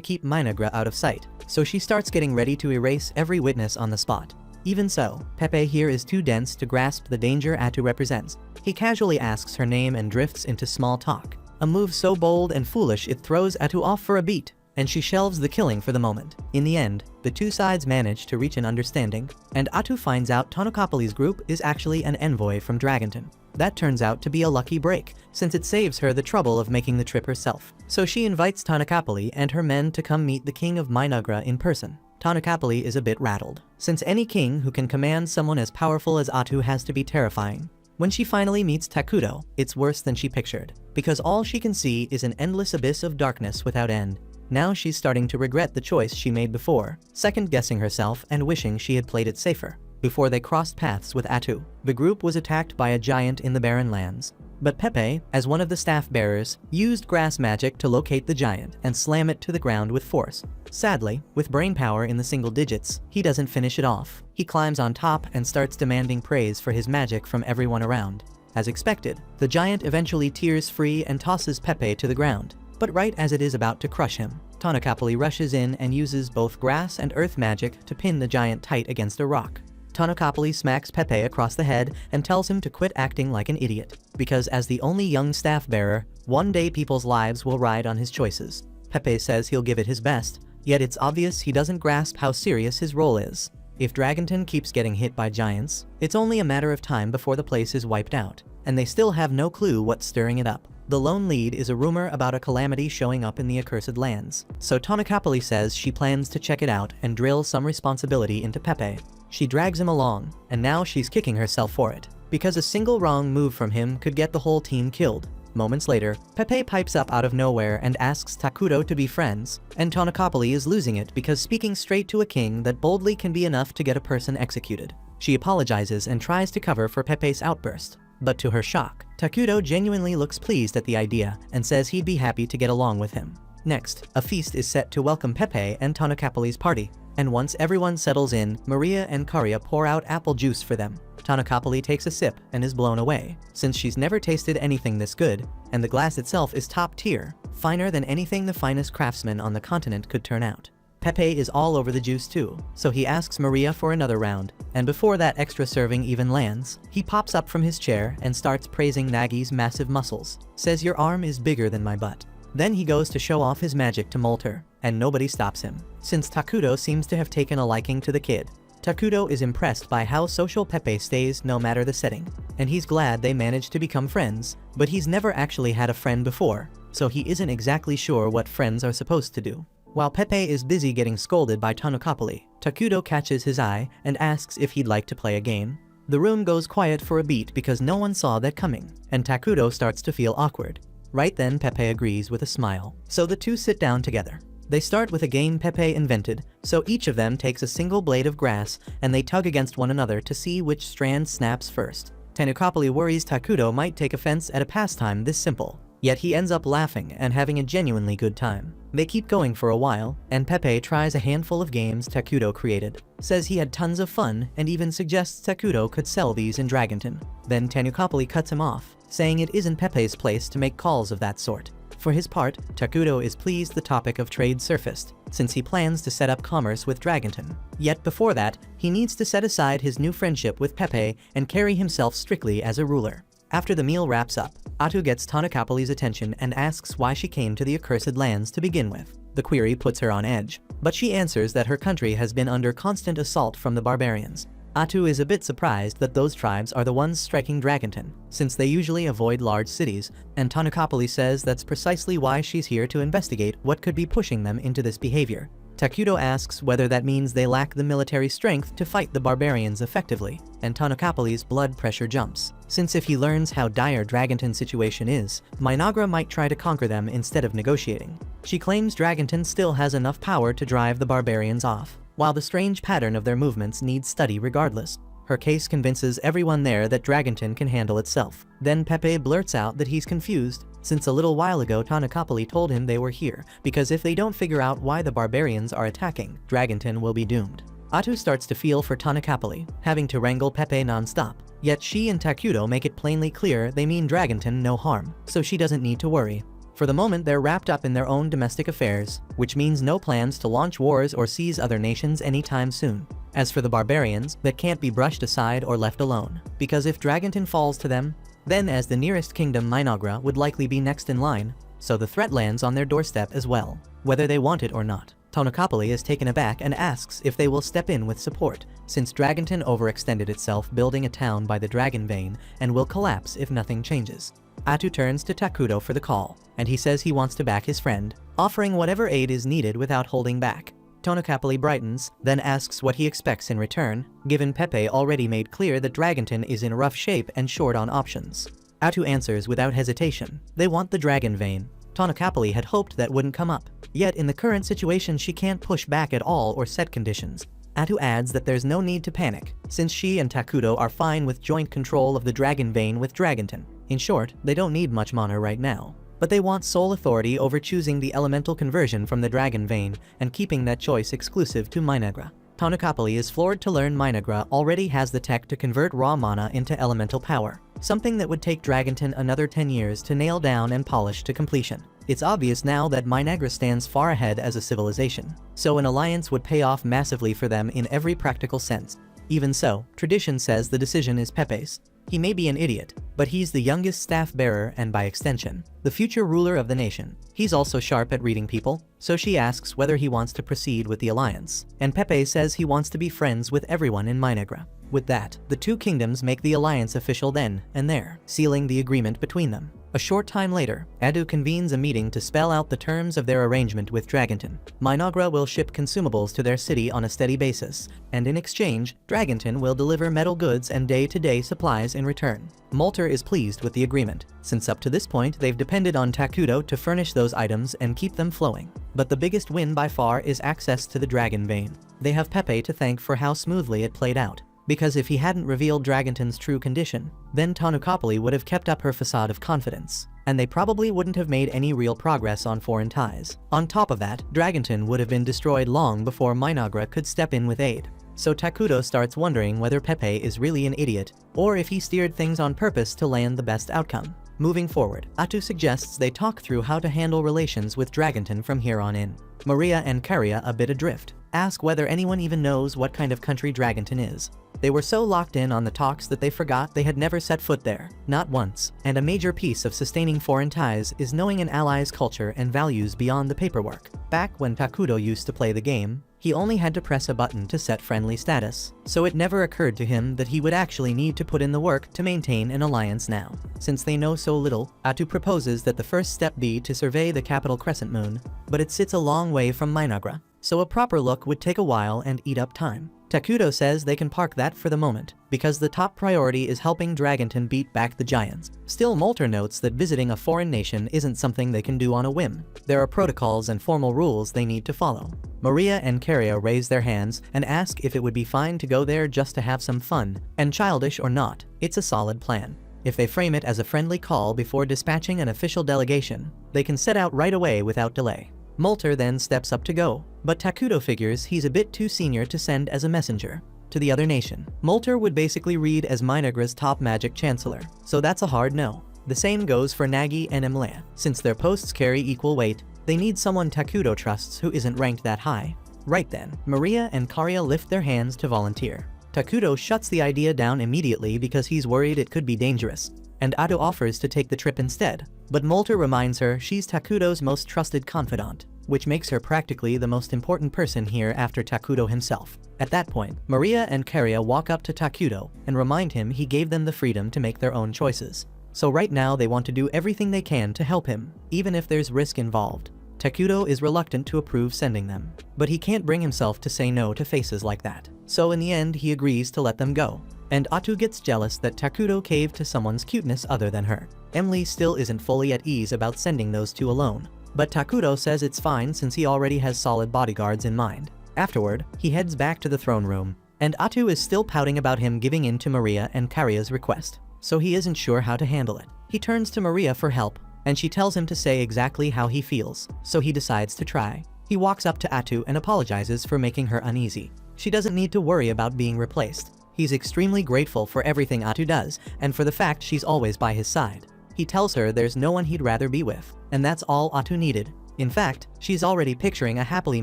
keep Minagra out of sight, so she starts getting ready to erase every witness on the spot. Even so, Pepe here is too dense to grasp the danger Atu represents. He casually asks her name and drifts into small talk, a move so bold and foolish it throws Atu off for a beat, and she shelves the killing for the moment. In the end, the two sides manage to reach an understanding, and Atu finds out Tonokapali's group is actually an envoy from Dragonton. That turns out to be a lucky break, since it saves her the trouble of making the trip herself. So she invites Tonokapali and her men to come meet the king of Minagra in person. Tonokapali is a bit rattled, since any king who can command someone as powerful as Atu has to be terrifying. When she finally meets Takuto, it's worse than she pictured, because all she can see is an endless abyss of darkness without end. Now she's starting to regret the choice she made before, second-guessing herself and wishing she had played it safer. Before they crossed paths with Atu, the group was attacked by a giant in the barren lands. But Pepe, as one of the staff bearers, used grass magic to locate the giant and slam it to the ground with force. Sadly, with brain power in the single digits, he doesn't finish it off. He climbs on top and starts demanding praise for his magic from everyone around. As expected, the giant eventually tears free and tosses Pepe to the ground. But right as it is about to crush him, Tonokapali rushes in and uses both grass and earth magic to pin the giant tight against a rock. Tonokapali smacks Pepe across the head and tells him to quit acting like an idiot, because as the only young staff bearer, one day people's lives will ride on his choices. Pepe says he'll give it his best, yet it's obvious he doesn't grasp how serious his role is. If Dragonton keeps getting hit by giants, it's only a matter of time before the place is wiped out, and they still have no clue what's stirring it up. The lone lead is a rumor about a calamity showing up in the accursed lands, so Tonokapali says she plans to check it out and drill some responsibility into Pepe. She drags him along, and now she's kicking herself for it, because a single wrong move from him could get the whole team killed. Moments later, Pepe pipes up out of nowhere and asks Takuto to be friends, and Tonokapali is losing it because speaking straight to a king that boldly can be enough to get a person executed. She apologizes and tries to cover for Pepe's outburst, but to her shock, Takuto genuinely looks pleased at the idea and says he'd be happy to get along with him. Next, a feast is set to welcome Pepe and Tonokapali's party, and once everyone settles in, Maria and Karia pour out apple juice for them. Tonokapali takes a sip and is blown away, since she's never tasted anything this good, and the glass itself is top tier, finer than anything the finest craftsman on the continent could turn out. Pepe is all over the juice too, so he asks Maria for another round, and before that extra serving even lands, he pops up from his chair and starts praising Nagi's massive muscles, says your arm is bigger than my butt. Then he goes to show off his magic to Molter, and nobody stops him, since Takuto seems to have taken a liking to the kid. Takuto is impressed by how social Pepe stays no matter the setting, and he's glad they managed to become friends, but he's never actually had a friend before, so he isn't exactly sure what friends are supposed to do. While Pepe is busy getting scolded by Tonokapali, Takuto catches his eye and asks if he'd like to play a game. The room goes quiet for a beat because no one saw that coming, and Takuto starts to feel awkward. Right then Pepe agrees with a smile, so the two sit down together. They start with a game Pepe invented, so each of them takes a single blade of grass and they tug against one another to see which strand snaps first. Tonokapali worries Takuto might take offense at a pastime this simple, yet he ends up laughing and having a genuinely good time. They keep going for a while, and Pepe tries a handful of games Takuto created, says he had tons of fun, and even suggests Takuto could sell these in Dragonton. Then Tonokapali cuts him off, saying it isn't Pepe's place to make calls of that sort. For his part, Takuto is pleased the topic of trade surfaced, since he plans to set up commerce with Dragonton. Yet before that, he needs to set aside his new friendship with Pepe and carry himself strictly as a ruler. After the meal wraps up, Atu gets Tonokapali's attention and asks why she came to the accursed lands to begin with. The query puts her on edge, but she answers that her country has been under constant assault from the barbarians. Atu is a bit surprised that those tribes are the ones striking Dragonton, since they usually avoid large cities, and Tanakapali says that's precisely why she's here to investigate what could be pushing them into this behavior. Takuto asks whether that means they lack the military strength to fight the barbarians effectively, and Tanakapali's blood pressure jumps, since if he learns how dire Dragonton's situation is, Minagra might try to conquer them instead of negotiating. She claims Dragonton still has enough power to drive the barbarians off, while the strange pattern of their movements needs study regardless. Her case convinces everyone there that Dragonton can handle itself. Then Pepe blurts out that he's confused, since a little while ago Tanakapali told him they were here, because if they don't figure out why the barbarians are attacking, Dragonton will be doomed. Atu starts to feel for Tanakapali, having to wrangle Pepe non-stop. Yet she and Takuto make it plainly clear they mean Dragonton no harm, so she doesn't need to worry. For the moment they're wrapped up in their own domestic affairs, which means no plans to launch wars or seize other nations anytime soon. As for the barbarians, that can't be brushed aside or left alone, because if Dragonton falls to them, then as the nearest kingdom Minagra would likely be next in line, so the threat lands on their doorstep as well, whether they want it or not. Tanakapali is taken aback and asks if they will step in with support, since Dragonton overextended itself building a town by the Dragon Vein and will collapse if nothing changes. Atu turns to Takuto for the call, and he says he wants to back his friend, offering whatever aid is needed without holding back. Tanakapali brightens, then asks what he expects in return, given Pepe already made clear that Dragonton is in rough shape and short on options. Atu answers without hesitation. They want the Dragon Vein. Tanakapali had hoped that wouldn't come up, yet in the current situation she can't push back at all or set conditions. Atu adds that there's no need to panic, since she and Takuto are fine with joint control of the Dragon Vein with Dragonton. In short, they don't need much mana right now, but they want sole authority over choosing the elemental conversion from the Dragon Vein and keeping that choice exclusive to Minagra. Tanakapali is floored to learn Minagra already has the tech to convert raw mana into elemental power, something that would take Dragonton another 10 years to nail down and polish to completion. It's obvious now that Minagra stands far ahead as a civilization, so an alliance would pay off massively for them in every practical sense. Even so, tradition says the decision is Pepe's. He may be an idiot, but he's the youngest staff bearer and by extension, the future ruler of the nation. He's also sharp at reading people, so she asks whether he wants to proceed with the alliance, and Pepe says he wants to be friends with everyone in Minagra. With that, the two kingdoms make the alliance official then and there, sealing the agreement between them. A short time later, Adu convenes a meeting to spell out the terms of their arrangement with Dragonton. Minagra will ship consumables to their city on a steady basis, and in exchange, Dragonton will deliver metal goods and day-to-day supplies in return. Molter is pleased with the agreement, since up to this point they've depended on Takuto to furnish those items and keep them flowing. But the biggest win by far is access to the Dragon Vein. They have Pepe to thank for how smoothly it played out, because if he hadn't revealed Dragonton's true condition, then Tanakapali would have kept up her facade of confidence, and they probably wouldn't have made any real progress on foreign ties. On top of that, Dragonton would have been destroyed long before Minagra could step in with aid. So Takuto starts wondering whether Pepe is really an idiot, or if he steered things on purpose to land the best outcome. Moving forward, Atu suggests they talk through how to handle relations with Dragonton from here on in. Maria and Karia, a bit adrift, ask whether anyone even knows what kind of country Dragonton is. They were so locked in on the talks that they forgot they had never set foot there, not once, and a major piece of sustaining foreign ties is knowing an ally's culture and values beyond the paperwork. Back when Takuto used to play the game, he only had to press a button to set friendly status, so it never occurred to him that he would actually need to put in the work to maintain an alliance now. Since they know so little, Atu proposes that the first step be to survey the capital Crescent Moon, but it sits a long way from Minagra, so a proper look would take a while and eat up time. Takuto says they can park that for the moment, because the top priority is helping Dragonton beat back the giants. Still, Molter notes that visiting a foreign nation isn't something they can do on a whim. There are protocols and formal rules they need to follow. Maria and Karia raise their hands and ask if it would be fine to go there just to have some fun, and childish or not, it's a solid plan. If they frame it as a friendly call before dispatching an official delegation, they can set out right away without delay. Molter then steps up to go, but Takuto figures he's a bit too senior to send as a messenger to the other nation. Molter would basically read as Minagra's top magic chancellor, so that's a hard no. The same goes for Nagi and Emlea. Since their posts carry equal weight, they need someone Takuto trusts who isn't ranked that high. Right then, Maria and Karia lift their hands to volunteer. Takuto shuts the idea down immediately because he's worried it could be dangerous, and Ado offers to take the trip instead. But Molter reminds her she's Takuto's most trusted confidant, which makes her practically the most important person here after Takuto himself. At that point, Maria and Karia walk up to Takuto and remind him he gave them the freedom to make their own choices. So right now they want to do everything they can to help him, even if there's risk involved. Takuto is reluctant to approve sending them, but he can't bring himself to say no to faces like that. So in the end, he agrees to let them go. And Atu gets jealous that Takuto caved to someone's cuteness other than her. Emily still isn't fully at ease about sending those two alone, but Takuto says it's fine since he already has solid bodyguards in mind. Afterward, he heads back to the throne room, and Atu is still pouting about him giving in to Maria and Karia's request, so he isn't sure how to handle it. He turns to Maria for help, and she tells him to say exactly how he feels, so he decides to try. He walks up to Atu and apologizes for making her uneasy. She doesn't need to worry about being replaced. He's extremely grateful for everything Atu does, and for the fact she's always by his side. He tells her there's no one he'd rather be with, and that's all Atu needed. In fact, she's already picturing a happily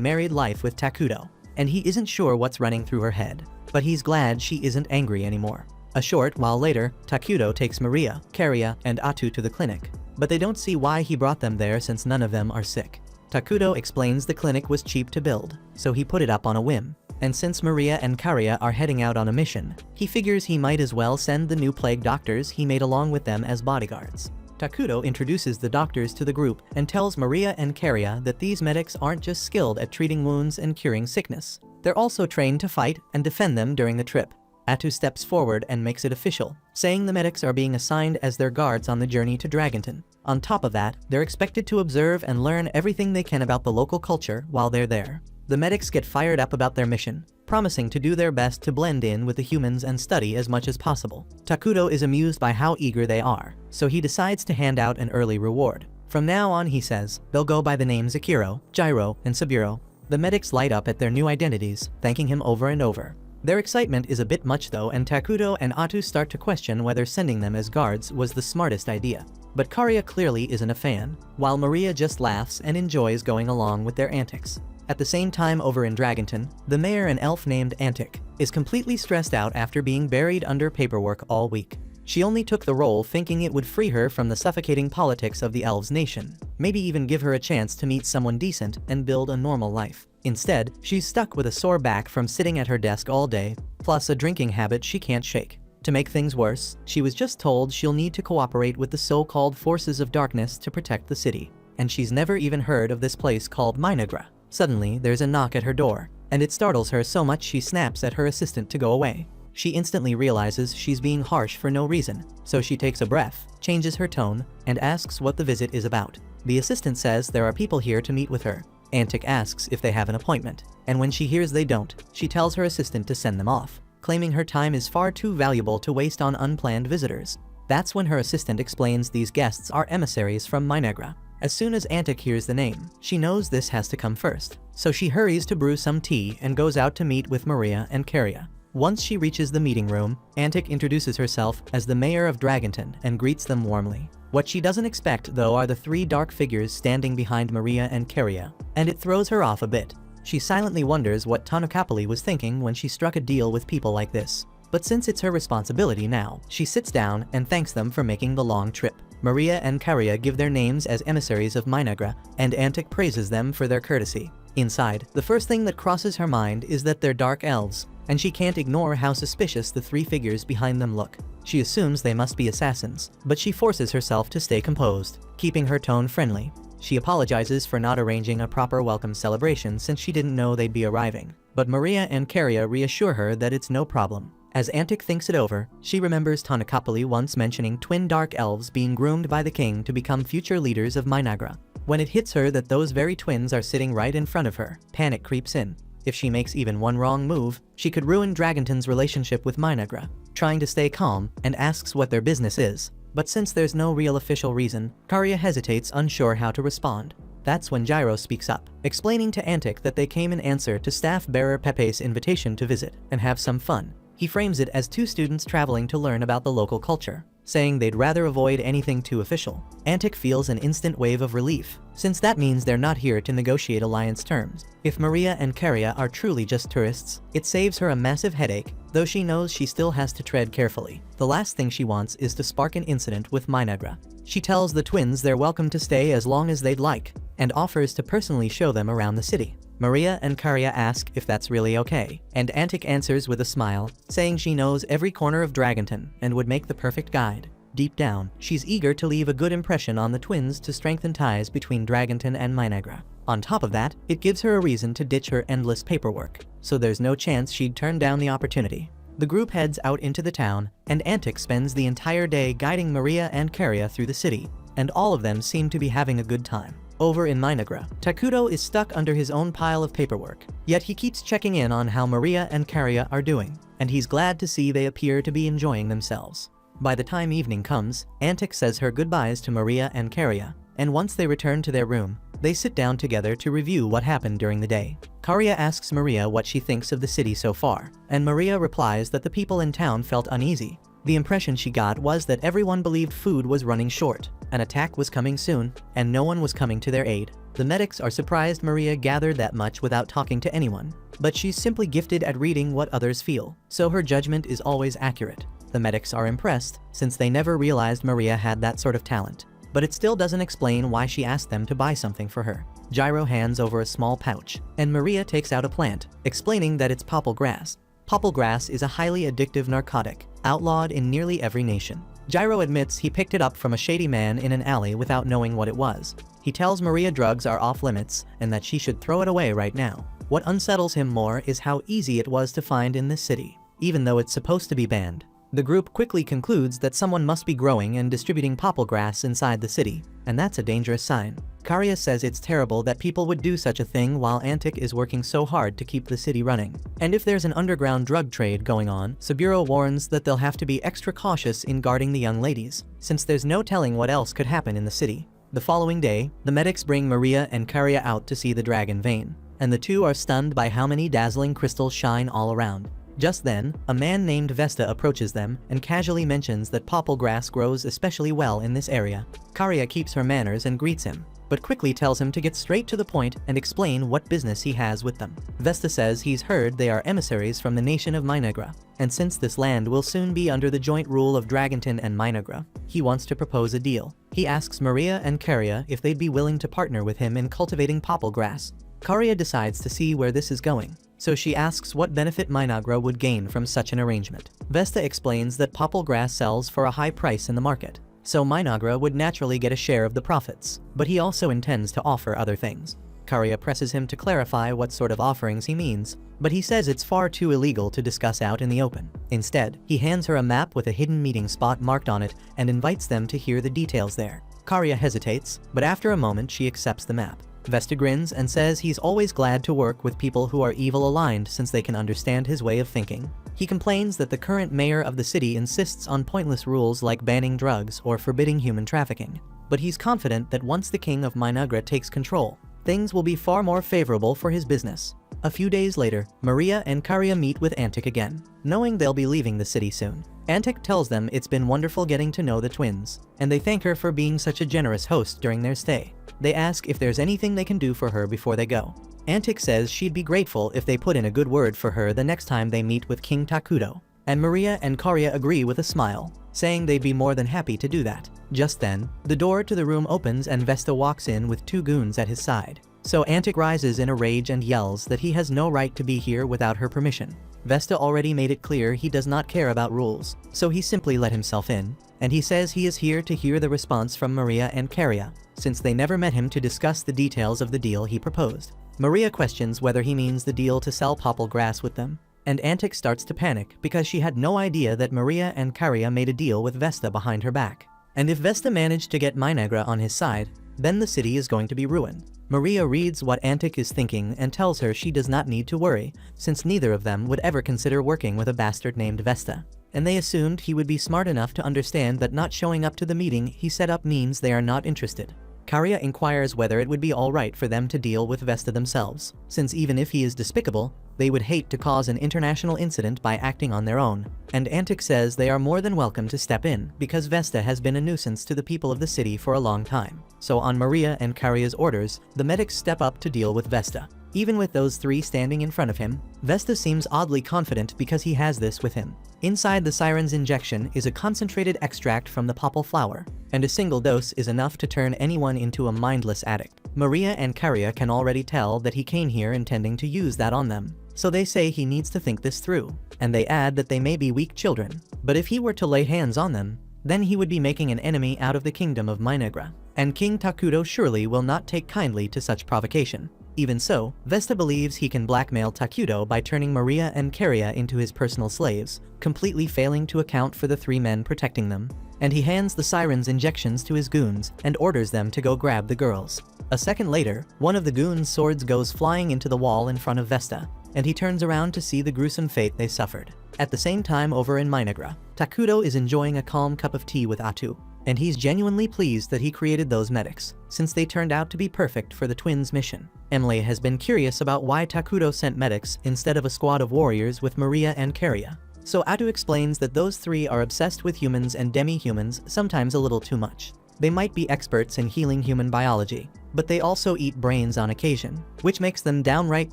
married life with Takuto, and he isn't sure what's running through her head, but he's glad she isn't angry anymore. A short while later, Takuto takes Maria, Karia, and Atu to the clinic, but they don't see why he brought them there since none of them are sick. Takuto explains the clinic was cheap to build, so he put it up on a whim. And since Maria and Karia are heading out on a mission, he figures he might as well send the new plague doctors he made along with them as bodyguards. Takuto introduces the doctors to the group and tells Maria and Karia that these medics aren't just skilled at treating wounds and curing sickness. They're also trained to fight and defend them during the trip. Atu steps forward and makes it official, saying the medics are being assigned as their guards on the journey to Dragonton. On top of that, they're expected to observe and learn everything they can about the local culture while they're there. The medics get fired up about their mission, promising to do their best to blend in with the humans and study as much as possible. Takuto is amused by how eager they are, so he decides to hand out an early reward. From now on, he says, they'll go by the names Akiro, Gyro, and Saburo. The medics light up at their new identities, thanking him over and over. Their excitement is a bit much though, and Takuto and Atu start to question whether sending them as guards was the smartest idea. But Karia clearly isn't a fan, while Maria just laughs and enjoys going along with their antics. At the same time over in Dragonton, the mayor, an elf named Antic, is completely stressed out after being buried under paperwork all week. She only took the role thinking it would free her from the suffocating politics of the elves' nation, maybe even give her a chance to meet someone decent and build a normal life. Instead, she's stuck with a sore back from sitting at her desk all day, plus a drinking habit she can't shake. To make things worse, she was just told she'll need to cooperate with the so-called forces of darkness to protect the city, and she's never even heard of this place called Minagra. Suddenly, there's a knock at her door, and it startles her so much she snaps at her assistant to go away. She instantly realizes she's being harsh for no reason, so she takes a breath, changes her tone, and asks what the visit is about. The assistant says there are people here to meet with her. Antic asks if they have an appointment, and when she hears they don't, she tells her assistant to send them off, claiming her time is far too valuable to waste on unplanned visitors. That's when her assistant explains these guests are emissaries from Minagra. As soon as Antic hears the name, she knows this has to come first, so she hurries to brew some tea and goes out to meet with Maria and Karia. Once she reaches the meeting room, Antic introduces herself as the mayor of Dragonton and greets them warmly. What she doesn't expect, though, are the three dark figures standing behind Maria and Karia, and it throws her off a bit. She silently wonders what Tanakapali was thinking when she struck a deal with people like this. But since it's her responsibility now, she sits down and thanks them for making the long trip. Maria and Karia give their names as emissaries of Minagra, and Antic praises them for their courtesy. Inside, the first thing that crosses her mind is that they're dark elves, and she can't ignore how suspicious the three figures behind them look. She assumes they must be assassins, but she forces herself to stay composed, keeping her tone friendly. She apologizes for not arranging a proper welcome celebration since she didn't know they'd be arriving, but Maria and Karia reassure her that it's no problem. As Antic thinks it over, she remembers Tanakapali once mentioning twin dark elves being groomed by the king to become future leaders of Minagra. When it hits her that those very twins are sitting right in front of her, panic creeps in. If she makes even one wrong move, she could ruin Dragonton's relationship with Minagra. Trying to stay calm, and asks what their business is. But since there's no real official reason, Karia hesitates, unsure how to respond. That's when Gyro speaks up, explaining to Antic that they came in answer to staff bearer Pepe's invitation to visit and have some fun. He frames it as two students traveling to learn about the local culture. saying they'd rather avoid anything too official. Antic feels an instant wave of relief, since that means they're not here to negotiate alliance terms. If Maria and Karya are truly just tourists, it saves her a massive headache, though she knows she still has to tread carefully. The last thing she wants is to spark an incident with Minagra. She tells the twins they're welcome to stay as long as they'd like, and offers to personally show them around the city. Maria and Karya ask if that's really okay, and Antic answers with a smile, saying she knows every corner of Dragonton and would make the perfect guide. Deep down, she's eager to leave a good impression on the twins to strengthen ties between Dragonton and Minagra. On top of that, it gives her a reason to ditch her endless paperwork, so there's no chance she'd turn down the opportunity. The group heads out into the town, and Antic spends the entire day guiding Maria and Karya through the city, and all of them seem to be having a good time. Over in Minagra, Takuto is stuck under his own pile of paperwork, yet he keeps checking in on how Maria and Karya are doing, and he's glad to see they appear to be enjoying themselves. By the time evening comes, Antic says her goodbyes to Maria and Karya, and once they return to their room, they sit down together to review what happened during the day. Karya asks Maria what she thinks of the city so far, and Maria replies that the people in town felt uneasy. The impression she got was that everyone believed food was running short, an attack was coming soon, and no one was coming to their aid. The medics are surprised Maria gathered that much without talking to anyone, but she's simply gifted at reading what others feel, so her judgment is always accurate. The medics are impressed, since they never realized Maria had that sort of talent, but it still doesn't explain why she asked them to buy something for her. Gyro hands over a small pouch, and Maria takes out a plant, explaining that it's popple grass. Popple grass is a highly addictive narcotic, outlawed in nearly every nation. Gyro admits he picked it up from a shady man in an alley without knowing what it was. He tells Maria drugs are off limits and that she should throw it away right now. What unsettles him more is how easy it was to find in this city, even though it's supposed to be banned. The group quickly concludes that someone must be growing and distributing popple grass inside the city, and that's a dangerous sign. Karya says it's terrible that people would do such a thing while Antic is working so hard to keep the city running. And if there's an underground drug trade going on, Saburo warns that they'll have to be extra cautious in guarding the young ladies, since there's no telling what else could happen in the city. The following day, the medics bring Maria and Karya out to see the dragon vein, and the two are stunned by how many dazzling crystals shine all around. Just then, a man named Vesta approaches them and casually mentions that popple grass grows especially well in this area. Karya keeps her manners and greets him, but quickly tells him to get straight to the point and explain what business he has with them. Vesta says he's heard they are emissaries from the nation of Minagra, and since this land will soon be under the joint rule of Dragonton and Minagra, he wants to propose a deal. He asks Maria and Karya if they'd be willing to partner with him in cultivating popple grass. Karya decides to see where this is going, so she asks what benefit Minagra would gain from such an arrangement. Vesta explains that popple grass sells for a high price in the market, so Minagra would naturally get a share of the profits, but he also intends to offer other things. Karya presses him to clarify what sort of offerings he means, but he says it's far too illegal to discuss out in the open. Instead, he hands her a map with a hidden meeting spot marked on it and invites them to hear the details there. Karya hesitates, but after a moment she accepts the map. Vesta grins and says he's always glad to work with people who are evil aligned since they can understand his way of thinking. He complains that the current mayor of the city insists on pointless rules like banning drugs or forbidding human trafficking, but he's confident that once the king of Minagra takes control, things will be far more favorable for his business. A few days later, Maria and Karya meet with Antic again, knowing they'll be leaving the city soon. Antic tells them it's been wonderful getting to know the twins, and they thank her for being such a generous host during their stay. They ask if there's anything they can do for her before they go. Antic says she'd be grateful if they put in a good word for her the next time they meet with King Takuto, and Maria and Karya agree with a smile, saying they'd be more than happy to do that. Just then, the door to the room opens and Vesta walks in with two goons at his side. So Antic rises in a rage and yells that he has no right to be here without her permission. Vesta already made it clear he does not care about rules, so he simply let himself in, and he says he is here to hear the response from Maria and Karya, since they never met him to discuss the details of the deal he proposed. Maria questions whether he means the deal to sell popple grass with them, and Antic starts to panic because she had no idea that Maria and Karya made a deal with Vesta behind her back. And if Vesta managed to get Minagra on his side, then the city is going to be ruined. Maria reads what Antic is thinking and tells her she does not need to worry, since neither of them would ever consider working with a bastard named Vesta, and they assumed he would be smart enough to understand that not showing up to the meeting he set up means they are not interested. Karya inquires whether it would be alright for them to deal with Vesta themselves, since even if he is despicable, they would hate to cause an international incident by acting on their own. And Antic says they are more than welcome to step in, because Vesta has been a nuisance to the people of the city for a long time. So on Maria and Karya's orders, the medics step up to deal with Vesta. Even with those three standing in front of him, Vesta seems oddly confident because he has this with him. Inside the siren's injection is a concentrated extract from the popple flower, and a single dose is enough to turn anyone into a mindless addict. Maria and Karya can already tell that he came here intending to use that on them, so they say he needs to think this through, and they add that they may be weak children, but if he were to lay hands on them, then he would be making an enemy out of the kingdom of Minagra, and King Takudo surely will not take kindly to such provocation. Even so, Vesta believes he can blackmail Takudo by turning Maria and Karya into his personal slaves, completely failing to account for the three men protecting them. And he hands the siren's injections to his goons and orders them to go grab the girls. A second later, one of the goons' swords goes flying into the wall in front of Vesta, and he turns around to see the gruesome fate they suffered. At the same time over in Minagra, Takudo is enjoying a calm cup of tea with Atu, and he's genuinely pleased that he created those medics, since they turned out to be perfect for the twins' mission. Emily has been curious about why Takudo sent medics instead of a squad of warriors with Maria and Karya. So Atu explains that those three are obsessed with humans and demi-humans, sometimes a little too much. They might be experts in healing human biology, but they also eat brains on occasion, which makes them downright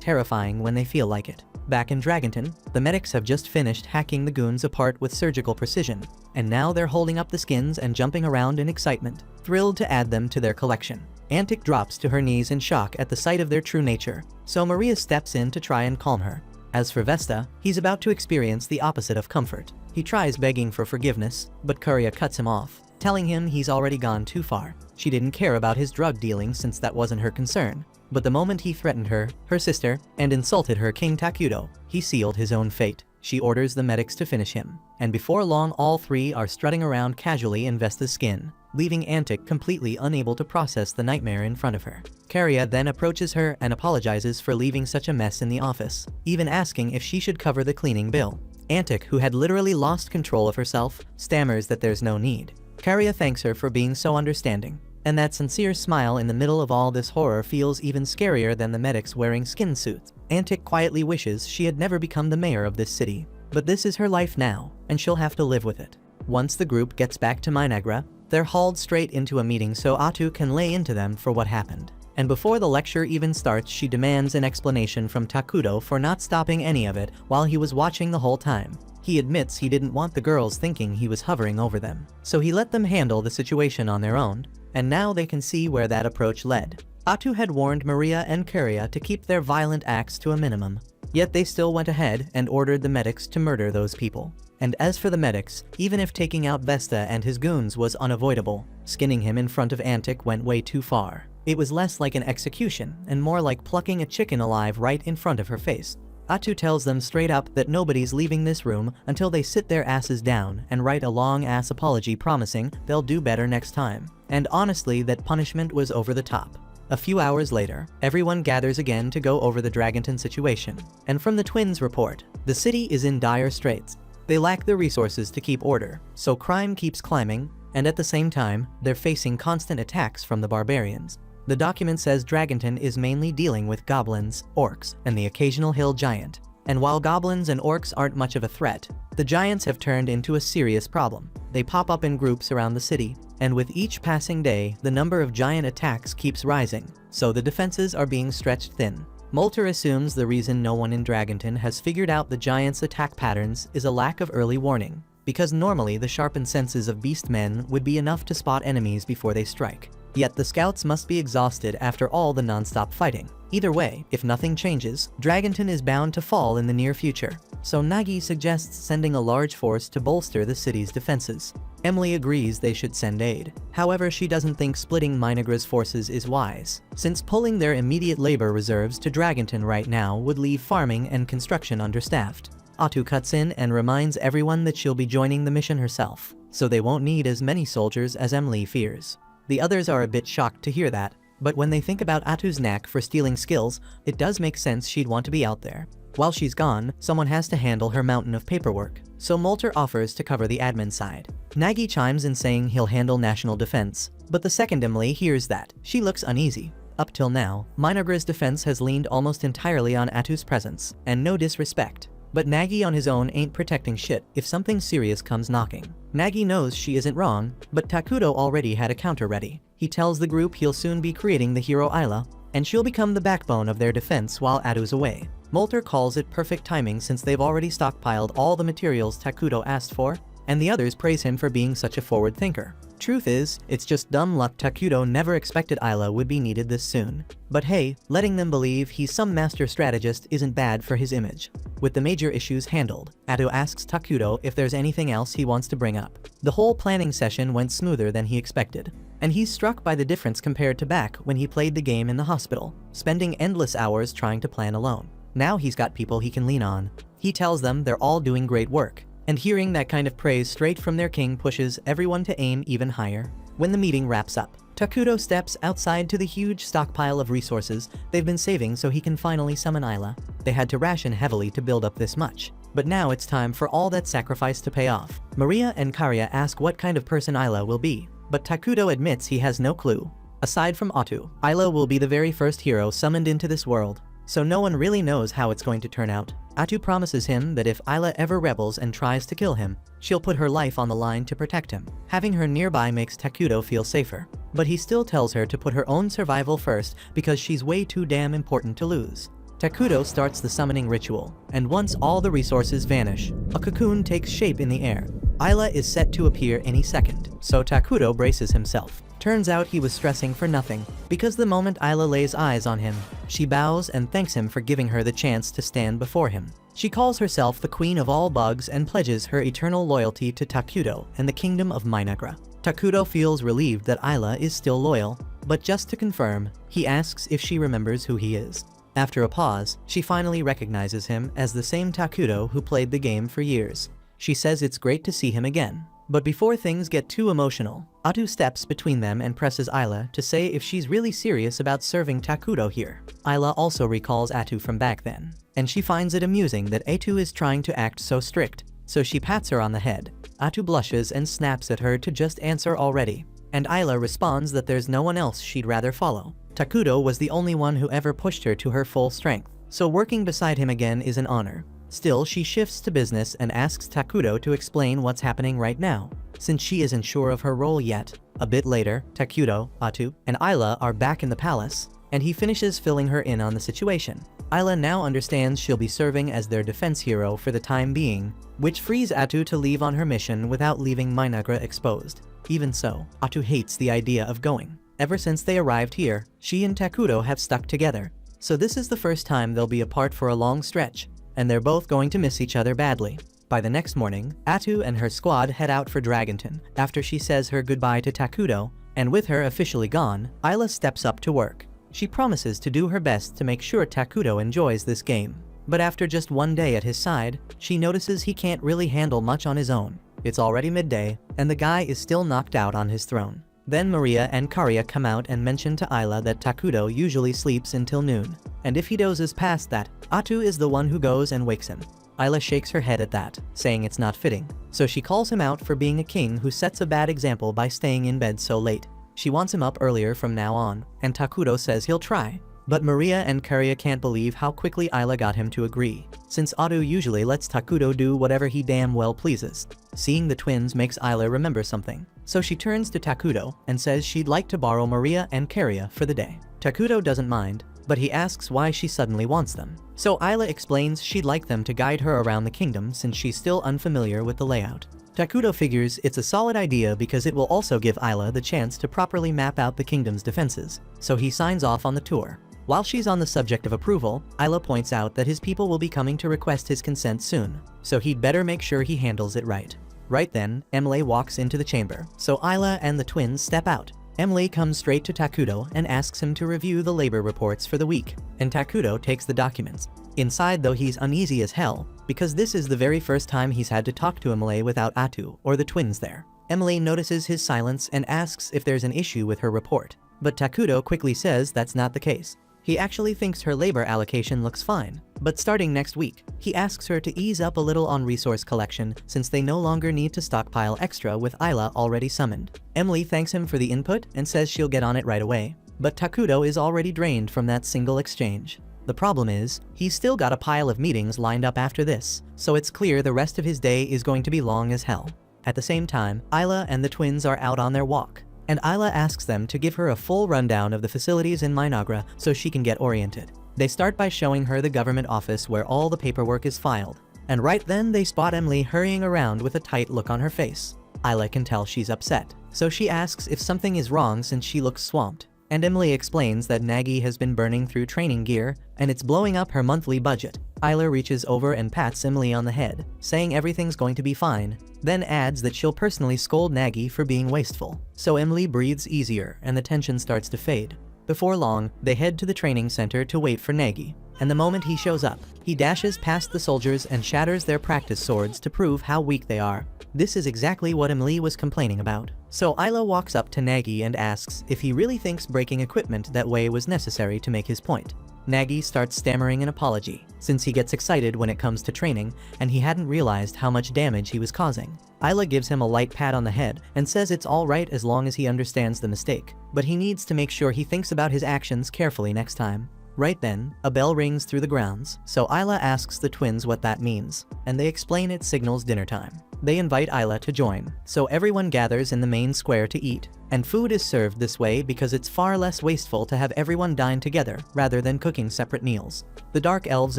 terrifying when they feel like it. Back in Dragonton, the medics have just finished hacking the goons apart with surgical precision, and now they're holding up the skins and jumping around in excitement, thrilled to add them to their collection. Antic drops to her knees in shock at the sight of their true nature, so Maria steps in to try and calm her. As for Vesta, he's about to experience the opposite of comfort. He tries begging for forgiveness, but Karya cuts him off, telling him he's already gone too far. She didn't care about his drug dealing since that wasn't her concern. But the moment he threatened her, her sister, and insulted her King Takudo, he sealed his own fate. She orders the medics to finish him, and before long all three are strutting around casually in Vesta's skin, leaving Antic completely unable to process the nightmare in front of her. Karya then approaches her and apologizes for leaving such a mess in the office, even asking if she should cover the cleaning bill. Antic, who had literally lost control of herself, stammers that there's no need. Karya thanks her for being so understanding, and that sincere smile in the middle of all this horror feels even scarier than the medics wearing skin suits. Antic quietly wishes she had never become the mayor of this city, but this is her life now, and she'll have to live with it. Once the group gets back to Minagra, they're hauled straight into a meeting so Atu can lay into them for what happened. And before the lecture even starts, she demands an explanation from Takudo for not stopping any of it while he was watching the whole time. He admits he didn't want the girls thinking he was hovering over them, so he let them handle the situation on their own, and now they can see where that approach led. Atu had warned Maria and Karya to keep their violent acts to a minimum, yet they still went ahead and ordered the medics to murder those people. And as for the medics, even if taking out Vesta and his goons was unavoidable, skinning him in front of Antic went way too far. It was less like an execution and more like plucking a chicken alive right in front of her face. Atu tells them straight up that nobody's leaving this room until they sit their asses down and write a long-ass apology promising they'll do better next time. And honestly, that punishment was over the top. A few hours later, everyone gathers again to go over the Dragonton situation. And from the twins' report, the city is in dire straits. They lack the resources to keep order, so crime keeps climbing, and at the same time, they're facing constant attacks from the barbarians. The document says Dragonton is mainly dealing with goblins, orcs, and the occasional hill giant. And while goblins and orcs aren't much of a threat, the giants have turned into a serious problem. They pop up in groups around the city, and with each passing day, the number of giant attacks keeps rising, so the defenses are being stretched thin. Molter assumes the reason no one in Dragonton has figured out the giants' attack patterns is a lack of early warning, because normally the sharpened senses of beastmen would be enough to spot enemies before they strike. Yet the scouts must be exhausted after all the non-stop fighting. Either way, if nothing changes, Dragonton is bound to fall in the near future, so Nagi suggests sending a large force to bolster the city's defenses. Emily agrees they should send aid. However, she doesn't think splitting Minagra's forces is wise, since pulling their immediate labor reserves to Dragonton right now would leave farming and construction understaffed. Atu cuts in and reminds everyone that she'll be joining the mission herself, so they won't need as many soldiers as Emily fears. The others are a bit shocked to hear that, but when they think about Atu's knack for stealing skills, it does make sense she'd want to be out there. While she's gone, someone has to handle her mountain of paperwork, so Molter offers to cover the admin side. Nagy chimes in saying he'll handle national defense, but the second Emily hears that, she looks uneasy. Up till now, Minagra's defense has leaned almost entirely on Atu's presence, and no disrespect. But Nagy on his own ain't protecting shit if something serious comes knocking. Nagy knows she isn't wrong, but Takudo already had a counter ready. He tells the group he'll soon be creating the hero Ayla, and she'll become the backbone of their defense while Atu's away. Molter calls it perfect timing since they've already stockpiled all the materials Takudo asked for, and the others praise him for being such a forward thinker. Truth is, it's just dumb luck Takudo never expected Ayla would be needed this soon. But hey, letting them believe he's some master strategist isn't bad for his image. With the major issues handled, Atu asks Takudo if there's anything else he wants to bring up. The whole planning session went smoother than he expected, and he's struck by the difference compared to back when he played the game in the hospital, spending endless hours trying to plan alone. Now he's got people he can lean on. He tells them they're all doing great work, and hearing that kind of praise straight from their king pushes everyone to aim even higher. When the meeting wraps up, Takudo steps outside to the huge stockpile of resources they've been saving so he can finally summon Ayla. They had to ration heavily to build up this much, but now it's time for all that sacrifice to pay off. Maria and Karya ask what kind of person Ayla will be, but Takudo admits he has no clue. Aside from Atu, Ayla will be the very first hero summoned into this world, so no one really knows how it's going to turn out. Atu promises him that if Ayla ever rebels and tries to kill him, she'll put her life on the line to protect him. Having her nearby makes Takudo feel safer, but he still tells her to put her own survival first because she's way too damn important to lose. Takudo starts the summoning ritual, and once all the resources vanish, a cocoon takes shape in the air. Ayla is set to appear any second, so Takudo braces himself. Turns out he was stressing for nothing, because the moment Ayla lays eyes on him, she bows and thanks him for giving her the chance to stand before him. She calls herself the queen of all bugs and pledges her eternal loyalty to Takudo and the kingdom of Minagra. Takudo feels relieved that Ayla is still loyal, but just to confirm, he asks if she remembers who he is. After a pause, she finally recognizes him as the same Takudo who played the game for years. She says it's great to see him again. But before things get too emotional, Atu steps between them and presses Ayla to say if she's really serious about serving Takudo here. Ayla also recalls Atu from back then, and she finds it amusing that Atu is trying to act so strict, so she pats her on the head. Atu blushes and snaps at her to just answer already, and Ayla responds that there's no one else she'd rather follow. Takudo was the only one who ever pushed her to her full strength, so working beside him again is an honor. Still, she shifts to business and asks Takudo to explain what's happening right now, since she isn't sure of her role yet. A bit later, Takudo, Atu, and Ayla are back in the palace, and he finishes filling her in on the situation. Ayla now understands she'll be serving as their defense hero for the time being, which frees Atu to leave on her mission without leaving Minagra exposed. Even so, Atu hates the idea of going. Ever since they arrived here, she and Takudo have stuck together, so this is the first time they'll be apart for a long stretch, and they're both going to miss each other badly. By the next morning, Atu and her squad head out for Dragonton after she says her goodbye to Takudo, and with her officially gone, Ayla steps up to work. She promises to do her best to make sure Takudo enjoys this game. But after just one day at his side, she notices he can't really handle much on his own. It's already midday, and the guy is still knocked out on his throne. Then Maria and Karya come out and mention to Ayla that Takudo usually sleeps until noon, and if he dozes past that, Atu is the one who goes and wakes him. Ayla shakes her head at that, saying it's not fitting, so she calls him out for being a king who sets a bad example by staying in bed so late. She wants him up earlier from now on, and Takudo says he'll try. But Maria and Karya can't believe how quickly Ayla got him to agree, since Atu usually lets Takudo do whatever he damn well pleases. Seeing the twins makes Ayla remember something, so she turns to Takudo and says she'd like to borrow Maria and Karya for the day. Takudo doesn't mind, but he asks why she suddenly wants them. So Ayla explains she'd like them to guide her around the kingdom since she's still unfamiliar with the layout. Takudo figures it's a solid idea because it will also give Ayla the chance to properly map out the kingdom's defenses, so he signs off on the tour. While she's on the subject of approval, Ayla points out that his people will be coming to request his consent soon, so he'd better make sure he handles it right. Right then, Emily walks into the chamber, so Ayla and the twins step out. Emily comes straight to Takudo and asks him to review the labor reports for the week, and Takudo takes the documents. Inside though, he's uneasy as hell, because this is the very first time he's had to talk to Emily without Atu or the twins there. Emily notices his silence and asks if there's an issue with her report, but Takudo quickly says that's not the case. He actually thinks her labor allocation looks fine, But starting next week, he asks her to ease up a little on resource collection since they no longer need to stockpile extra with Ayla already summoned. Emily thanks him for the input and says she'll get on it right away. But Takuto is already drained from that single exchange. The problem is, he's still got a pile of meetings lined up after this, so it's clear the rest of his day is going to be long as hell. At the same time, Ayla and the twins are out on their walk, and Ayla asks them to give her a full rundown of the facilities in Minagra so she can get oriented. They start by showing her the government office where all the paperwork is filed, and right then they spot Emily hurrying around with a tight look on her face. Ayla can tell she's upset, so she asks if something is wrong since she looks swamped. And Emily explains that Nagi has been burning through training gear, and it's blowing up her monthly budget. Ayla reaches over and pats Emily on the head, saying everything's going to be fine, then adds that she'll personally scold Nagi for being wasteful. So Emily breathes easier and the tension starts to fade. Before long, they head to the training center to wait for Nagi, and the moment he shows up, he dashes past the soldiers and shatters their practice swords to prove how weak they are. This is exactly what Emily was complaining about. So Ayla walks up to Nagi and asks if he really thinks breaking equipment that way was necessary to make his point. Nagi starts stammering an apology, since he gets excited when it comes to training, and he hadn't realized how much damage he was causing. Ayla gives him a light pat on the head and says it's alright as long as he understands the mistake, but he needs to make sure he thinks about his actions carefully next time. Right then, a bell rings through the grounds, so Ayla asks the twins what that means, and they explain it signals dinner time. They invite Ayla to join, so everyone gathers in the main square to eat, and food is served this way because it's far less wasteful to have everyone dine together rather than cooking separate meals. The Dark Elves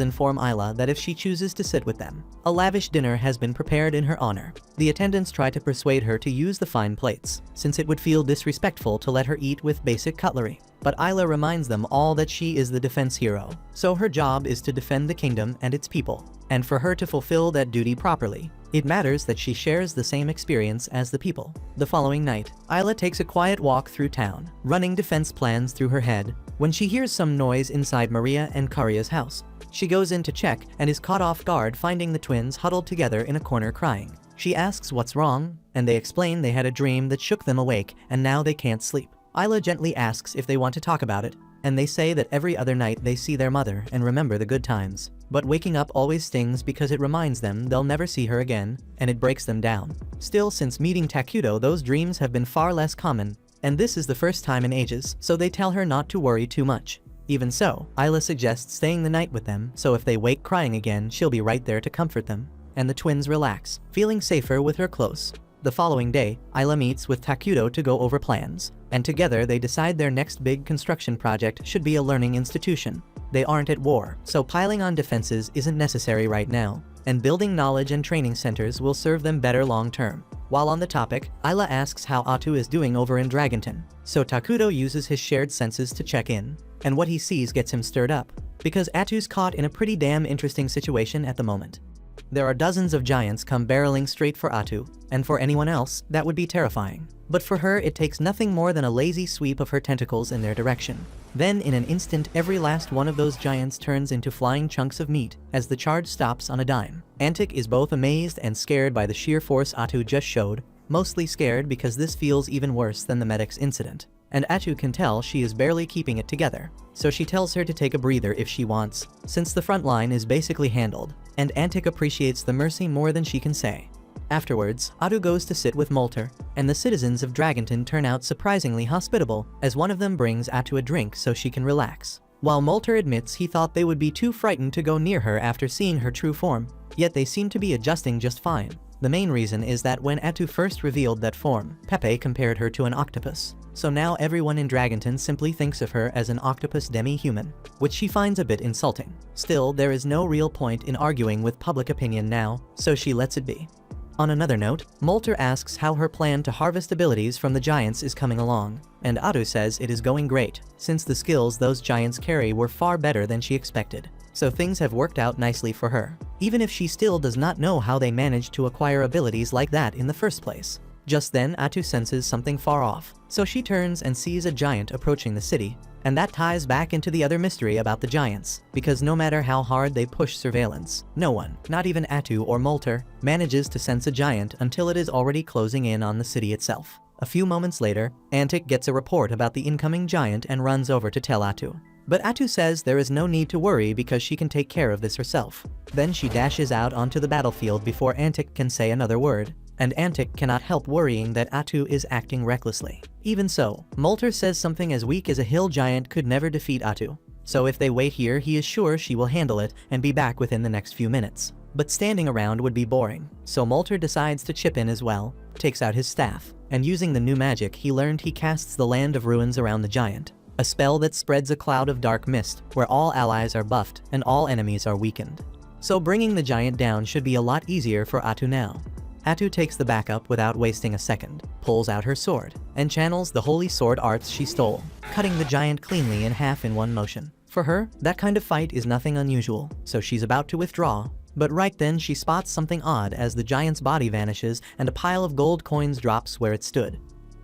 inform Ayla that if she chooses to sit with them, a lavish dinner has been prepared in her honor. The attendants try to persuade her to use the fine plates, since it would feel disrespectful to let her eat with basic cutlery. But Ayla reminds them all that she is the defense hero, so her job is to defend the kingdom and its people. And for her to fulfill that duty properly, it matters that she shares the same experience as the people. The following night, Ayla takes a quiet walk through town, running defense plans through her head, when she hears some noise inside Maria and Karya's house. She goes in to check and is caught off guard finding the twins huddled together in a corner crying. She asks what's wrong, and they explain they had a dream that shook them awake and now they can't sleep. Ayla gently asks if they want to talk about it, and they say that every other night they see their mother and remember the good times. But waking up always stings because it reminds them they'll never see her again, and it breaks them down. Still, since meeting Takuto, those dreams have been far less common, and this is the first time in ages, so they tell her not to worry too much. Even so, Ayla suggests staying the night with them, so if they wake crying again, she'll be right there to comfort them. And the twins relax, feeling safer with her close. The following day, Ayla meets with Takuto to go over plans, and together they decide their next big construction project should be a learning institution. They aren't at war, so piling on defenses isn't necessary right now, and building knowledge and training centers will serve them better long term. While on the topic, Ayla asks how Atu is doing over in Dragonton, so Takuto uses his shared senses to check in, and what he sees gets him stirred up, because Atu's caught in a pretty damn interesting situation at the moment. There are dozens of giants come barreling straight for Atu, and for anyone else, that would be terrifying. But for her, it takes nothing more than a lazy sweep of her tentacles in their direction. Then, in an instant, every last one of those giants turns into flying chunks of meat as the charge stops on a dime. Antic is both amazed and scared by the sheer force Atu just showed, mostly scared because this feels even worse than the medic's incident. And Atu can tell she is barely keeping it together, so she tells her to take a breather if she wants, since the front line is basically handled, and Antic appreciates the mercy more than she can say. Afterwards, Atu goes to sit with Molter, and the citizens of Dragonton turn out surprisingly hospitable, as one of them brings Atu a drink so she can relax. While Molter admits he thought they would be too frightened to go near her after seeing her true form, yet they seem to be adjusting just fine. The main reason is that when Atu first revealed that form, Pepe compared her to an octopus. So now everyone in Dragonton simply thinks of her as an octopus demi-human, which she finds a bit insulting. Still, there is no real point in arguing with public opinion now, so she lets it be. On another note, Molter asks how her plan to harvest abilities from the giants is coming along, and Atu says it is going great, since the skills those giants carry were far better than she expected. So things have worked out nicely for her, even if she still does not know how they managed to acquire abilities like that in the first place. Just then, Atu senses something far off, so she turns and sees a giant approaching the city, and that ties back into the other mystery about the giants, because no matter how hard they push surveillance, no one, not even Atu or Molter, manages to sense a giant until it is already closing in on the city itself. A few moments later, Antic gets a report about the incoming giant and runs over to tell Atu. But Atu says there is no need to worry because she can take care of this herself. Then she dashes out onto the battlefield before Antic can say another word, and Antic cannot help worrying that Atu is acting recklessly. Even so, Molter says something as weak as a hill giant could never defeat Atu. So if they wait here, he is sure she will handle it and be back within the next few minutes. But standing around would be boring, so Molter decides to chip in as well, takes out his staff, and using the new magic he learned, he casts the Land of Ruins around the giant. A spell that spreads a cloud of dark mist, where all allies are buffed and all enemies are weakened. So bringing the giant down should be a lot easier for Atu now. Atu takes the backup without wasting a second, pulls out her sword, and channels the holy sword arts she stole, cutting the giant cleanly in half in one motion. For her, that kind of fight is nothing unusual, so she's about to withdraw. But right then she spots something odd as the giant's body vanishes and a pile of gold coins drops where it stood.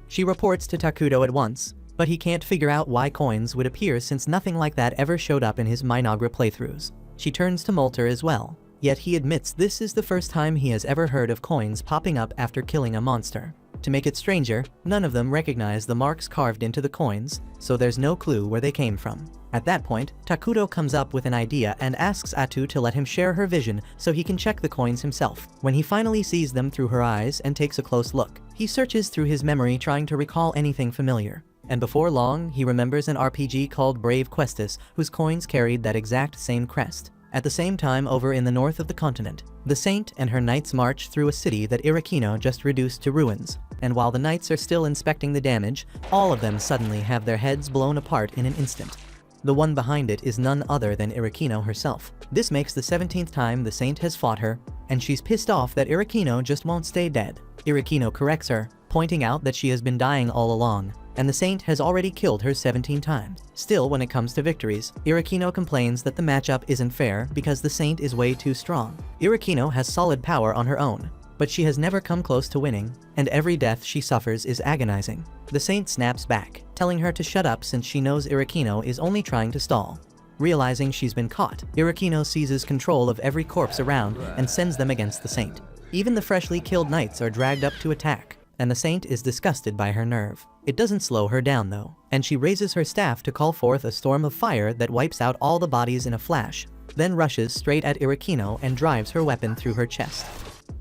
She reports to Takudo at once, but he can't figure out why coins would appear since nothing like that ever showed up in his Minagra playthroughs. She turns to Molter as well, yet he admits this is the first time he has ever heard of coins popping up after killing a monster. To make it stranger, none of them recognize the marks carved into the coins, so there's no clue where they came from. At that point, Takudo comes up with an idea and asks Atu to let him share her vision so he can check the coins himself. When he finally sees them through her eyes and takes a close look, he searches through his memory trying to recall anything familiar. And before long, he remembers an RPG called Brave Questus whose coins carried that exact same crest. At the same time, over in the north of the continent, the Saint and her knights march through a city that Irakino just reduced to ruins. And while the knights are still inspecting the damage, all of them suddenly have their heads blown apart in an instant. The one behind it is none other than Irakino herself. This makes the 17th time the Saint has fought her, and she's pissed off that Irakino just won't stay dead. Irakino corrects her, pointing out that she has been dying all along, and the Saint has already killed her 17 times. Still, when it comes to victories, Irakino complains that the matchup isn't fair because the Saint is way too strong. Irakino has solid power on her own, but she has never come close to winning, and every death she suffers is agonizing. The Saint snaps back, telling her to shut up since she knows Irakino is only trying to stall. Realizing she's been caught, Irakino seizes control of every corpse around and sends them against the Saint. Even the freshly killed knights are dragged up to attack, and the Saint is disgusted by her nerve. It doesn't slow her down though, and she raises her staff to call forth a storm of fire that wipes out all the bodies in a flash, then rushes straight at Irakino and drives her weapon through her chest.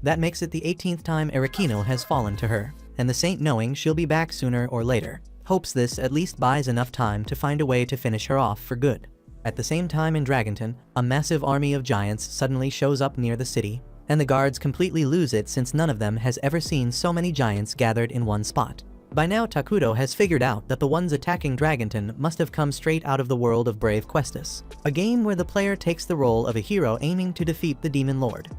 That makes it the 18th time Irakino has fallen to her, and the Saint, knowing she'll be back sooner or later, hopes this at least buys enough time to find a way to finish her off for good. At the same time in Dragonton, a massive army of giants suddenly shows up near the city, and the guards completely lose it since none of them has ever seen so many giants gathered in one spot. By now Takudo has figured out that the ones attacking Dragonton must have come straight out of the world of Brave Questus, a game where the player takes the role of a hero aiming to defeat the Demon Lord.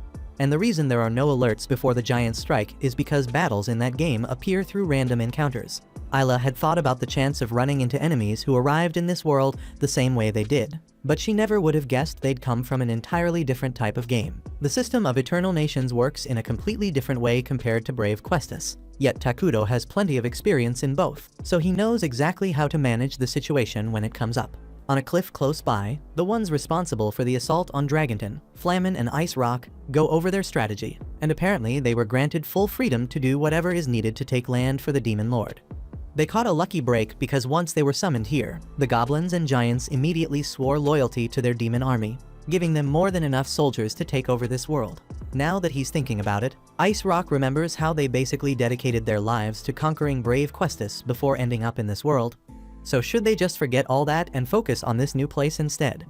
And the reason there are no alerts before the giants strike is because battles in that game appear through random encounters. Ayla had thought about the chance of running into enemies who arrived in this world the same way they did, but she never would have guessed they'd come from an entirely different type of game. The system of Eternal Nations works in a completely different way compared to Brave Questus, yet Takudo has plenty of experience in both, so he knows exactly how to manage the situation when it comes up. On a cliff close by, the ones responsible for the assault on Dragonton, Flamin and Ice Rock, go over their strategy, and apparently they were granted full freedom to do whatever is needed to take land for the Demon Lord. They caught a lucky break because once they were summoned here, the goblins and giants immediately swore loyalty to their demon army, giving them more than enough soldiers to take over this world. Now that he's thinking about it, Ice Rock remembers how they basically dedicated their lives to conquering Brave Questus before ending up in this world. So should they just forget all that and focus on this new place instead?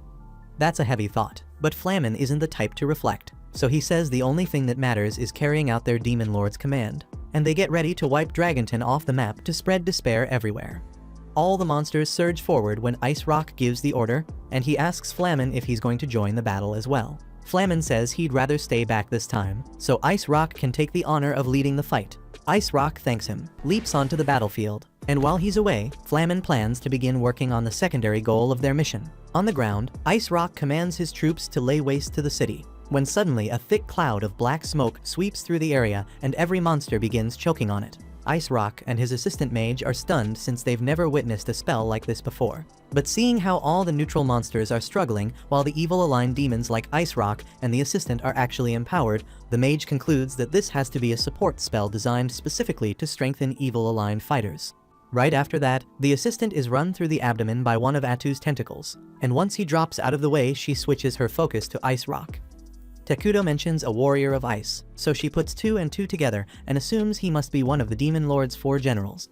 That's a heavy thought, but Flamin isn't the type to reflect, so he says the only thing that matters is carrying out their Demon Lord's command, and they get ready to wipe Dragonton off the map to spread despair everywhere. All the monsters surge forward when Ice Rock gives the order, and he asks Flamin if he's going to join the battle as well. Flamin says he'd rather stay back this time, so Ice Rock can take the honor of leading the fight. Ice Rock thanks him, leaps onto the battlefield, and while he's away, Flamin plans to begin working on the secondary goal of their mission. On the ground, Ice Rock commands his troops to lay waste to the city, when suddenly a thick cloud of black smoke sweeps through the area and every monster begins choking on it. Ice Rock and his assistant mage are stunned since they've never witnessed a spell like this before. But seeing how all the neutral monsters are struggling while the evil-aligned demons like Ice Rock and the assistant are actually empowered, the mage concludes that this has to be a support spell designed specifically to strengthen evil-aligned fighters. Right after that, the assistant is run through the abdomen by one of Atu's tentacles, and once he drops out of the way, she switches her focus to Ice Rock. Takudo mentions a warrior of ice, so she puts 2 and 2 together and assumes he must be one of the Demon Lord's 4 generals.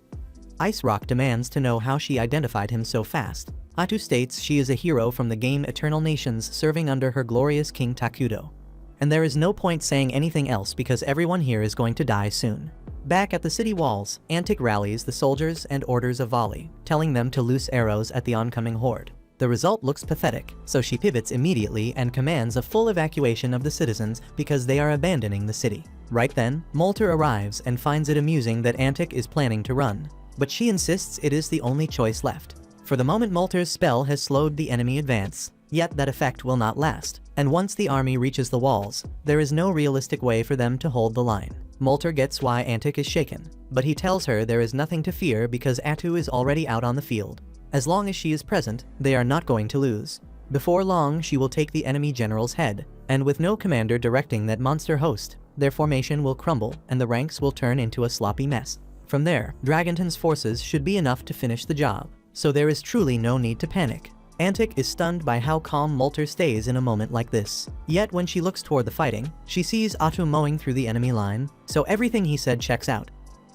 Ice Rock demands to know how she identified him so fast. Atu states she is a hero from the game Eternal Nations serving under her glorious King Takudo. And there is no point saying anything else because everyone here is going to die soon. Back at the city walls, Antic rallies the soldiers and orders a volley, telling them to loose arrows at the oncoming horde. The result looks pathetic, so she pivots immediately and commands a full evacuation of the citizens because they are abandoning the city. Right then, Molter arrives and finds it amusing that Antic is planning to run, but she insists it is the only choice left. For the moment, Molter's spell has slowed the enemy advance, yet that effect will not last, and once the army reaches the walls, there is no realistic way for them to hold the line. Molter gets why Antic is shaken, but he tells her there is nothing to fear because Atu is already out on the field. As long as she is present, they are not going to lose. Before long, she will take the enemy general's head, and with no commander directing that monster host, their formation will crumble and the ranks will turn into a sloppy mess. From there, Dragonton's forces should be enough to finish the job, so there is truly no need to panic. Antic is stunned by how calm Molter stays in a moment like this. Yet when she looks toward the fighting, she sees Atu mowing through the enemy line, so everything he said checks out.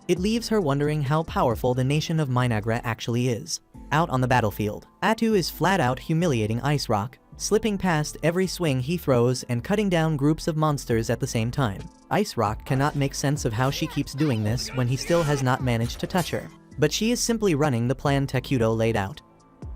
It leaves her wondering how powerful the nation of Minagra actually is. Out on the battlefield, Atu is flat out humiliating Ice Rock, slipping past every swing he throws and cutting down groups of monsters at the same time. Ice Rock cannot make sense of how she keeps doing this when he still has not managed to touch her. But she is simply running the plan Takudo laid out.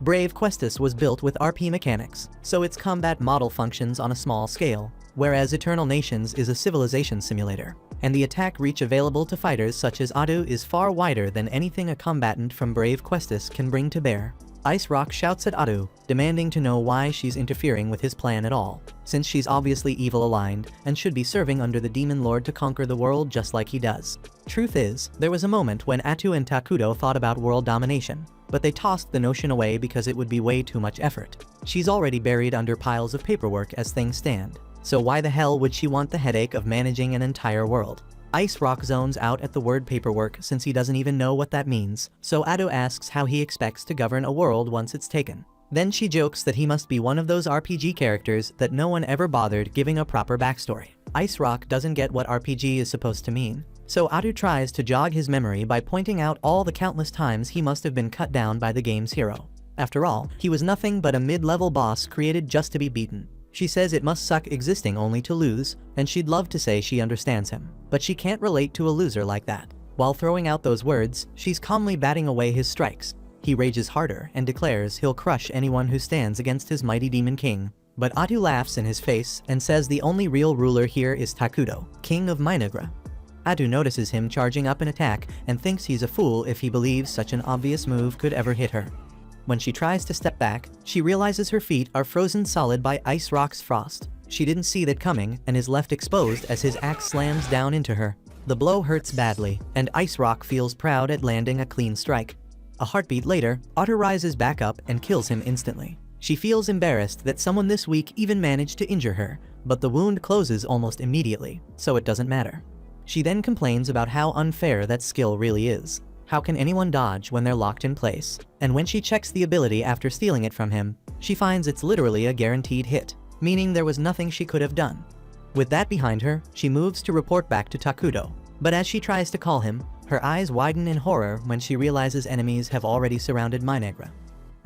Brave Questus was built with RP mechanics, so its combat model functions on a small scale, whereas Eternal Nations is a civilization simulator, and the attack reach available to fighters such as Atu is far wider than anything a combatant from Brave Questus can bring to bear. Ice Rock shouts at Atu, demanding to know why she's interfering with his plan at all, since she's obviously evil-aligned and should be serving under the Demon Lord to conquer the world just like he does. Truth is, there was a moment when Atu and Takudo thought about world domination, but they tossed the notion away because it would be way too much effort. She's already buried under piles of paperwork as things stand, so why the hell would she want the headache of managing an entire world? Ice Rock zones out at the word paperwork since he doesn't even know what that means, so Atu asks how he expects to govern a world once it's taken. Then she jokes that he must be one of those RPG characters that no one ever bothered giving a proper backstory. Ice Rock doesn't get what RPG is supposed to mean, so Atu tries to jog his memory by pointing out all the countless times he must have been cut down by the game's hero. After all, he was nothing but a mid-level boss created just to be beaten. She says it must suck existing only to lose, and she'd love to say she understands him, but she can't relate to a loser like that. While throwing out those words, she's calmly batting away his strikes. He rages harder and declares he'll crush anyone who stands against his mighty Demon King. But Atu laughs in his face and says the only real ruler here is Takudo, King of Minagra. Atu notices him charging up an attack and thinks he's a fool if he believes such an obvious move could ever hit her. When she tries to step back, she realizes her feet are frozen solid by Ice Rock's frost. She didn't see that coming and is left exposed as his axe slams down into her. The blow hurts badly, and Ice Rock feels proud at landing a clean strike. A heartbeat later, Atu rises back up and kills him instantly. She feels embarrassed that someone this weak even managed to injure her, but the wound closes almost immediately, so it doesn't matter. She then complains about how unfair that skill really is. How can anyone dodge when they're locked in place? And when she checks the ability after stealing it from him, she finds it's literally a guaranteed hit, meaning there was nothing she could have done. With that behind her, she moves to report back to Takudo, but as she tries to call him, her eyes widen in horror when she realizes enemies have already surrounded Minagra.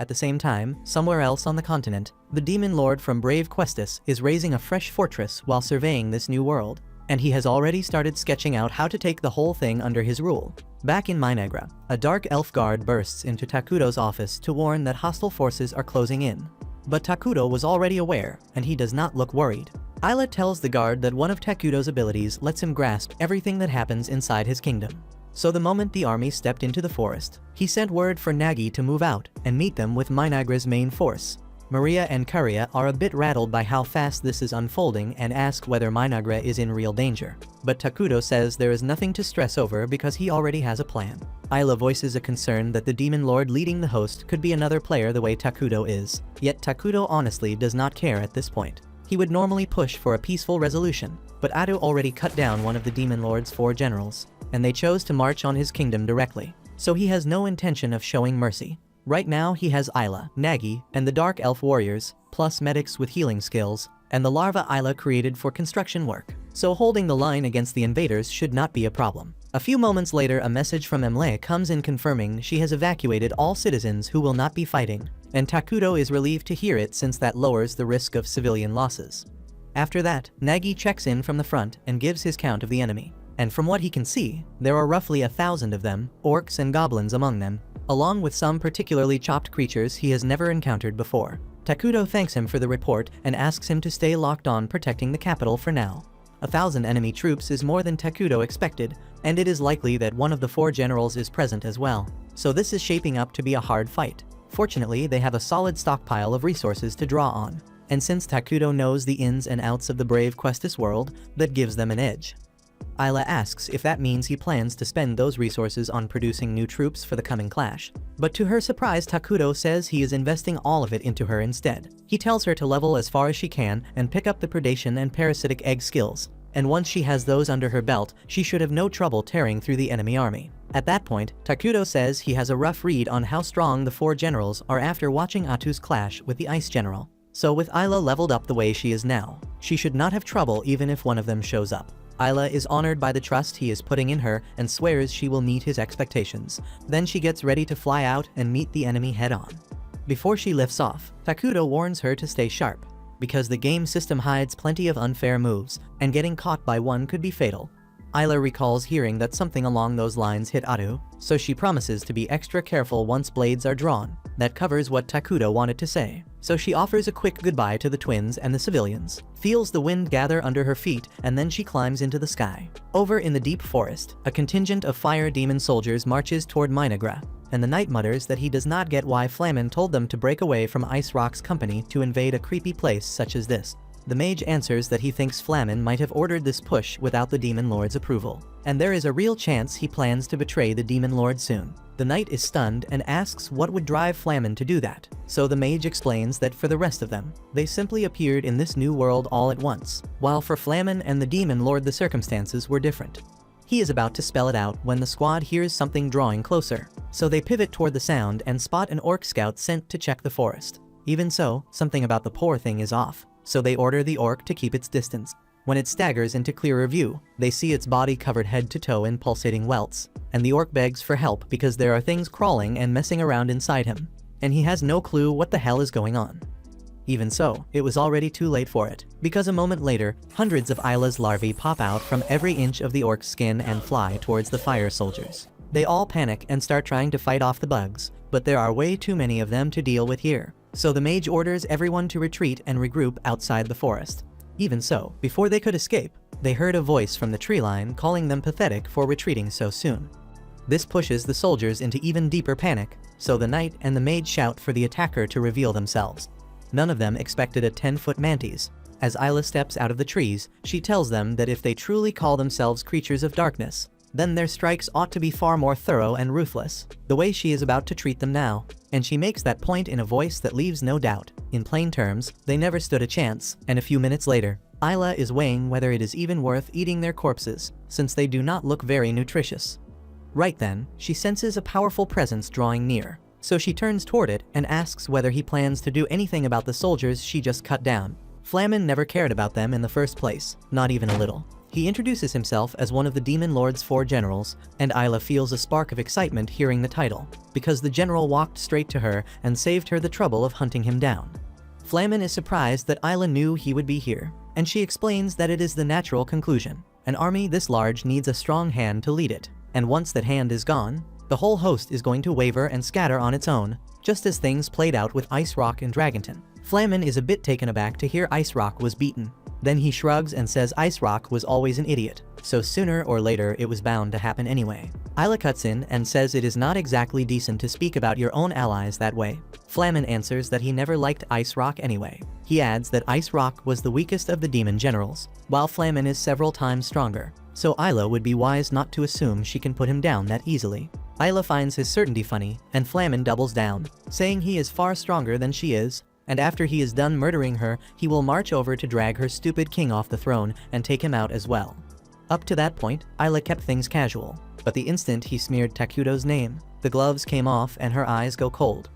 At the same time, somewhere else on the continent, the Demon Lord from Brave Questus is raising a fresh fortress while surveying this new world, and he has already started sketching out how to take the whole thing under his rule. Back in Minagra, a dark elf guard bursts into Takudo's office to warn that hostile forces are closing in. But Takudo was already aware, and he does not look worried. Isla tells the guard that one of Takudo's abilities lets him grasp everything that happens inside his kingdom. So the moment the army stepped into the forest, he sent word for Nagi to move out and meet them with Minagra's main force. Maria and Karia are a bit rattled by how fast this is unfolding and ask whether Minagra is in real danger. But Takudo says there is nothing to stress over because he already has a plan. Isla voices a concern that the Demon Lord leading the host could be another player the way Takudo is, yet Takudo honestly does not care at this point. He would normally push for a peaceful resolution, but Atu already cut down one of the Demon Lord's 4 generals, and they chose to march on his kingdom directly. so he has no intention of showing mercy. Right now he has Isla, Nagi, and the Dark Elf warriors, plus medics with healing skills, and the larva Isla created for construction work. So holding the line against the invaders should not be a problem. A few moments later, a message from Emle comes in confirming she has evacuated all citizens who will not be fighting, and Takuto is relieved to hear it since that lowers the risk of civilian losses. After that, Nagi checks in from the front and gives his count of the enemy. And from what he can see, there are roughly 1,000 of them, orcs and goblins among them, along with some particularly chopped creatures he has never encountered before. Takuto thanks him for the report and asks him to stay locked on protecting the capital for now. 1,000 enemy troops is more than Takuto expected, and it is likely that one of the 4 generals is present as well. So this is shaping up to be a hard fight. Fortunately, they have a solid stockpile of resources to draw on. And since Takuto knows the ins and outs of the brave Questus world, that gives them an edge. Isla asks if that means he plans to spend those resources on producing new troops for the coming clash. But to her surprise, Takuto says he is investing all of it into her instead. He tells her to level as far as she can and pick up the predation and parasitic egg skills. And once she has those under her belt, she should have no trouble tearing through the enemy army. At that point, Takuto says he has a rough read on how strong the 4 generals are after watching Atu's clash with the Ice General. So with Isla leveled up the way she is now, she should not have trouble even if one of them shows up. Isla is honored by the trust he is putting in her and swears she will meet his expectations. Then she gets ready to fly out and meet the enemy head-on. Before she lifts off, Takuto warns her to stay sharp, because the game system hides plenty of unfair moves, and getting caught by one could be fatal. Isla recalls hearing that something along those lines hit Atu, so she promises to be extra careful once blades are drawn. That covers what Takuto wanted to say. So she offers a quick goodbye to the twins and the civilians, feels the wind gather under her feet, and then she climbs into the sky. Over in the deep forest, a contingent of fire demon soldiers marches toward Minagra, and the knight mutters that he does not get why Flamen told them to break away from Ice Rock's company to invade a creepy place such as this. The mage answers that he thinks Flamen might have ordered this push without the Demon Lord's approval, and there is a real chance he plans to betray the Demon Lord soon. The knight is stunned and asks what would drive Flamen to do that, so the mage explains that for the rest of them, they simply appeared in this new world all at once, while for Flamen and the Demon Lord the circumstances were different. He is about to spell it out when the squad hears something drawing closer, so they pivot toward the sound and spot an orc scout sent to check the forest. Even so, something about the poor thing is off, so they order the orc to keep its distance. When it staggers into clearer view, they see its body covered head to toe in pulsating welts, and the orc begs for help because there are things crawling and messing around inside him, and he has no clue what the hell is going on. Even so, it was already too late for it, because a moment later, hundreds of Isla's larvae pop out from every inch of the orc's skin and fly towards the fire soldiers. They all panic and start trying to fight off the bugs, but there are way too many of them to deal with here. So the mage orders everyone to retreat and regroup outside the forest. Even so, before they could escape, they heard a voice from the tree line calling them pathetic for retreating so soon. This pushes the soldiers into even deeper panic, so the knight and the mage shout for the attacker to reveal themselves. None of them expected a 10-foot mantis. As Isla steps out of the trees, she tells them that if they truly call themselves creatures of darkness, then their strikes ought to be far more thorough and ruthless, the way she is about to treat them now. And she makes that point in a voice that leaves no doubt. In plain terms, they never stood a chance, and a few minutes later, Isla is weighing whether it is even worth eating their corpses, since they do not look very nutritious. Right then, she senses a powerful presence drawing near, so she turns toward it and asks whether he plans to do anything about the soldiers she just cut down. Flamen never cared about them in the first place, not even a little. He introduces himself as one of the Demon Lord's 4 generals, and Isla feels a spark of excitement hearing the title, because the general walked straight to her and saved her the trouble of hunting him down. Flamen is surprised that Isla knew he would be here, and she explains that it is the natural conclusion. An army this large needs a strong hand to lead it, and once that hand is gone, the whole host is going to waver and scatter on its own, just as things played out with Ice Rock and Dragonton. Flamen is a bit taken aback to hear Ice Rock was beaten. Then he shrugs and says Ice Rock was always an idiot, so sooner or later it was bound to happen anyway. Isla cuts in and says it is not exactly decent to speak about your own allies that way. Flamen answers that he never liked Ice Rock anyway. He adds that Ice Rock was the weakest of the demon generals, while Flamen is several times stronger, so Isla would be wise not to assume she can put him down that easily. Isla finds his certainty funny, and Flamen doubles down, saying he is far stronger than she is, and after he is done murdering her, he will march over to drag her stupid king off the throne and take him out as well. Up to that point, Isla kept things casual, but the instant he smeared Takuto's name, the gloves came off and her eyes go cold.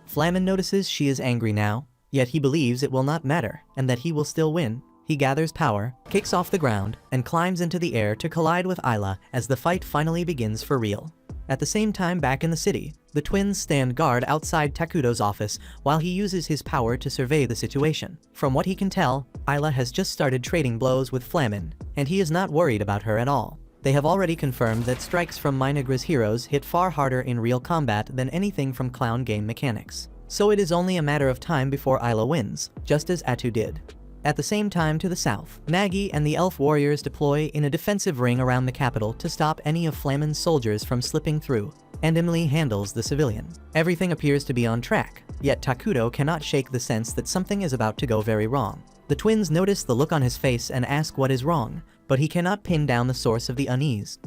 Flamen notices she is angry now, yet he believes it will not matter and that he will still win. He gathers power, kicks off the ground, and climbs into the air to collide with Isla as the fight finally begins for real. At the same time back in the city, the twins stand guard outside Takuto's office while he uses his power to survey the situation. From what he can tell, Isla has just started trading blows with Flamen, and he is not worried about her at all. They have already confirmed that strikes from Minagra's heroes hit far harder in real combat than anything from clown game mechanics. So it is only a matter of time before Isla wins, just as Atu did. At the same time to the south, Nagi and the elf warriors deploy in a defensive ring around the capital to stop any of Flamen's soldiers from slipping through, and Emily handles the civilian. Everything appears to be on track, yet Takuto cannot shake the sense that something is about to go very wrong. The twins notice the look on his face and ask what is wrong, but he cannot pin down the source of the unease.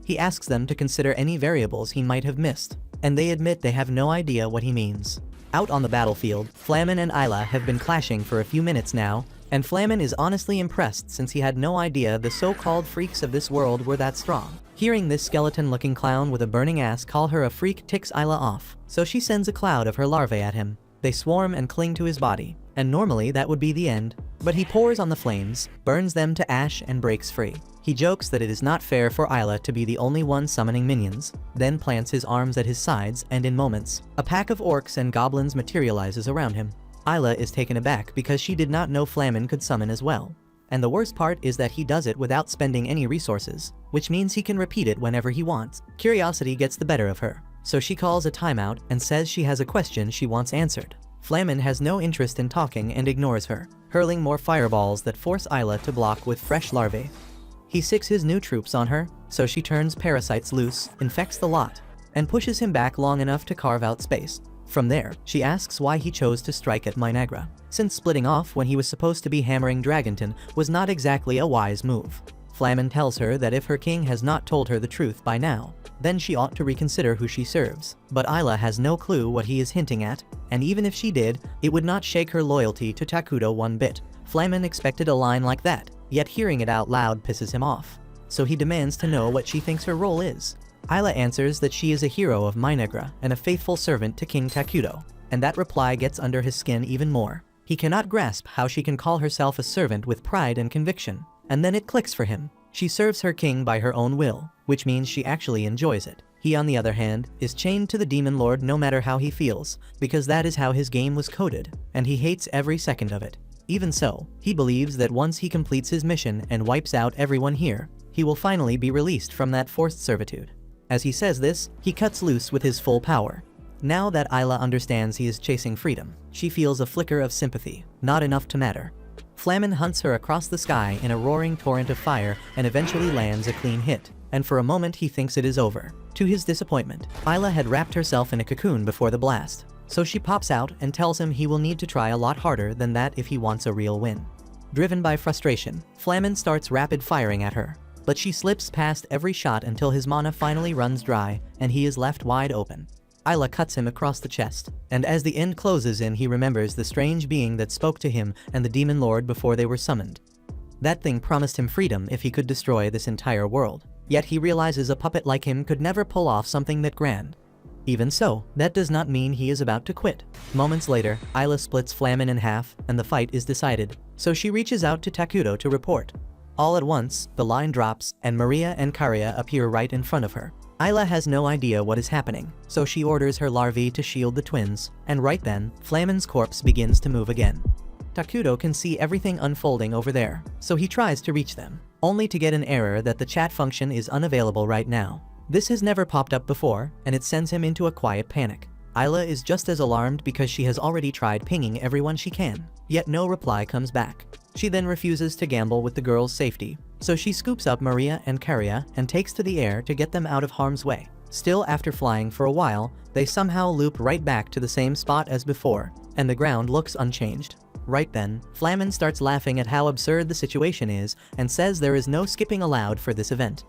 He asks them to consider any variables he might have missed, and they admit they have no idea what he means. Out on the battlefield, Flamen and Isla have been clashing for a few minutes now, and Flamen is honestly impressed since he had no idea the so-called freaks of this world were that strong. Hearing this skeleton-looking clown with a burning ass call her a freak ticks Isla off, so she sends a cloud of her larvae at him. They swarm and cling to his body, and normally that would be the end, but he pours on the flames, burns them to ash and breaks free. He jokes that it is not fair for Isla to be the only one summoning minions, then plants his arms at his sides and in moments, a pack of orcs and goblins materializes around him. Isla is taken aback because she did not know Flamen could summon as well. And the worst part is that he does it without spending any resources, which means he can repeat it whenever he wants. Curiosity gets the better of her, so she calls a timeout and says she has a question she wants answered. Flamen has no interest in talking and ignores her, hurling more fireballs that force Isla to block with fresh larvae. He sicks his new troops on her, so she turns parasites loose, infects the lot, and pushes him back long enough to carve out space. From there, she asks why he chose to strike at Minagra, since splitting off when he was supposed to be hammering Dragonton was not exactly a wise move. Flamen tells her that if her king has not told her the truth by now, then she ought to reconsider who she serves. But Isla has no clue what he is hinting at, and even if she did, it would not shake her loyalty to Takuto one bit. Flamen expected a line like that, yet hearing it out loud pisses him off. So he demands to know what she thinks her role is. Isla answers that she is a hero of Minagra and a faithful servant to King Takuto, and that reply gets under his skin even more. He cannot grasp how she can call herself a servant with pride and conviction, and then it clicks for him. She serves her king by her own will, which means she actually enjoys it. He, on the other hand, is chained to the demon lord no matter how he feels, because that is how his game was coded, and he hates every second of it. Even so, he believes that once he completes his mission and wipes out everyone here, he will finally be released from that forced servitude. As he says this, he cuts loose with his full power. Now that Isla understands he is chasing freedom, she feels a flicker of sympathy, not enough to matter. Flamen hunts her across the sky in a roaring torrent of fire and eventually lands a clean hit, and for a moment he thinks it is over. To his disappointment, Isla had wrapped herself in a cocoon before the blast, so she pops out and tells him he will need to try a lot harder than that if he wants a real win. Driven by frustration, Flamen starts rapid firing at her, but she slips past every shot until his mana finally runs dry and he is left wide open. Isla cuts him across the chest, and as the end closes in he remembers the strange being that spoke to him and the demon lord before they were summoned. That thing promised him freedom if he could destroy this entire world, yet he realizes a puppet like him could never pull off something that grand. Even so, that does not mean he is about to quit. Moments later, Isla splits Flamen in half and the fight is decided, so she reaches out to Takuto to report. All at once, the line drops, and Maria and Karia appear right in front of her. Isla has no idea what is happening, so she orders her larvae to shield the twins, and right then, Flamen's corpse begins to move again. Takuto can see everything unfolding over there, so he tries to reach them, only to get an error that the chat function is unavailable right now. This has never popped up before, and it sends him into a quiet panic. Isla is just as alarmed because she has already tried pinging everyone she can, yet no reply comes back. She then refuses to gamble with the girl's safety, so she scoops up Maria and Karia and takes to the air to get them out of harm's way. Still, after flying for a while, they somehow loop right back to the same spot as before, and the ground looks unchanged. Right then, Flamen starts laughing at how absurd the situation is and says there is no skipping allowed for this event.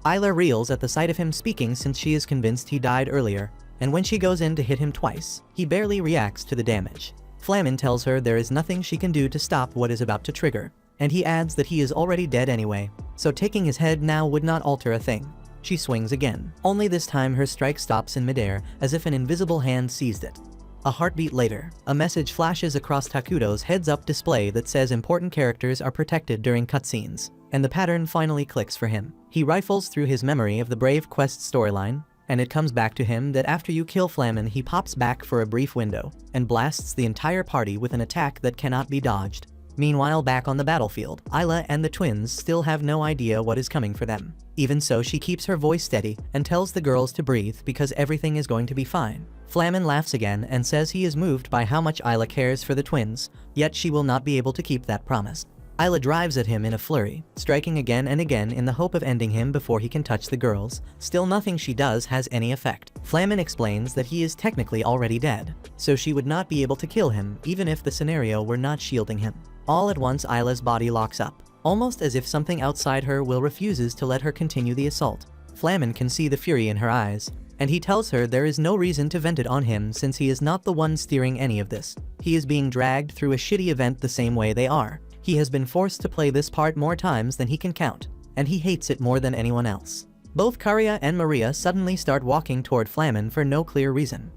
Isla reels at the sight of him speaking since she is convinced he died earlier, and when she goes in to hit him twice, he barely reacts to the damage. Flamen tells her there is nothing she can do to stop what is about to trigger, and he adds that he is already dead anyway. so taking his head now would not alter a thing. She swings again, only this time her strike stops in midair as if an invisible hand seized it. A heartbeat later, a message flashes across Takuto's heads-up display that says important characters are protected during cutscenes, and the pattern finally clicks for him. He rifles through his memory of the Brave Quest storyline, and it comes back to him that after you kill Flamen he pops back for a brief window, and blasts the entire party with an attack that cannot be dodged. Meanwhile, back on the battlefield, Ayla and the twins still have no idea what is coming for them. Even so, she keeps her voice steady and tells the girls to breathe because everything is going to be fine. Flamen laughs again and says he is moved by how much Ayla cares for the twins, yet she will not be able to keep that promise. Ayla drives at him in a flurry, striking again and again in the hope of ending him before he can touch the girls. Still, nothing she does has any effect. Flamen explains that he is technically already dead, so she would not be able to kill him even if the scenario were not shielding him. All at once, Ayla's body locks up, almost as if something outside her refuses to let her continue the assault. Flamen can see the fury in her eyes, and he tells her there is no reason to vent it on him since he is not the one steering any of this. He is being dragged through a shitty event the same way they are. He has been forced to play this part more times than he can count, and he hates it more than anyone else. Both Karia and Maria suddenly start walking toward Flamen for no clear reason.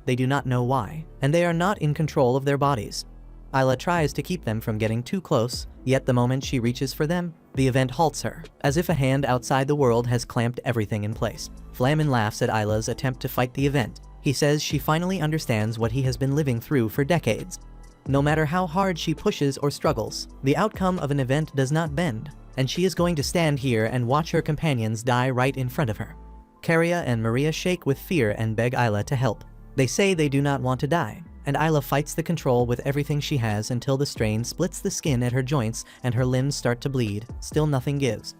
They do not know why, and they are not in control of their bodies. Ayla tries to keep them from getting too close, yet the moment she reaches for them, the event halts her, as if a hand outside the world has clamped everything in place. Flamen laughs at Ayla's attempt to fight the event. He says she finally understands what he has been living through for decades. No matter how hard she pushes or struggles, the outcome of an event does not bend, and she is going to stand here and watch her companions die right in front of her. Karia and Maria shake with fear and beg Ayla to help. They say they do not want to die, and Ayla fights the control with everything she has until the strain splits the skin at her joints and her limbs start to bleed. Still nothing gives.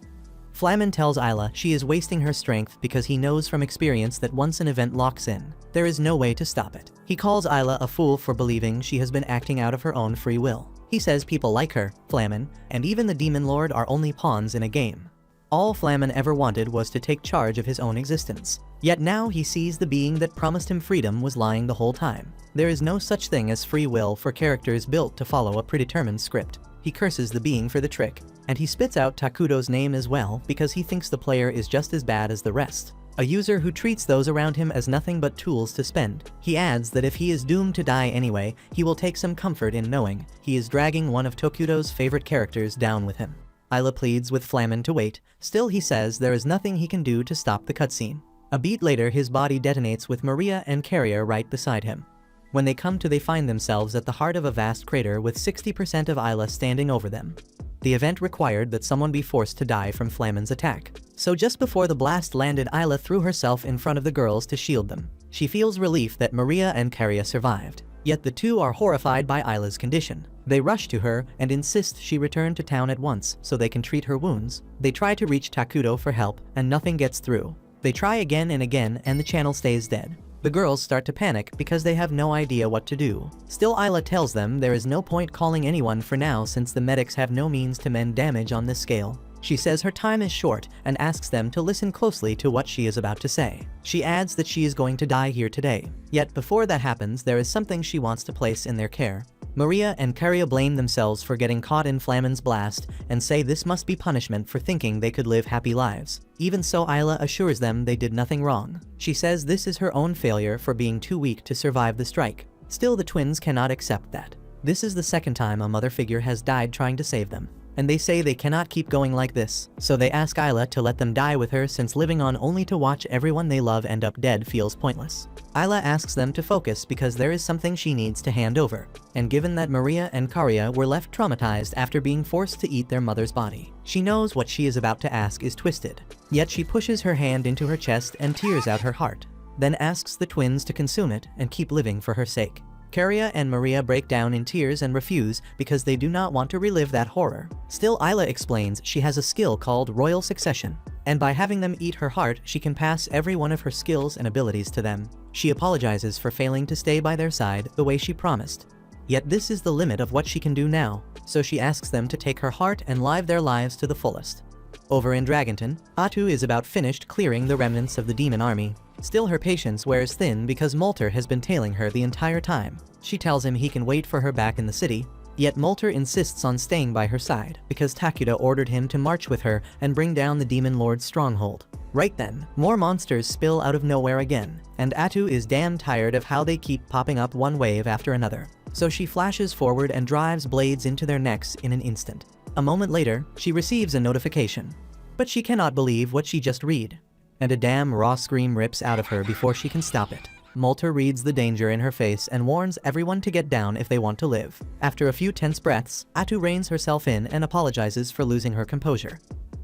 Flamen tells Ayla she is wasting her strength because he knows from experience that once an event locks in, there is no way to stop it. He calls Ayla a fool for believing she has been acting out of her own free will. He says people like her, Flamen, and even the Demon Lord are only pawns in a game. All Flamen ever wanted was to take charge of his own existence. Yet now he sees the being that promised him freedom was lying the whole time. There is no such thing as free will for characters built to follow a predetermined script. He curses the being for the trick, and he spits out Takuto's name as well because he thinks the player is just as bad as the rest. A user who treats those around him as nothing but tools to spend. He adds that if he is doomed to die anyway, he will take some comfort in knowing he is dragging one of Takuto's favorite characters down with him. Ayla pleads with Flamen to wait. Still, he says there is nothing he can do to stop the cutscene. A beat later, his body detonates with Maria and Karia right beside him. When they come to, they find themselves at the heart of a vast crater with 60% of Ayla standing over them. The event required that someone be forced to die from Flamen's attack. So just before the blast landed, Ayla threw herself in front of the girls to shield them. She feels relief that Maria and Karia survived. Yet the two are horrified by Ayla's condition. They rush to her and insist she return to town at once so they can treat her wounds. They try to reach Takuto for help and nothing gets through. They try again and again and the channel stays dead. The girls start to panic because they have no idea what to do. Still, Ayla tells them there is no point calling anyone for now since the medics have no means to mend damage on this scale. She says her time is short and asks them to listen closely to what she is about to say. She adds that she is going to die here today. Yet before that happens, there is something she wants to place in their care. Maria and Karia blame themselves for getting caught in Flamen's blast and say this must be punishment for thinking they could live happy lives. Even so, Ayla assures them they did nothing wrong. She says this is her own failure for being too weak to survive the strike. Still, the twins cannot accept that. This is the second time a mother figure has died trying to save them, and they say they cannot keep going like this. So they ask Ayla to let them die with her since living on only to watch everyone they love end up dead feels pointless. Ayla asks them to focus because there is something she needs to hand over, and given that Maria and Karia were left traumatized after being forced to eat their mother's body, she knows what she is about to ask is twisted. Yet she pushes her hand into her chest and tears out her heart, then asks the twins to consume it and keep living for her sake. Karia and Maria break down in tears and refuse because they do not want to relive that horror. Still, Ayla explains she has a skill called Royal Succession, and by having them eat her heart, she can pass every one of her skills and abilities to them. She apologizes for failing to stay by their side the way she promised. Yet this is the limit of what she can do now, so she asks them to take her heart and live their lives to the fullest. Over in Dragonton, Atu is about finished clearing the remnants of the demon army. Still, her patience wears thin because Molter has been tailing her the entire time. She tells him he can wait for her back in the city, Yet Molter insists on staying by her side because Takuto ordered him to march with her and bring down the Demon Lord's stronghold. Right then, more monsters spill out of nowhere again, and Atu is damn tired of how they keep popping up one wave after another. So she flashes forward and drives blades into their necks in an instant. A moment later, she receives a notification. But she cannot believe what she just read. And a damn raw scream rips out of her before she can stop it. Molter reads the danger in her face and warns everyone to get down if they want to live. After a few tense breaths, Atu reins herself in and apologizes for losing her composure.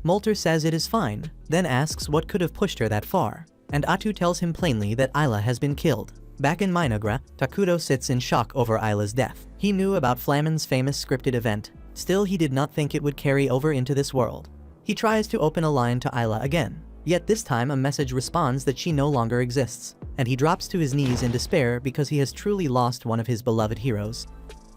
Molter says it is fine, then asks what could have pushed her that far. And Atu tells him plainly that Ayla has been killed. Back in Minagra, Takuto sits in shock over Ayla's death. He knew about Flammen's famous scripted event. Still, he did not think it would carry over into this world. He tries to open a line to Ayla again. Yet this time a message responds that she no longer exists, and he drops to his knees in despair because he has truly lost one of his beloved heroes.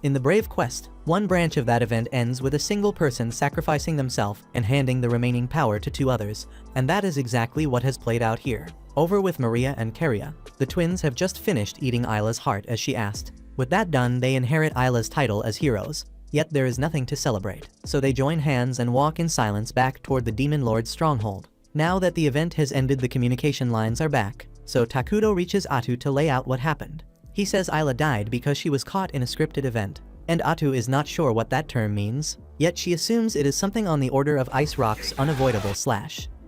In the Brave Quest, one branch of that event ends with a single person sacrificing themselves and handing the remaining power to two others, and that is exactly what has played out here. Over with Maria and Karia, the twins have just finished eating Ayla's heart as she asked. With that done, they inherit Ayla's title as heroes. Yet there is nothing to celebrate, so they join hands and walk in silence back toward the Demon Lord's stronghold. Now that the event has ended, the communication lines are back, so Takuto reaches Atu to lay out what happened. He says Ayla died because she was caught in a scripted event, and Atu is not sure what that term means, yet she assumes it is something on the order of Ice Rock's unavoidable /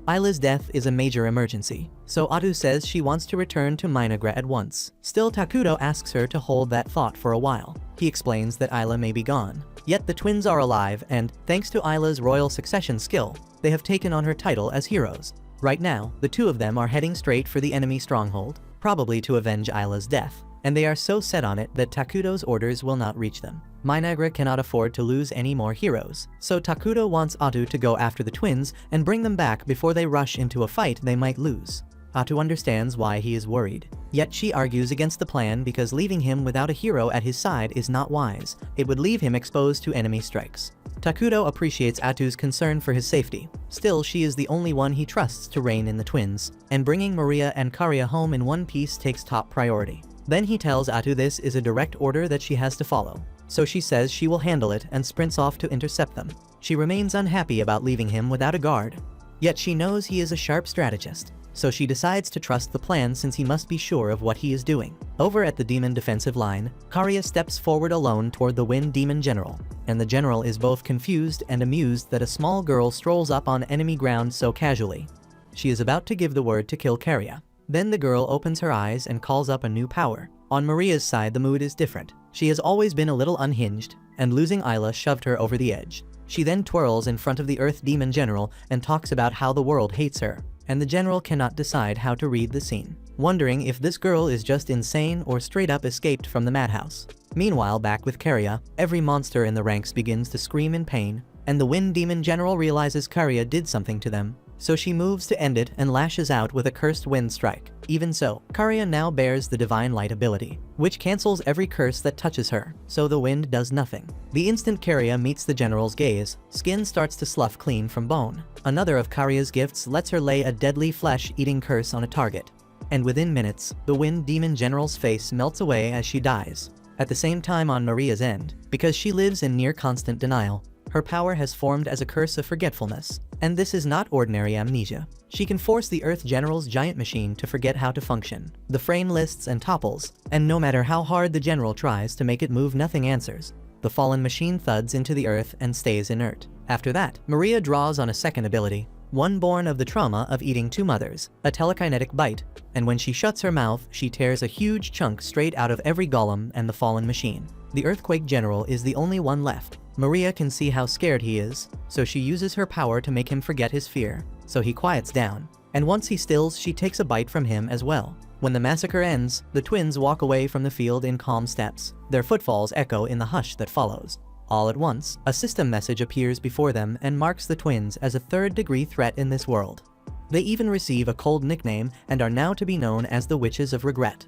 Ayla's death is a major emergency, so Atu says she wants to return to Minagra at once. Still, Takuto asks her to hold that thought for a while. He explains that Ayla may be gone, yet the twins are alive and, thanks to Ayla's royal succession skill, they have taken on her title as heroes. Right now, the two of them are heading straight for the enemy stronghold, probably to avenge Ayla's death, and they are so set on it that Takuto's orders will not reach them. Minagra cannot afford to lose any more heroes, so Takuto wants Atu to go after the twins and bring them back before they rush into a fight they might lose. Atu understands why he is worried, yet she argues against the plan because leaving him without a hero at his side is not wise. It would leave him exposed to enemy strikes. Takuto appreciates Atu's concern for his safety. Still, she is the only one he trusts to rein in the twins, and bringing Maria and Karia home in one piece takes top priority. Then he tells Atu this is a direct order that she has to follow, so she says she will handle it and sprints off to intercept them. She remains unhappy about leaving him without a guard, yet she knows he is a sharp strategist, so she decides to trust the plan since he must be sure of what he is doing. Over at the demon defensive line, Karia steps forward alone toward the Wind Demon General, and the general is both confused and amused that a small girl strolls up on enemy ground so casually. She is about to give the word to kill Karia. Then the girl opens her eyes and calls up a new power. On Maria's side, the mood is different. She has always been a little unhinged, and losing Ayla shoved her over the edge. She then twirls in front of the Earth Demon General and talks about how the world hates her, and the general cannot decide how to read the scene, wondering if this girl is just insane or straight up escaped from the madhouse. Meanwhile, back with Karia, every monster in the ranks begins to scream in pain, and the Wind Demon General realizes Karia did something to them, so she moves to end it and lashes out with a cursed wind strike. Even so, Karia now bears the Divine Light ability, which cancels every curse that touches her, so the wind does nothing. The instant Karia meets the general's gaze, skin starts to slough clean from bone. Another of Karia's gifts lets her lay a deadly flesh-eating curse on a target, and within minutes, the Wind Demon General's face melts away as she dies. At the same time on Maria's end, because she lives in near constant denial, her power has formed as a curse of forgetfulness. And this is not ordinary amnesia. She can force the Earth General's giant machine to forget how to function. The frame lists and topples, and no matter how hard the general tries to make it move, nothing answers. The fallen machine thuds into the earth and stays inert. After that, Maria draws on a second ability, one born of the trauma of eating two mothers, a telekinetic bite, and when she shuts her mouth, she tears a huge chunk straight out of every golem and the fallen machine. The Earthquake General is the only one left. Maria can see how scared he is, so she uses her power to make him forget his fear, so he quiets down. And once he stills, she takes a bite from him as well. When the massacre ends, the twins walk away from the field in calm steps. Their footfalls echo in the hush that follows. All at once, a system message appears before them and marks the twins as a third-degree threat in this world. They even receive a cold nickname and are now to be known as the Witches of Regret.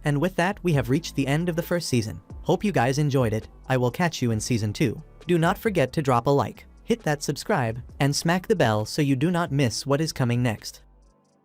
And with that, we have reached the end of the first season. Hope you guys enjoyed it. I will catch you in season 2. Do not forget to drop a like, hit that subscribe, and smack the bell so you do not miss what is coming next.